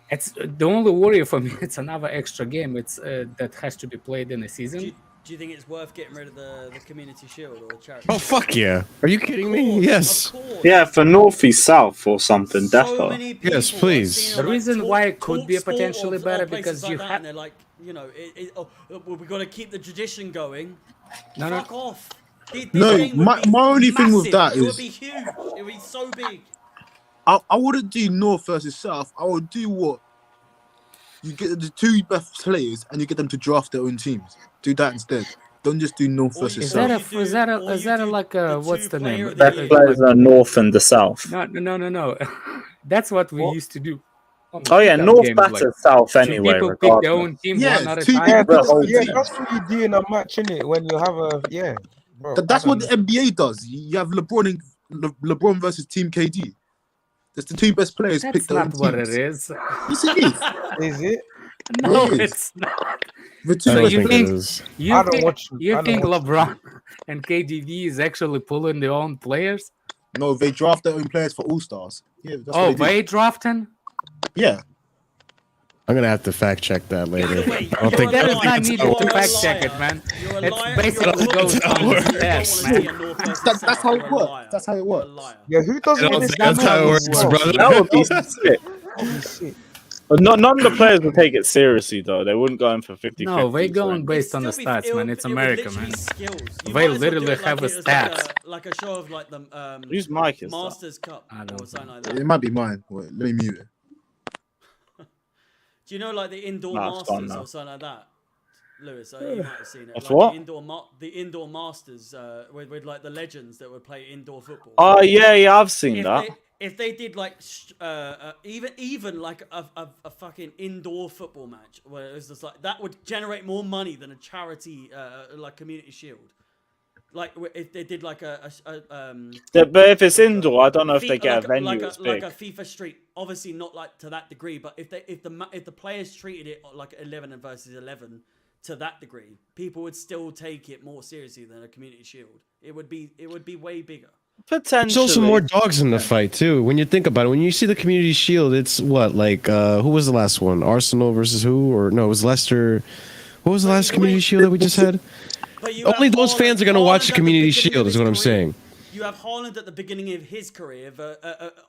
it's the only worry for me. It's another extra game. It's that has to be played in a season. Do you think it's worth getting rid of the Community Shield or charity? Oh fuck yeah! Are you kidding me? Yes. Yeah, for North v South or something, definitely. Yes, please. The reason why it could be potentially better because you have. They're like, you know, we've got to keep the tradition going. No, Fuck off. No, my only thing with that it would is be huge. It would be so big. I wouldn't do North versus South. I would do what you get the two best players and you get them to draft their own teams. Do that instead. Don't just do North versus Is South. that like what's the name? Best players are North and the South. No. That's what we used to do. Oh yeah, North batters South anyway. People pick their own team one at a time. Yeah, that's what you do in a match, innit? When you have a bro, That's what the NBA does. You have LeBron versus Team KD. That's the two best players. That's pick their not own what teams. it is. Yes, it is. Is it? No, It is. it's not. The two So best you players. think you I don't think, watch- you I don't think watch- LeBron and KDD is actually pulling their own players? No, they draft their own players for All Stars. Yeah, that's Oh, what they they drafting? Yeah. I'm gonna have to fact check that later. Either way, I don't think That is that's not how needed it to works. fact check it, man. You're a It's liar. basically You're a goes liar. on You his don't ass, wanna see man. a North versus That's South. how it You're a works. liar. That's how it You're a works. liar. Yeah, who doesn't I don't want think to that's how it works, brother. That would be sick. Shit. But none of the players would take it seriously though. They wouldn't go in for 50. No, they going based on the Still be- stats, man. it It's would America, literally man. be skills. You They might as well literally do it have like a it was stats. like a show of like the Whose mic is that? Masters Cup I don't or something like It that. might be mine. Wait, let me mute it. Do you know like the indoor Nah, it's gone masters now. or something like that? Lewis, you might have seen it. Of Like what? the indoor masters with like the legends that would play indoor football. Oh yeah, I've seen that. If they did like even like a fucking indoor football match where it was just like that would generate more money than a charity like Community Shield. Like if they did like But if it's indoor, I don't know if they get a venue like that's big. like a FIFA Street, obviously not like to that degree, but if the players treated it like 11 versus 11 to that degree, people would still take it more seriously than a Community Shield. It would be way bigger. Potentially. There's also more dogs in the fight too. When you think about it, when you see the Community Shield, it's what like who was the last one? Arsenal versus who? Or no, it was Leicester. What was the last Community Shield that we just had? Only those fans are gonna watch the Community Shield, is what I'm saying. You have Haaland at the beginning of his career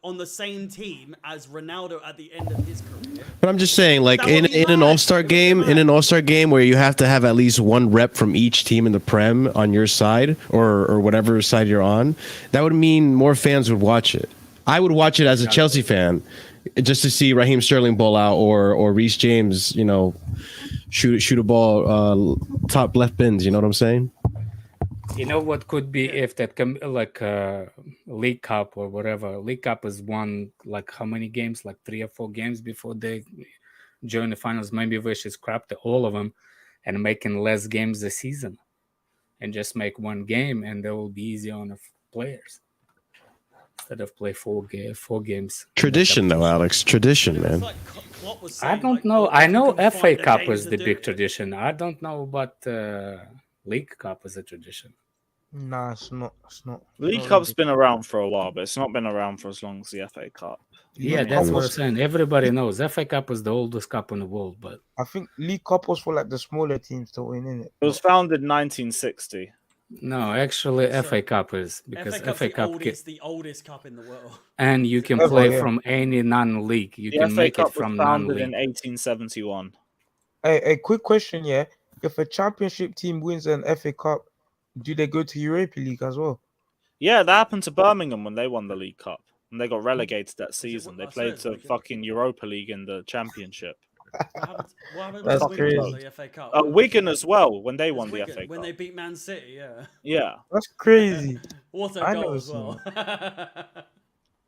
on the same team as Ronaldo at the end of his career. But I'm just saying, like in an All-Star game, where you have to have at least one rep from each team in the Prem on your side or whatever side you're on, that would mean more fans would watch it. I would watch it as a Chelsea fan, just to see Raheem Sterling bowl out or Reece James, you know, shoot a ball top left bins. You know what I'm saying? You know what could be if that League Cup or whatever. League Cup is won like how many games? Like 3 or 4 games before they join the finals. Maybe we should scrap all of them and making less games this season, and just make one game, and they will be easy on the players instead of play 4 games. Tradition though, Alex. Tradition, man. I don't know. I know FA Cup is the big tradition. I don't know about League Cup is a tradition. Nah, it's not. League Cup's been around for a while, but it's not been around for as long as the FA Cup. Yeah, that's what I'm saying. Everybody knows FA Cup is the oldest cup in the world, but I think League Cup was for like the smaller teams to win, innit? It was founded in 1960. no, actually FA Cup is because FA Cup the oldest cup in the world. and you can Oh, play yeah. from any non-league. You The can FA make Cup it from was founded in non-league. 1871. A quick question, yeah. If a championship team wins an FA Cup, do they go to Europa League as well? Yeah, that happened to Birmingham when they won the League Cup. And they got relegated that season. They played to fucking Europa League in the Championship. What happened That's with Wigan in crazy. the FA Cup? Wigan as well, when they It was won the Wigan, FA Cup. when they beat Man City, yeah. Yeah. That's crazy. What a I goal never as seen well.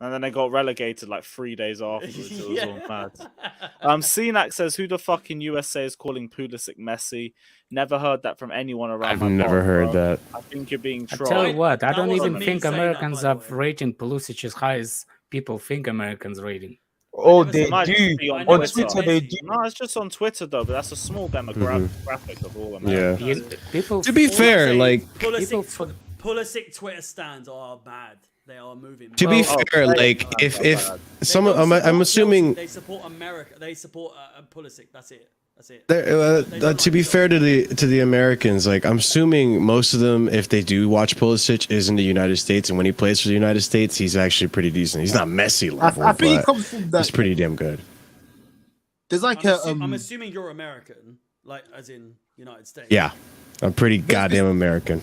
And then they got relegated like 3 days afterwards. It was Yeah. all mad. Cenac says, who the fuck in USA is calling Pulisic Messi? Never heard that from anyone around I've my never block, heard bro. that. I think you're being I trolled. tell you what, I That don't wasn't even me think saying that, Americans by the are rating Pulisic as high as people think Americans rating. Oh, never they seen it. do. Be I on never Twitter, seen they Messi. do. No, it's just on Twitter though, but that's a small demographic of all Americans. Yeah. People. To be All I'm fair, saying, like Pulisic Twitter stands are bad. They are moving. to be mad. fair, like if some, I'm assuming. They support America. They support Pulisic. That's it. That's it. To be fair to the Americans, like I'm assuming most of them, if they do watch Pulisic, is in the United States, and when he plays for the United States, he's actually pretty decent. He's not Messi level, I think he but comes from that. he's pretty damn good. There's like I'm assuming you're American, like as in United States. Yeah, I'm pretty goddamn American.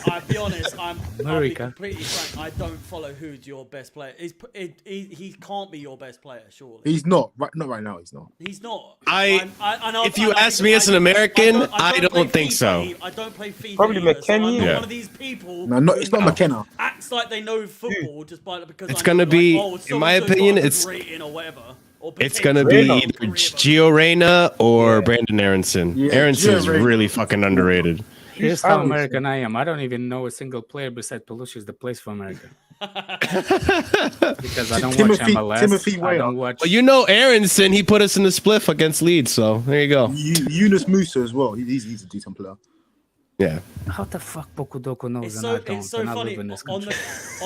I'll be honest. I'll be completely frank. I don't follow who's your best player. He can't be your best player, surely. He's not right now. He's not. He's not. If you ask me as an American, I don't think so. I don't play FIFA. Probably either, so I'm McKennie. not Yeah. one of these people. No, it's not McKenna. Acts like they know football just because It's I gonna know, be, like, in my so-and-so opinion, got a it's rating or whatever. Or it's gonna be potentially either career, but- Gio Reyna or Brandon Aronson. Yeah, Aaronson's Gio Reyna. really fucking underrated. Here's how American I am. I don't even know a single player besides Pulisic that plays for America. Because I don't watch MLS. Timothy I don't Weah. watch. Well, you know Aronson, he put us in the spliff against Leeds, so there you go. Yunus Musa as well. He's a decent player. Yeah. How the fuck Boku knows It's and so I don't? it's so and I funny live in this on country.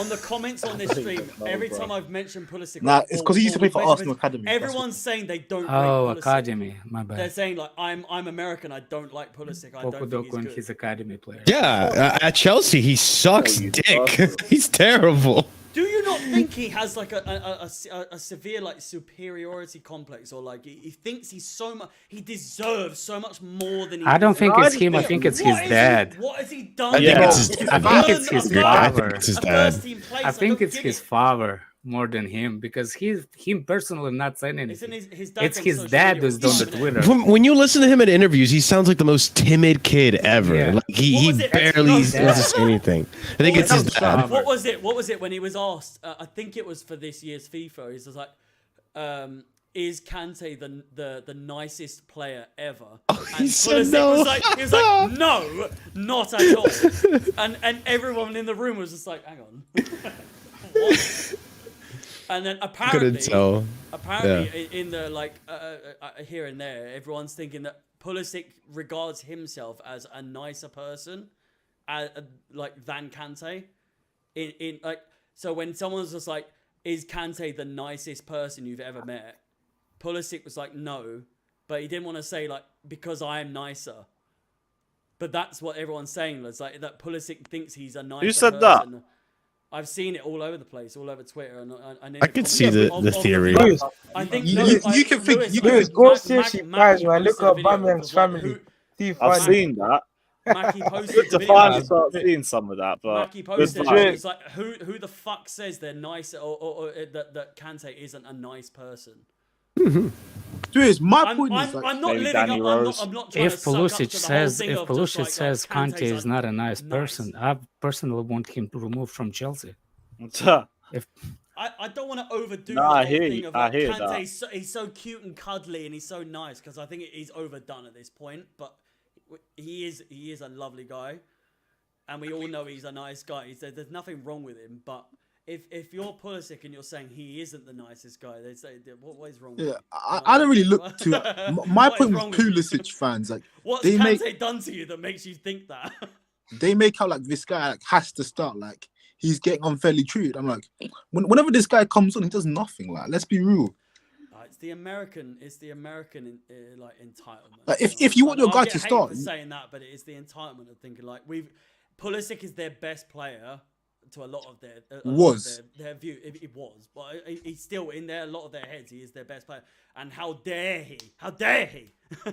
the comments on this stream. Every time I've mentioned Pulisic, Nah, it's 'cause he used to play for or Arsenal Academy. That's Everyone's saying they don't. Oh, rate Pulisic. Academy. My They're bad. saying like I'm American. I don't like Pulisic. I don't think Boku he's and good. his Academy player. Yeah, at Chelsea, he sucks dick. He's terrible. Do you not think he has like a severe like superiority complex, or like he thinks he's so much, he deserves so much more than he? I don't think it's him. I Yeah, think it's his what is dad. What has he done? I think it's his He's dad. I think it's his earned a father. I think it's his a dad. first-team place. I think don't it's get his it. father more than him because him personally not saying Isn't anything. his dad It's on his social dad media who's all done the the time, isn't it? Twitter. When you listen to him in interviews, he sounds like the most timid kid ever. Yeah. Like What he was it? barely No, wants to say anything. I think it's his dad. What was it? What was it when he was asked? I think it was for this year's FIFA. He was like, "Is Kante the nicest player ever?" He And said Pulisic no. was like, "No, not at all." And everyone in the room was just like, "Hang on." What? And then Couldn't tell. apparently, in the like here and there, everyone's thinking that Pulisic regards himself as a nicer person, like than Kante. In like, so when someone's just like, "Is Kante the nicest person you've ever met?" Pulisic was like, "No," but he didn't want to say like because I am nicer. But that's what everyone's saying. It's like that Pulisic thinks he's a nicer. Who said person. that? I've seen it all over the place, all over Twitter, and I could see the theory. Lewis, I think You can think. Lewis, You can Lewis, think. go seriously, guys. When I look posted a at video Bamiyang's of, like, family, see I've funny. seen that. Mackie posted Good a to video. finally start seeing some of that, but Mackie posted good it. vibes. It's like who the fuck says they're nice or that Kante isn't a nice person? Dude, my point is like, I'm not Maybe living Danny up. Rose. I'm not trying If to suck up to Pulisic the whole says thing if of just, Pulisic like, says Kante Kante's is not a nice nice. person, I personally want him removed from Chelsea. I don't want to overdo No, the I whole hear thing you. of I like hear Kante. He's so cute and cuddly and he's so nice because I think he's overdone at this point. But he is a lovely guy, and we all know he's a nice guy. There's nothing wrong with him. But if you're Pulisic and you're saying he isn't the nicest guy, they say what is wrong with yeah, him? I don't really look to. My What is point wrong with with you? Pulisic fans, like What's they Kante done to you that makes you think that? they make out like this guy like, has to start, like he's getting unfairly treated. I'm like, whenever this guy comes on, he does nothing. Like, let's be real. It's the American like entitlement. Like, if you want your guy get to hate start, for saying that, but it is the entitlement of thinking like Pulisic is their best player to a lot of their view. It was, but he's still in there. A lot of their heads, he is their best player. And how dare he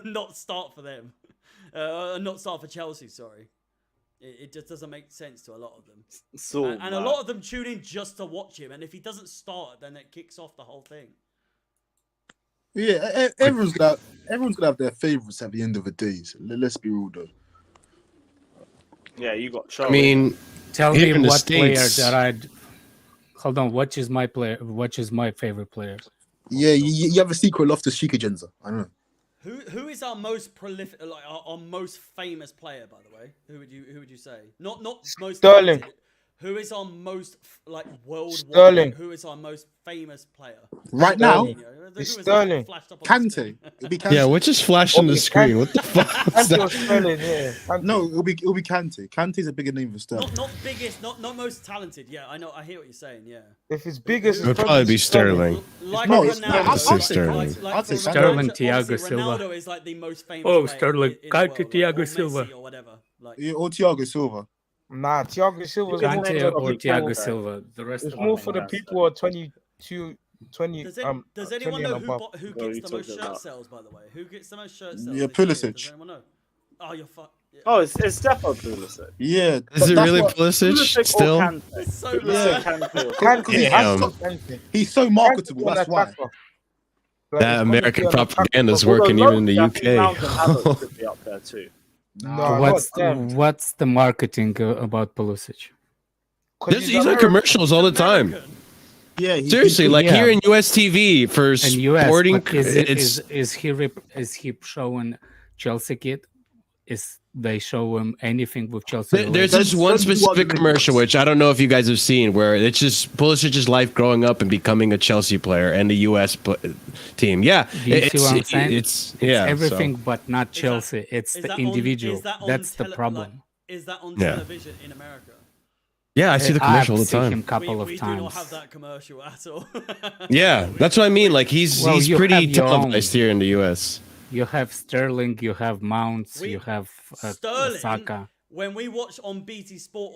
not start for them, not start for Chelsea? Sorry. It just doesn't make sense to a lot of them. And a lot of them tune in just to watch him. And if he doesn't start, then it kicks off the whole thing. Yeah, everyone's gonna have their favorites at the end of the day. So let's be real though. Yeah, you got. I Charlie. mean, Tell here me in the what player States- that I'd. Hold on, what is my player? What is my favorite player? Yeah, you have a secret love to Shika Genza. I don't know. Who is our most prolific, like our most famous player? By the way, who would you say? Not most Sterling. talented. Who is our most worldwide? Sterling. Who is our most famous player? Right now, it's Sterling. Kante. It'll be Kante. Yeah, what just flashed on the screen? What the fuck? Kante or Sterling, yeah. Kante. No, it'll be Kante. Kante's a bigger name for Sterling. Not biggest, not most talented. Yeah, I know. I hear what you're saying. Yeah. If it's biggest, It would probably be Sterling. Like No, Ronaldo. I'll say Sterling. I'll say Sterling, Obviously, Thiago Silva. Ronaldo is like the most famous. Oh, player Sterling, in the Kante, world, Thiago or Messi Silva. or whatever. Like, Yeah, or Thiago Silva. Nah, Thiago Silva's more Kante for or the Thiago people. Silva. The rest It's of more them. for the people who are 22, 20. does 20 anyone know and above. who Oh, gets you the most talked shirt about- sales? By the way, who gets the most shirt sales? Yeah, this year? Pulisic. Does anyone know? Oh, you're fuck. Yeah. Oh, it's defo Pulisic. Yeah. Is it that's really what- Pulisic Pulisic or still? Kante? It's so Yeah. bad. Kante, Damn. Kante. He's so marketable. Kante's That's an why. attacker. Like, That he's American gonna be an propaganda is attacker. working even in the I think Mount and Havertz UK. could be up there too. No, What's the marketing about Pulisic? He's on commercials all the time. American. Yeah. Seriously, like yeah. here in US TV for And US, sporting, but is it's he showing Chelsea kid? Is they show him anything with Chelsea? there's this one specific commercial which I don't know if you guys have seen where it's just Pulisic's life growing up and becoming a Chelsea player and the US team. Yeah, Do you see what I'm saying? it's everything but not Chelsea. It's Is the that individual. is that on That's the tele- problem. like, is that on Yeah. television in America? Yeah, I see the commercial all the I've seen him time. a couple of we times. do not have that commercial at all. Yeah, that's what I mean. Like he's Well, you pretty have your own. televised here in the US. You have Sterling, you have Mounts, you have Sterling. Saka. When we watch on BT Sport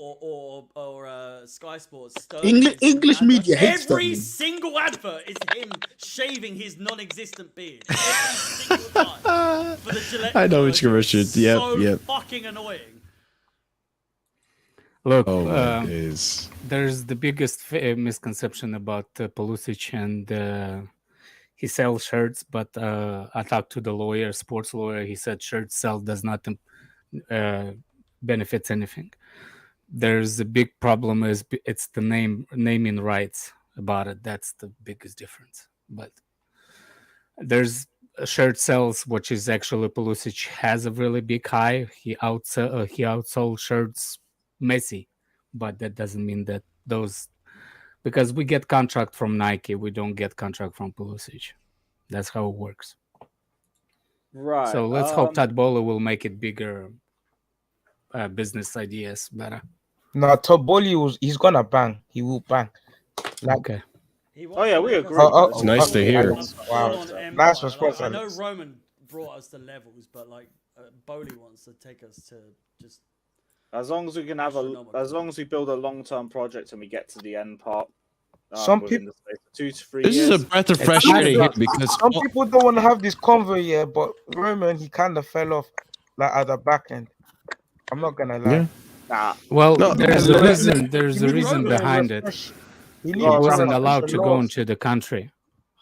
or Sky Sports, Sterling English is in media hates every Sterling. single advert is him shaving his non-existent beard every single time for the Gillette. I know which commercial. It's Yep, so yep. fucking annoying. Look, Oh my days. there's the biggest misconception about Pulisic, and he sells shirts, but I talked to the lawyer, sports lawyer. He said shirt sell does not benefits anything. There's a big problem. It's the naming rights about it. That's the biggest difference. But there's a shirt sales, which is actually Pulisic has a really big high. He outsold shirts Messi, but that doesn't mean that those, because we get contract from Nike, we don't get contract from Pulisic. That's how it works. Right. So let's hope Todd Bowley will make it bigger. Business ideas better. No, Todd Bowley he's gonna bang. He will bang. Like, Okay. Oh yeah, we agree. It's nice to hear. Wow, nice response. I know Roman brought us the levels, but Bowley wants to take us to just. As long as we can as long as we build a long-term project and we get to the end part. Some within people- the space of 2 to 3 This years. is a breath of fresh air to hear because Some people don't want to have this convo here, but Roman, he kind of fell off like at the back end. I'm not gonna lie. Yeah. Nah. Well, No, there's a reason. There's a He reason needs behind to it. refresh. He needs wasn't to allowed to go laws. into the country.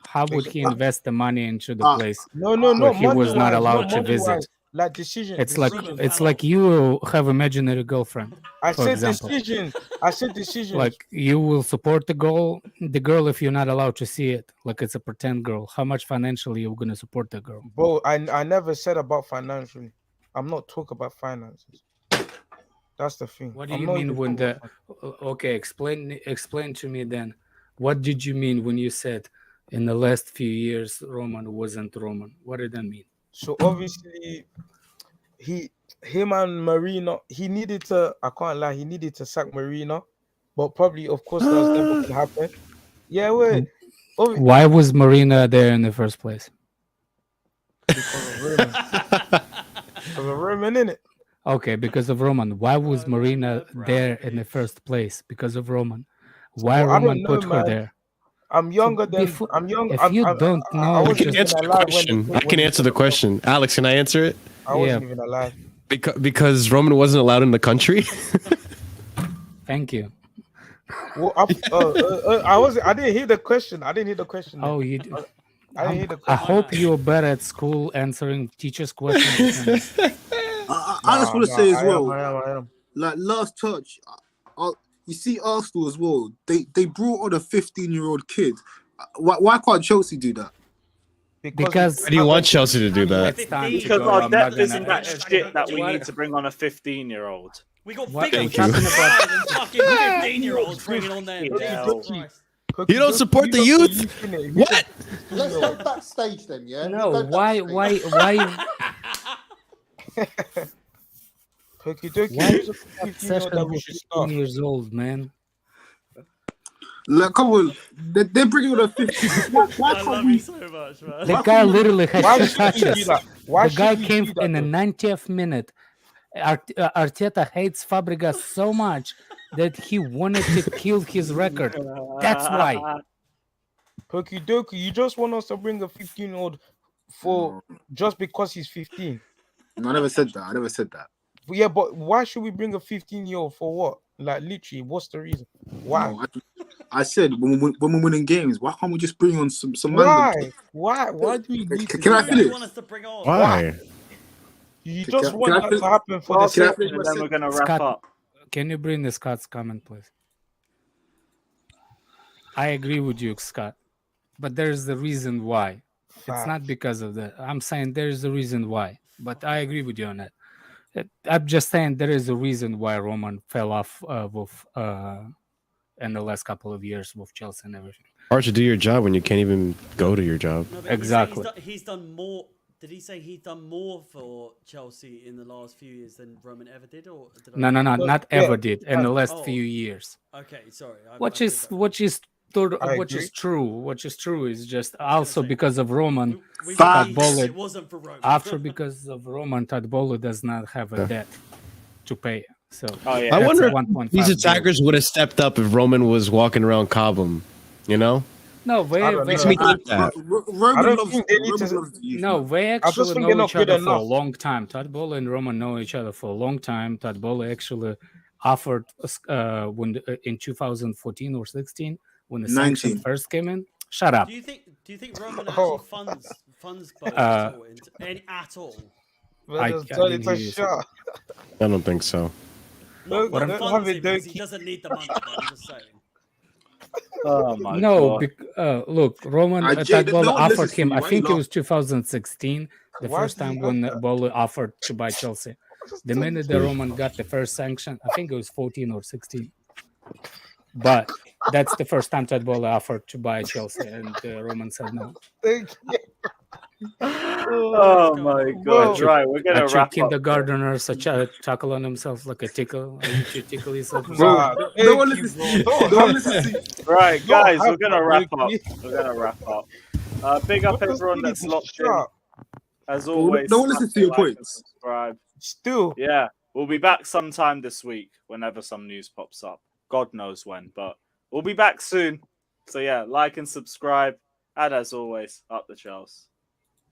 How would he invest the money into the place No, where he was not money-wise, allowed to money-wise. visit? Like decision. It's like decision. you have imaginary girlfriend. I for said example. decision. I said decision. Like you will support the girl if you're not allowed to see it. Like it's a pretend girl. How much financially you're gonna support the girl? Bro, I never said about financially. I'm not talking about finances. That's the thing. What do I'm you not mean even when talking the? Okay, explain to me then. What did you mean when you said in the last few years Roman wasn't Roman? What did that mean? So obviously, him and Marino, he needed to. I can't lie. He needed to sack Marino, but probably, of course, that was never gonna happen. Yeah, wait. Why was Marina there in the first place? Because of Roman. Because of Roman, innit? Okay, because of Roman. Why was Marina there in the first place? Because of Roman. Why Well, I Roman don't know, put her man. there? I'm younger than. before- I'm young. if I'm, you I'm, don't I know- I wasn't can even answer the alive when question. they- I can when answer the they- question. Alex, can I answer it? I wasn't even alive. Because Roman wasn't allowed in the country. Thank you. Well, I didn't hear the question. Oh, you. I didn't hear the I question. hope you're better at school answering teachers' questions. I just want to say as well, I am. like last touch, you see Arsenal as well. They brought on a 15-year-old kid. Why can't Chelsea do that? Because Why do you want Chelsea to do that? it's time to Because go. our I'm not depth isn't gonna- that shit that we need to bring on a 15-year-old. We got What bigger are you talking about? than fucking 15-year-olds bringing on them. You don't support the youth? What? Let's go backstage then, yeah? No, We'll go why? Pokey Dokey, Why who's a session 15-year-old that we with should 15 start? years old, man? Like, come on, they're bringing on a 50. Why I can't love we? you so much, man. The guy literally Why had two should we do touches. that? Why The guy should we came do that, in the though? 90th minute. Arteta hates Fabregas so much that he wanted to kill his record. That's why. Pokey Dokey, you just want us to bring a 15-year-old for just because he's 15. No, I never said that. But yeah, but why should we bring a 15-year-old for what? Like, literally, what's the reason? Why? No, I said when we're winning games, why can't we just bring on some Why? random? Why do we need to Can I do finish? You want us to bring on? Why? You Can just I want that finish? to happen for the Last sake section, and then we're going to wrap Scott, up. can you bring the Scott's comment, please? I agree with you, Scott. But there's the reason why. It's not because of that. I'm saying there's a reason why. But I agree with you on that. I'm just saying there is a reason why Roman fell off in the last couple of years with Chelsea and everything. Hard to do your job when you can't even go to your job. No, but Exactly. He's done more. Did he say he's done more for Chelsea in the last few years than Roman ever did? Or did No, not Yeah. ever did in the last Oh. few years. Okay, sorry. Which is true. What is true is just also because of Roman. Todd Bowley, it wasn't for Roman. after because of Roman, Todd Bowley does not have a debt to pay. So I that's wonder a if 1.5 these deal. attackers would have stepped up if Roman was walking around Cobham, you know? No, Makes me think that. Roman loves the youth. No, they I just actually think they're know not each good other for a enough. long time. Todd Bowley and Roman know each other for a long time. Todd Bowley actually offered in 2014 or 16 when the sanctions 19. first came in. Shut up. Do you think Roman actually funds Bowley at all? It's a shot. I don't think so. Don't Not have funds it, him because he Dokey. doesn't need the money. But I'm just saying. Oh my No, god. look, Roman Jay, Todd no Bowley one offered listens to him. you. I Why think you it was 2016, the Why first did he time have when that? Bowley offered to buy Chelsea. The minute that Roman got the first sanction, I think it was 14 or 16. But that's the first time Todd Bowley offered to buy Chelsea, and Roman said no. Oh my god. Right, we're going to At your wrap up. kindergartners chuckle on themselves like a tickle. You should tickle yourself. Nah, No one listens to you. No one listens to you. Right, Don't guys, have we're going to that, wrap up. Dokey. We're going to wrap up. Big up everyone that's locked in. As always, No one listens to your like and points. subscribe. Still. Yeah, we'll be back sometime this week whenever some news pops up. God knows when, but we'll be back soon. So yeah, like and subscribe. And as always, up the Chels.